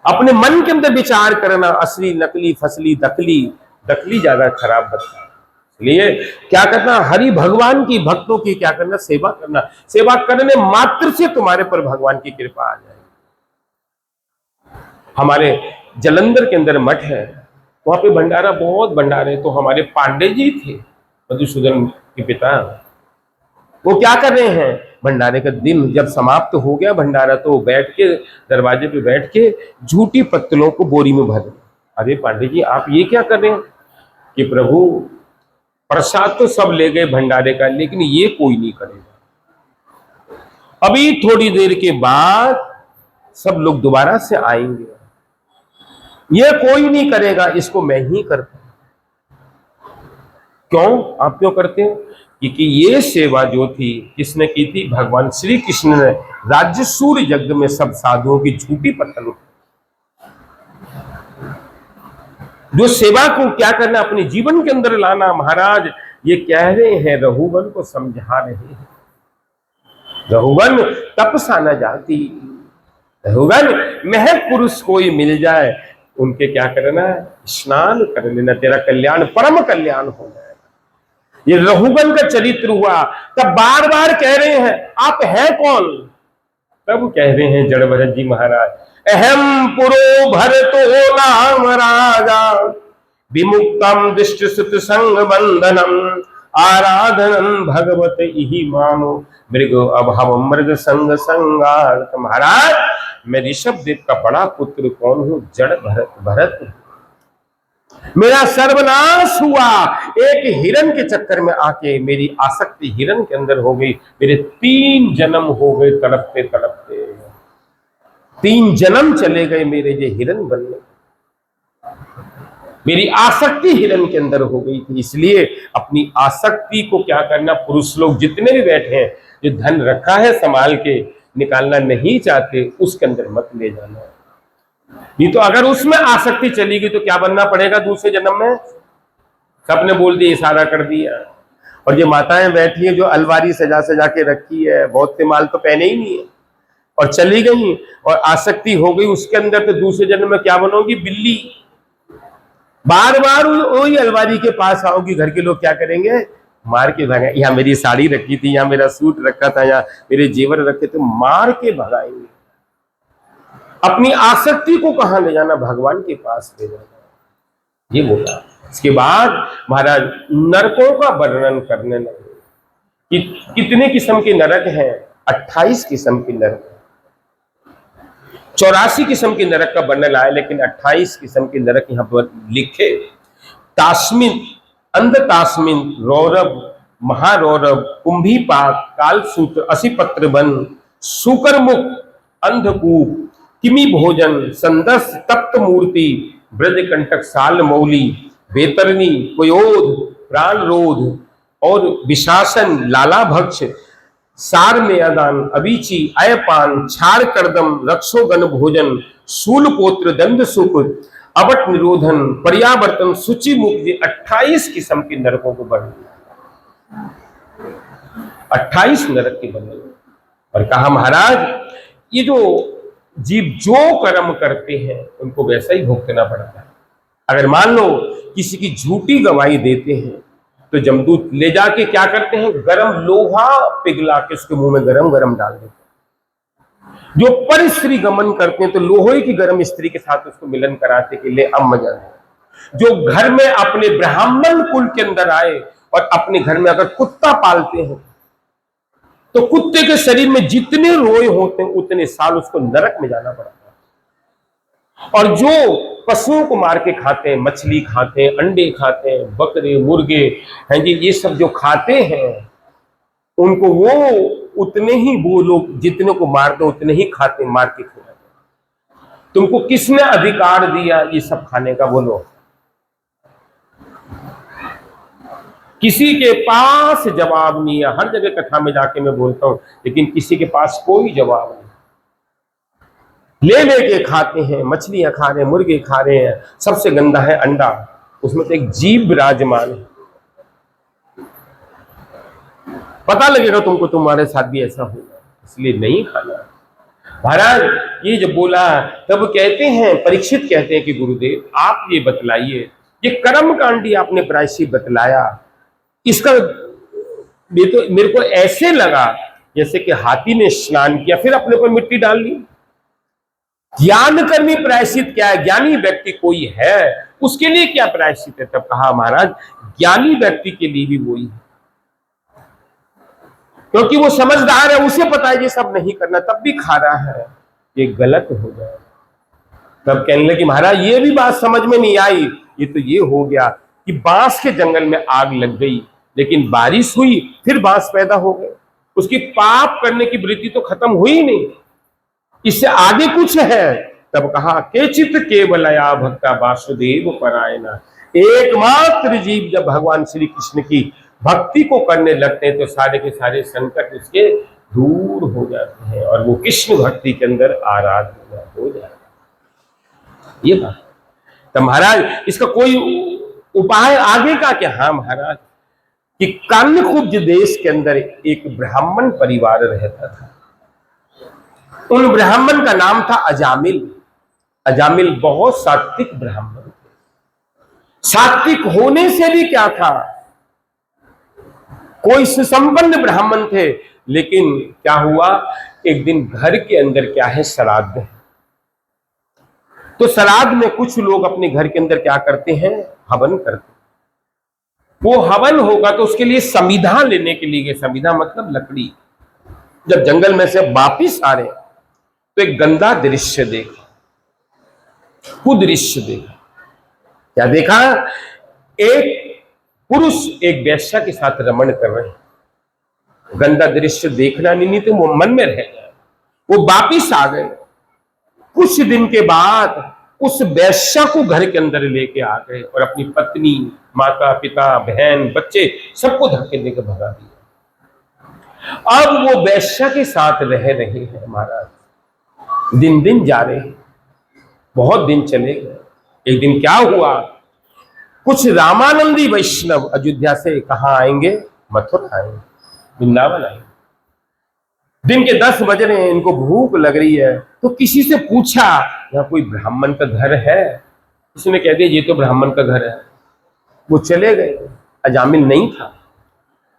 अपने मन के अंदर विचार करना, असली, नकली, फसली, दखली। दखली ज्यादा खराब बता। इसलिए क्या करना, हरि भगवान की, भक्तों की क्या करना, सेवा करना। सेवा करने मात्र से तुम्हारे पर भगवान की कृपा आ जाएगी। हमारे जलंधर के अंदर मठ है, वहां पे भंडारा, बहुत भंडारे। तो हमारे पांडे जी थे, मधुसूदन के पिता, वो क्या कर रहे हैं, भंडारे का दिन जब समाप्त हो गया भंडारा, तो बैठ के दरवाजे पे बैठ के झूठी पत्तलों को बोरी में भर। अरे पांडे जी आप ये क्या कर रहे हैं? कि प्रभु प्रसाद तो सब ले गए भंडारे का, लेकिन ये कोई नहीं करेगा। अभी थोड़ी देर के बाद सब लोग दोबारा से आएंगे, ये कोई नहीं करेगा, इसको मैं ही करता हूं। क्यों? आप क्यों करते हैं? क्योंकि ये सेवा जो थी, किसने की थी? भगवान श्री कृष्ण ने राज्यसूर यज्ञ में सब साधुओं की झूठी पत्तल जो सेवा को क्या करना, अपने जीवन के अंदर लाना। महाराज ये कह रहे हैं, रघुवन को समझा रहे हैं। रघुवन तपसा न जाती, रघुवन महक पुरुष कोई मिल जाए, उनके क्या करना, स्नान कर लेना, तेरा कल्याण परम कल्याण हो जाएगा। ये रघुवन का चरित्र हुआ। तब बार बार कह रहे हैं आप हैं कौन? तब कह रहे हैं जड़ भरत जी महाराज, अहम पुरो भरतो नाम राजा, विमुक्तम दृष्टि सुत संग बंधनम, आराधनम भगवत इहि मानो, मृग अभाव मृग संग संगात। महाराज मैं ऋषभ देव का बड़ा पुत्र कौन हूं? जड़ भरत। भरत मेरा सर्वनाश हुआ, एक हिरण के चक्कर में आके मेरी आसक्ति हिरण के अंदर हो गई। मेरे 3 जन्म हो गए तड़पते तड़पते, 3 जन्म चले गए मेरे ये हिरण बनने। मेरी आसक्ति हिरण के अंदर हो गई थी। इसलिए अपनी आसक्ति को क्या करना, पुरुष लोग जितने भी बैठे हैं, जो धन रखा है संभाल के निकालना नहीं चाहते, उसके अंदर मत ले जाना। नहीं तो अगर उसमें आसक्ति चली गई तो क्या बनना पड़ेगा दूसरे जन्म में? सबने बोल दिया, इशारा कर दिया। और ये माताएं बैठी है जो अलमारी सजा सजा के रखी है, बहुत से माल तो पहने ही नहीं है, और चली गई और आसक्ति हो गई उसके अंदर, तो दूसरे जन्म में क्या बनोगी? बिल्ली। बार बार वही अलमारी के पास आओगी, घर के लोग क्या करेंगे? मार के भगाएंगे। यहाँ मेरी साड़ी रखी थी, यहाँ मेरा सूट रखा था, यहाँ मेरे जेवर रखे थे, मार के भगाएंगे। अपनी आसक्ति को कहां ले जाना? भगवान के पास ले जाना, ये बोला। इसके बाद महाराज नरकों का वर्णन करने लगे कि कितने किस्म के नरक हैं। 28 किस्म के नरक, 84 किस्म के नरक का वर्णन आया, लेकिन 28 किस्म के नरक यहां पर लिखे। तास्मिन, अंध तास्मिन, रौरव, महारौरव, कुंभीपाक, कालसूत्र, असिपत्र वन, शुकरमुख, अंधकूप, किमी भोजन, संदस, तप्त मूर्ति, ब्रजकंटक, साल मौली, बेतरनी, कोयोध, प्राणरोध और विशासन, लाला भक्ष, सार मेयादान, अबीची, अयपान, छाड़ करदम, रक्षोगन भोजन, शूलपोत्र, दंड सुख, अबट निरोधन, पर्यावर्तन, सूचि मुक्ति। 28 किस्म के नरकों को वर्णन, 28 नरक के वर्णन। और कहा महाराज ये जो जीव जो कर्म करते हैं उनको वैसा ही भुगतना पड़ता है। अगर मान लो किसी की झूठी गवाही देते हैं तो जमदूत ले जाके क्या करते हैं? गरम लोहा पिघला के उसके मुंह में गरम गरम डाल देते हैं। जो पर स्त्री गमन करते हैं तो लोहे की गरम स्त्री के साथ उसको मिलन कराते के लिए अब मजा है। जो घर में अपने ब्राह्मण कुल के अंदर आए और अपने घर में अगर कुत्ता पालते हैं तो कुत्ते के शरीर में जितने रोए होते हैं उतने साल उसको नरक में जाना पड़ता है। और जो पशुओं को मार के खाते हैं, मछली खाते हैं, अंडे खाते हैं, बकरे, मुर्गे हैं जी, ये सब जो खाते हैं उनको वो उतने ही, वो लोग जितने को मारते हैं उतने ही खाते हैं, मार के खाते हैं। तुमको किसने अधिकार दिया ये सब खाने का? बोलो। किसी के पास जवाब नहीं है। हर जगह कथा में जाके मैं बोलता हूं, लेकिन किसी के पास कोई जवाब नहीं। ले लेके खाते हैं, मछलियां खा रहे हैं, मुर्गे खा रहे हैं, सबसे गंदा है अंडा, उसमें तो एक जीव विराजमान है। पता लगेगा तुमको तुम्हारे साथ भी ऐसा होगा, इसलिए नहीं खाना। महाराज ये जब बोला तब कहते हैं, परीक्षित कहते हैं कि गुरुदेव आप ये बतलाइए, ये कर्म कांडी आपने प्रायश्चित बतलाया, इसका मेरे को ऐसे लगा जैसे कि हाथी ने स्नान किया फिर अपने पर मिट्टी डाल ली। ज्ञान कर्मी प्रायश्चित क्या है? ज्ञानी व्यक्ति कोई है उसके लिए क्या प्रायश्चित है? तब कहा महाराज ज्ञानी व्यक्ति के लिए भी वही है, क्योंकि वो समझदार है, उसे पता है ये सब नहीं करना, तब भी खा रहा है, ये गलत हो जाए। तब कहने लगे महाराज ये भी बात समझ में नहीं आई। ये तो ये हो गया कि बांस के जंगल में आग लग गई, लेकिन बारिश हुई फिर बांस पैदा हो गए, उसकी पाप करने की वृत्ति तो खत्म हुई नहीं, इससे आगे कुछ है। तब कहा केचित केवलया भक्ता वासुदेव परायणा, एकमात्र जीव जब भगवान श्री कृष्ण की भक्ति को करने लगते हैं तो सारे के सारे संकट उसके दूर हो जाते हैं और वो कृष्ण भक्ति के अंदर आराध्य हो जाता है। ये बात तो महाराज इसका कोई उपाय आगे का क्या? हाँ महाराज, कि कान्यकुब्ज देश के अंदर एक ब्राह्मण परिवार रहता था। उन ब्राह्मण का नाम था अजामिल। अजामिल बहुत सात्विक ब्राह्मण थे। सात्विक होने से भी क्या था, कोई सुसंपन्न ब्राह्मण थे, लेकिन क्या हुआ, एक दिन घर के अंदर क्या है, श्राद्ध है। तो श्राद्ध में कुछ लोग अपने घर के अंदर क्या करते हैं, हवन करते हैं। वो हवन होगा तो उसके लिए समिधा लेने के लिए गए। समिधा मतलब लकड़ी। जब जंगल में से वापिस आ रहे तो एक गंदा दृश्य देखा, कुदृश्य देखा। क्या देखा, एक पुरुष एक वेश्या के साथ रमण कर रहे हैं। गंदा दृश्य देखना नहीं तो वो मन में रह गया। वो वापिस आ गए। कुछ दिन के बाद उस वेश्या को घर के अंदर लेके आ गए और अपनी पत्नी, माता पिता, बहन, बच्चे सबको धक्के देकर भगा दिया। अब वो वेश्या के साथ रह रहे हैं महाराज। दिन दिन जा रहे हैं, बहुत दिन चले गए। एक दिन क्या हुआ, कुछ रामानंदी वैष्णव अयोध्या से कहां आएंगे, मथुरा आएंगे, वृंदावन आएंगे। दिन के 10 बज रहे हैं, इनको भूख लग रही है। तो किसी से पूछा, यहाँ कोई ब्राह्मण का घर है? किसी ने कह दिया ये तो ब्राह्मण का घर है। वो चले गए। अजामिल नहीं था।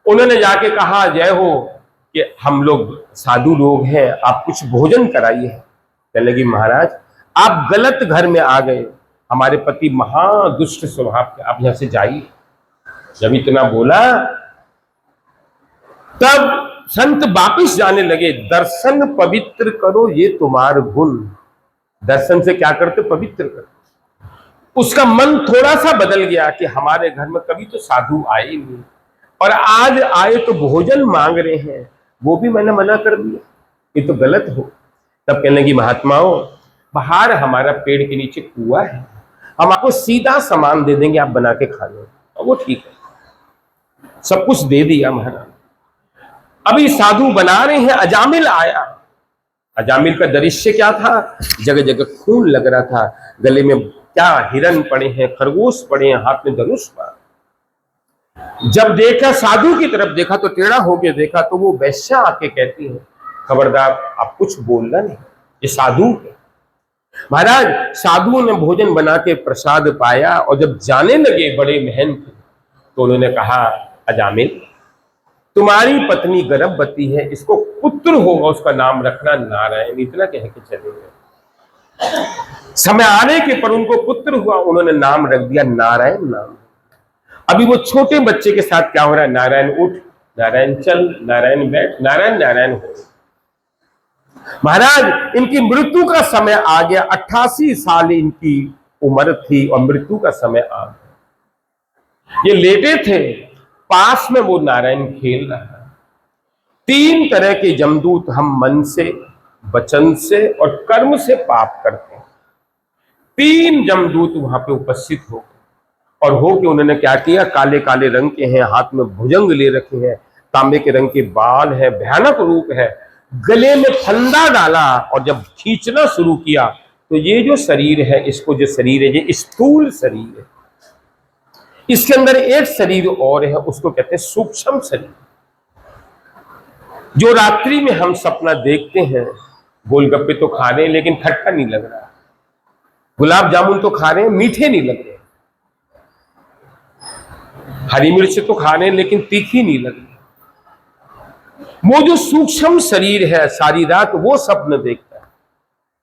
उन्होंने जाके कहा, जय हो, कि हम लोग साधु लोग हैं, आप कुछ भोजन कराइए। कहने लगी, महाराज आप गलत घर में आ गए। हमारे पति महादुष्ट स्वभाव के, आप यहां से जाइए। जब इतना बोला तब संत वापिस जाने लगे। दर्शन पवित्र करो ये तुम्हार गुण। दर्शन से क्या करते, पवित्र करो। उसका मन थोड़ा सा बदल गया कि हमारे घर में कभी तो साधु आए नहीं, और आज आए तो भोजन मांग रहे हैं, वो भी मैंने मना कर दिया, ये तो गलत हो। तब कहने लगी, महात्माओं बाहर हमारा पेड़ के नीचे कुआं है, हम आपको सीधा सामान दे देंगे, आप बना के खा लो। और वो ठीक है, सब कुछ दे दिया महाराज। अभी साधु बना रहे हैं, अजामिल आया। अजामिल का दृश्य क्या था, जगह जगह खून लग रहा था, गले में क्या हिरन पड़े हैं, खरगोश पड़े हैं, हाथ में धनुष पड़ा। जब देखा, साधु की तरफ देखा तो टेढ़ा होके देखा, तो वो वैश्या आके कहती है, खबरदार आप कुछ बोलना नहीं, ये साधु है। महाराज साधुओं ने भोजन बना के प्रसाद पाया, और जब जाने लगे बड़े मेहनत, तो उन्होंने कहा, अजामिल तुम्हारी पत्नी गर्भवती है, इसको पुत्र होगा, उसका नाम रखना नारायण। इतना कह के चले गए। समय आने के पर उनको पुत्र हुआ, उन्होंने नाम रख दिया नारायण नाम। अभी वो छोटे बच्चे के साथ क्या हो रहा है, नारायण उठ, नारायण चल, नारायण बैठ, नारायण नारायण हो। महाराज इनकी मृत्यु का समय आ गया। 88 साल इनकी उम्र थी और मृत्यु का समय आ गया। ये लेटे थे, पास में वो नारायण खेल रहा है। 3 तरह के जमदूत हम मन से, वचन से और कर्म से पाप करते हैं। 3 जमदूत वहां पे उपस्थित हो और हो के उन्होंने क्या किया, काले काले रंग के हैं, हाथ में भुजंग ले रखे हैं, तांबे के रंग के बाल है, भयानक रूप है, गले में फंदा डाला और जब खींचना शुरू किया तो ये जो शरीर है, इसको जो शरीर है, ये स्थूल शरीर है, इसके अंदर एक शरीर और है, उसको कहते हैं सूक्ष्म शरीर। जो रात्रि में हम सपना देखते हैं, गोलगप्पे तो खा रहे हैं लेकिन खट्टा नहीं लग रहा, गुलाब जामुन तो खा रहे हैं मीठे नहीं लग रहे, हरी मिर्च तो खा रहे हैं लेकिन तीखी नहीं लग रही। वो जो सूक्ष्म शरीर है, सारी रात वो स्वप्न देखता है,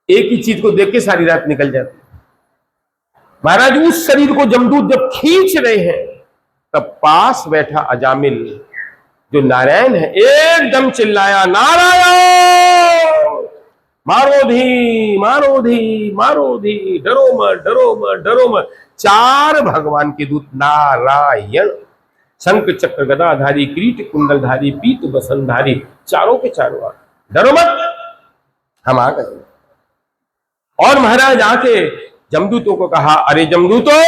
एक ही चीज को देख के सारी रात निकल जाती है। महाराज उस शरीर को जमदूत जब खींच रहे हैं, तब पास बैठा अजामिल जो नारायण है, एकदम चिल्लाया, नारायण मारो धी मारो धी मारो धी, डरो मत डरो मत डरो मत। 4 भगवान के दूत नारायण, शंख चक्र गदाधारी, किरीट कुंडलधारी, पीत बसनधारी, चारों के चारों आ, डरो मत, हम आ गए। और महाराज आके जमदूतों को कहा, अरे जमदूतों,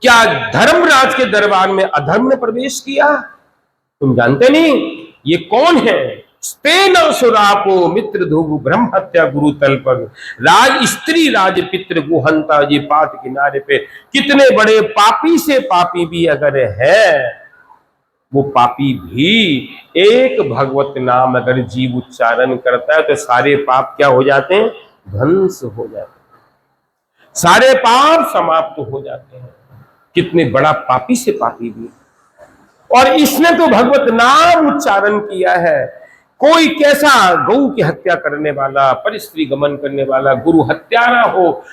क्या धर्मराज के दरबार में अधर्म ने प्रवेश किया? तुम जानते नहीं ये कौन है? स्तेन सुरापो मित्र धुगु ब्रह्म हत्या गुरु तलपग, राज स्त्री राज पितृ गुहंता, ये पात किनारे पे कितने बड़े पापी से पापी भी अगर है, वो पापी भी एक भगवत नाम अगर जीव उच्चारण करता है तो सारे पाप क्या हो जाते हैं? ध्वंस हो जाते हैं, सारे पाप समाप्त हो जाते हैं। कितने बड़ा पापी से पापी भी, और इसने तो भगवत नाम उच्चारण किया है। कोई कैसा गौ की हत्या करने वाला, परिस्त्री गमन करने वाला, गुरु हत्यारा हो,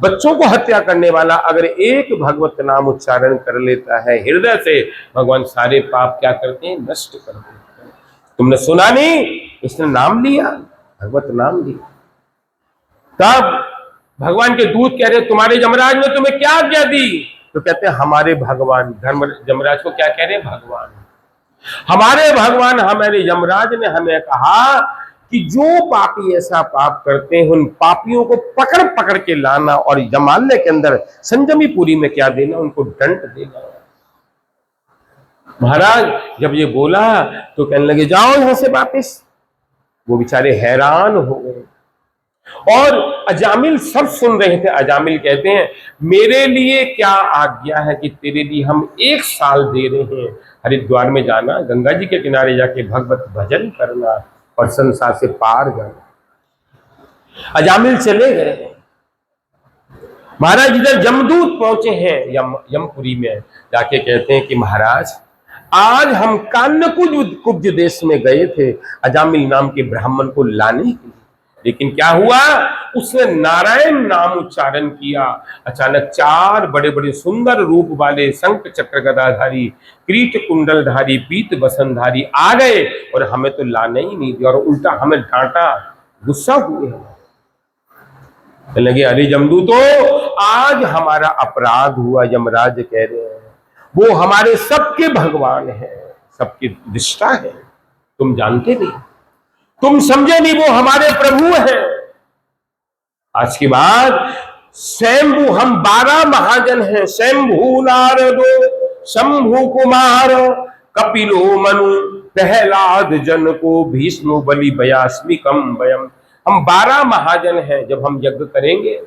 बच्चों को हत्या करने वाला अगर एक भगवत नाम उच्चारण कर लेता है हृदय से, भगवान सारे पाप क्या करते हैं? नष्ट कर देते हैं। तुमने सुना नहीं, इसने नाम लिया, भगवत नाम लिया। तब भगवान के दूत कह रहे तुम्हारे यमराज ने तुम्हें क्या आज्ञा दी? तो कहते हैं हमारे भगवान, धर्म यमराज को क्या कह रहे हैं? भगवान, हमारे भगवान, हमारे यमराज ने हमें कहा कि जो पापी ऐसा पाप करते हैं उन पापियों को पकड़ पकड़ के लाना और जमालने के अंदर संजमीपुरी में क्या देना? उनको दंड देना। महाराज जब ये बोला तो कहने लगे जाओ यहां से वापिस। वो बेचारे हैरान हो गए, और अजामिल सब सुन रहे थे। अजामिल कहते हैं मेरे लिए क्या आज्ञा है कि तेरे लिए हम 1 साल दे रहे हैं, हरिद्वार में जाना, गंगा जी के किनारे जाके भगवत भजन करना और संसार से पार जाना। अजामिल चले गए। महाराज इधर यमदूत पहुंचे हैं यमपुरी में, जाके कहते हैं कि महाराज आज हम कान्यकुब्ज देश में गए थे अजामिल नाम के ब्राह्मण को लाने के लिए, लेकिन क्या हुआ? उसने नारायण नाम उच्चारण किया। अचानक 4 बड़े बड़े सुंदर रूप वाले शंख चक्र गदाधारी, क्रीट कुंडलधारी, पीत वसनधारी आ गए और हमें तो लाने ही नहीं दिया, और उल्टा हमें डांटा, गुस्सा हुए। लगे अरे यमदूतो आज हमारा अपराध हुआ। यमराज कह रहे हैं वो हमारे सबके भगवान है, सबके दृष्टा है, तुम जानते नहीं, तुम समझे नहीं, वो हमारे प्रभु हैं। आज के बाद स्वयंभू, हम 12 महाजन हैं, स्वयंभू नारदो शंभु कुमार कपिलो मनु प्रहलाद जन को भीष्म बलि बयास्मिकम वयम। हम 12 महाजन हैं। जब हम यज्ञ करेंगे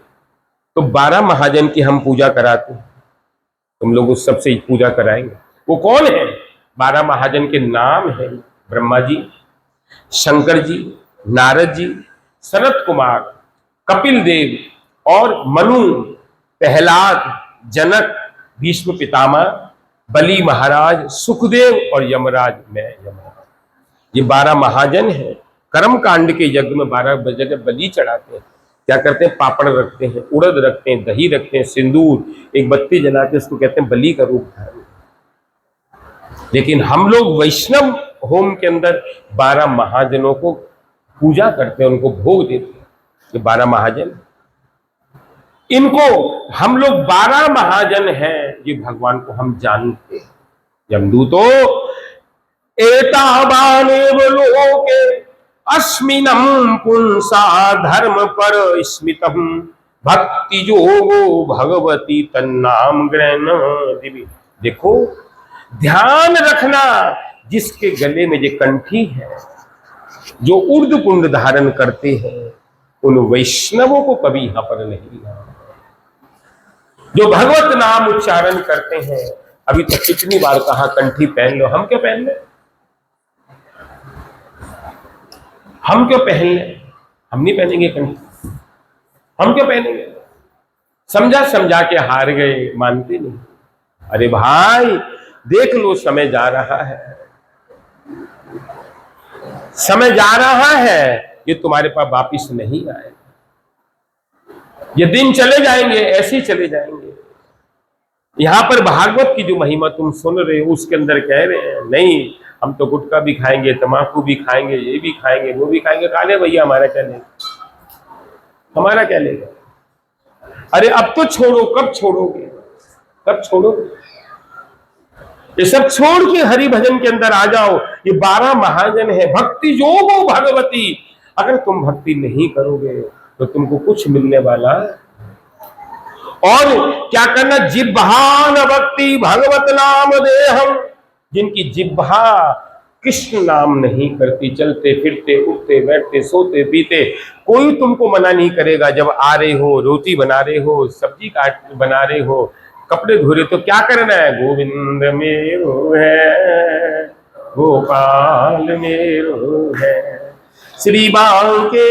तो 12 महाजन की हम पूजा कराते हैं, तुम लोग उस सबसे पूजा कराएंगे। वो कौन है? 12 महाजन के नाम है ब्रह्मा जी, शंकर जी, नारद जी, सनत कुमार, कपिल देव और मनु, प्रहलाद, जनक, भीष्म पितामह, बलि महाराज, सुखदेव और यमराज, मैं यमराज। ये 12 महाजन हैं। कर्म कांड के यज्ञ में 12 जगह बलि चढ़ाते हैं। क्या करते हैं? पापड़ रखते हैं, उड़द रखते हैं, दही रखते हैं, सिंदूर, एक बत्ती जलाते, उसको कहते हैं बलि का रूप धारण। लेकिन हम लोग वैष्णव होम के अंदर 12 महाजनों को पूजा करते हैं, उनको भोग देते हैं। ये 12 महाजन, इनको हम लोग 12 महाजन हैं, ये भगवान को हम जानते हैं। यमदूतो एतावानेव लोके अस्मिनम पुंसा धर्म पर स्मितम भक्ति योगो भगवती तन्नाम ग्रहण दिवी। देखो ध्यान रखना, जिसके गले में ये कंठी है, जो उर्द कुंड धारण करते हैं, उन वैष्णवों को कभी यहां पर नहीं आना। जो भगवत नाम उच्चारण करते हैं, अभी तो कितनी बार कहा कंठी पहन लो, हम क्यों पहन ले? हम क्यों पहन ले? हम नहीं पहनेंगे कंठी, हम क्यों पहनेंगे? समझा समझा के हार गए, मानते नहीं। अरे भाई देख लो, समय जा रहा है, समय जा रहा है, ये तुम्हारे पास वापिस नहीं आएगा। ये दिन चले जाएंगे, ऐसे ही चले जाएंगे। यहां पर भागवत की जो महिमा तुम सुन रहे हो, उसके अंदर कह रहे हैं नहीं हम तो गुटखा भी खाएंगे, तम्बाकू भी खाएंगे, ये भी खाएंगे, वो भी खाएंगे। काले भैया हमारा क्या लेगा, हमारा क्या लेगा? अरे अब तो छोड़ो, कब छोड़ोगे, कब छोड़ोगे? ये सब छोड़ के हरि भजन के अंदर आ जाओ। ये 12 महाजन है, भक्ति योगो भगवती। अगर तुम भक्ति नहीं करोगे तो तुमको कुछ मिलने वाला। और क्या करना? जिह्वान भक्ति भगवत नाम देहम। जिनकी जिह्वा कृष्ण नाम नहीं करती, चलते फिरते उठते बैठते सोते पीते कोई तुमको मना नहीं करेगा। जब आ रहे हो, रोटी बना रहे हो, सब्जी काट बना रहे हो, कपड़े धो रहे, तो क्या करना है? गोविंद मेरो है, गोपाल मेरो है, श्री बांके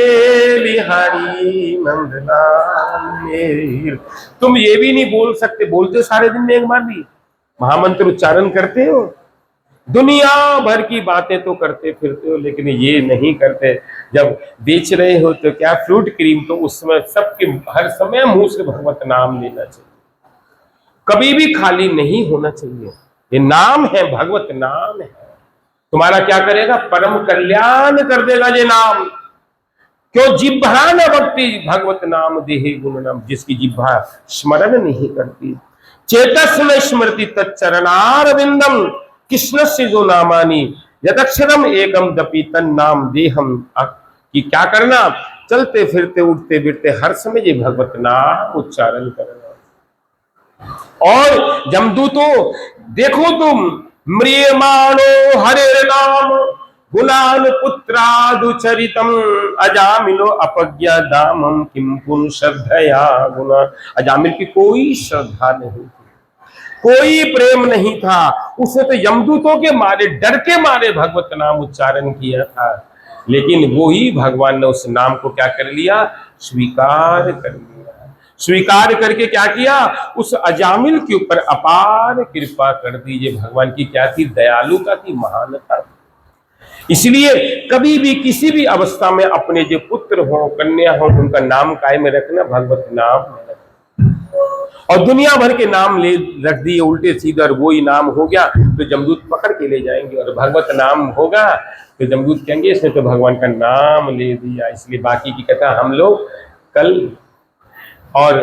बिहारी नंदलाल मेरे। तुम ये भी नहीं बोल सकते, बोलते सारे दिन में एक बार भी महामंत्र उच्चारण करते हो, दुनिया भर की बातें तो करते फिरते हो, लेकिन ये नहीं करते। जब बेच रहे हो तो क्या फ्रूट क्रीम, तो उसमें सबके हर समय मुंह से भगवत नाम लेना चाहिए, कभी भी खाली नहीं होना चाहिए। ये नाम है, भगवत नाम है, तुम्हारा क्या करेगा? परम कल्याण कर देगा ये नाम। क्यों? जिह्वा न भक्ति भगवत नाम देहे गुण नाम। जिसकी जिह्वा स्मरण नहीं करती, चेतस में स्मृति तच्चरणार विंदम, कृष्ण से जो नामानी यदक्षरम एकम दपी तन नाम देहम। कि क्या करना? चलते फिरते उठते बैठते हर समय ये भगवत नाम उच्चारण करना। और जमदूतो देखो तुम, म्रियमाणो हरे नाम गुणान पुत्रादुचरितम, अजामिलो अपज्ञा दामम किम पुन श्रद्धया गुण। अजामिल की कोई श्रद्धा नहीं थी, कोई प्रेम नहीं था, उसने तो यमदूतों के मारे, डर के मारे भगवत नाम उच्चारण किया था। लेकिन वो ही भगवान ने उस नाम को क्या कर लिया? स्वीकार कर लिया। स्वीकार करके क्या किया? उस अजामिल के ऊपर अपार कृपा कर दी। ये भगवान की क्या थी? दयालुता थी, महानता थी। इसलिए कभी भी किसी भी अवस्था में अपने जो पुत्र हो, कन्या हो, उनका नाम कायम रखना, भगवत नाम में रखना। और दुनिया भर के नाम ले रख दिए उल्टे सीधे, और वही नाम हो गया तो जमदूत पकड़ के ले जाएंगे। और भगवत नाम होगा तो जमदूत कहेंगे इसने तो भगवान का नाम ले दिया। इसलिए बाकी की कथा हम लोग कल। और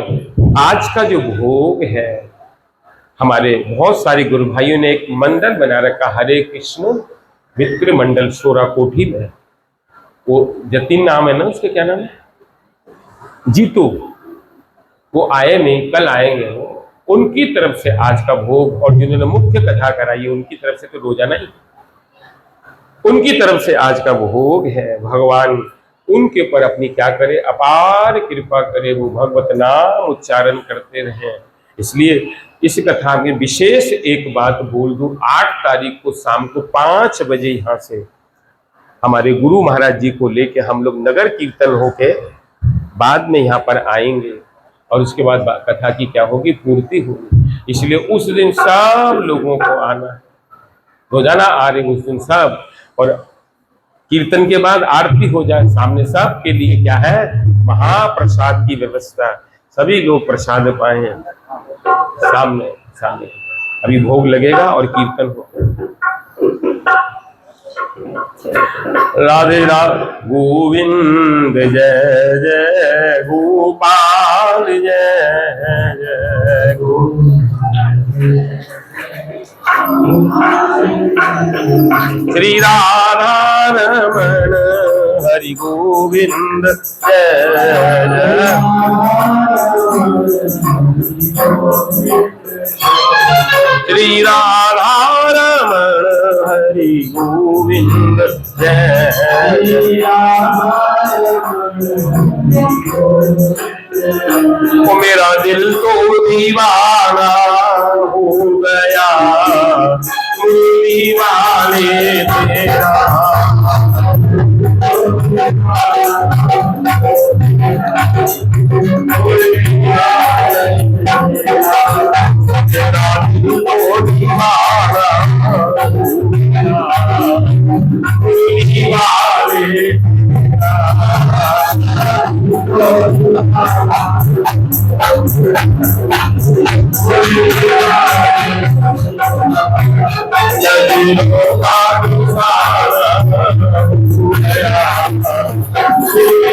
आज का जो भोग है, हमारे बहुत सारे गुरु भाइयों ने एक मंडल बना रखा, हरे कृष्ण मित्र मंडल सोराकोठी में। वो जतिन नाम है ना उसके, क्या नाम है? जीतू। वो आए नहीं, कल आएंगे। उनकी तरफ से आज का भोग, और जिन्होंने मुख्य कथा कराई है उनकी तरफ से तो रोजाना ही, उनकी तरफ से आज का भोग है। भगवान उनके पर अपनी क्या करे? अपार कृपा करे, वो भगवत नाम उच्चारण करते रहे। इसलिए इस कथा में विशेष एक बात बोल दूं, 8 तारीख को शाम को 5 बजे यहाँ से हमारे गुरु महाराज जी को लेके हम लोग नगर कीर्तन होके बाद में यहाँ पर आएंगे, और उसके बाद कथा की क्या होगी? पूर्ति होगी। इसलिए उस दिन सब लोगों को आना है, रोजाना आ रहे उस दिन सब। और कीर्तन के बाद आरती हो जाए, सामने सब के लिए क्या है? महाप्रसाद की व्यवस्था, सभी लोग प्रसाद पाए सामने सामने। अभी भोग लगेगा और कीर्तन होगा। राधे राधे गोविंद जय जय गोपाल जय जय गोविंद। श्री राधा रमण हरि गोविंद जय जय। श्री राधा रमण हरि गोविंद जय जय। ओ मेरा दिल तो दीवाना हो गया, दीवाने तेरा।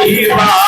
Deva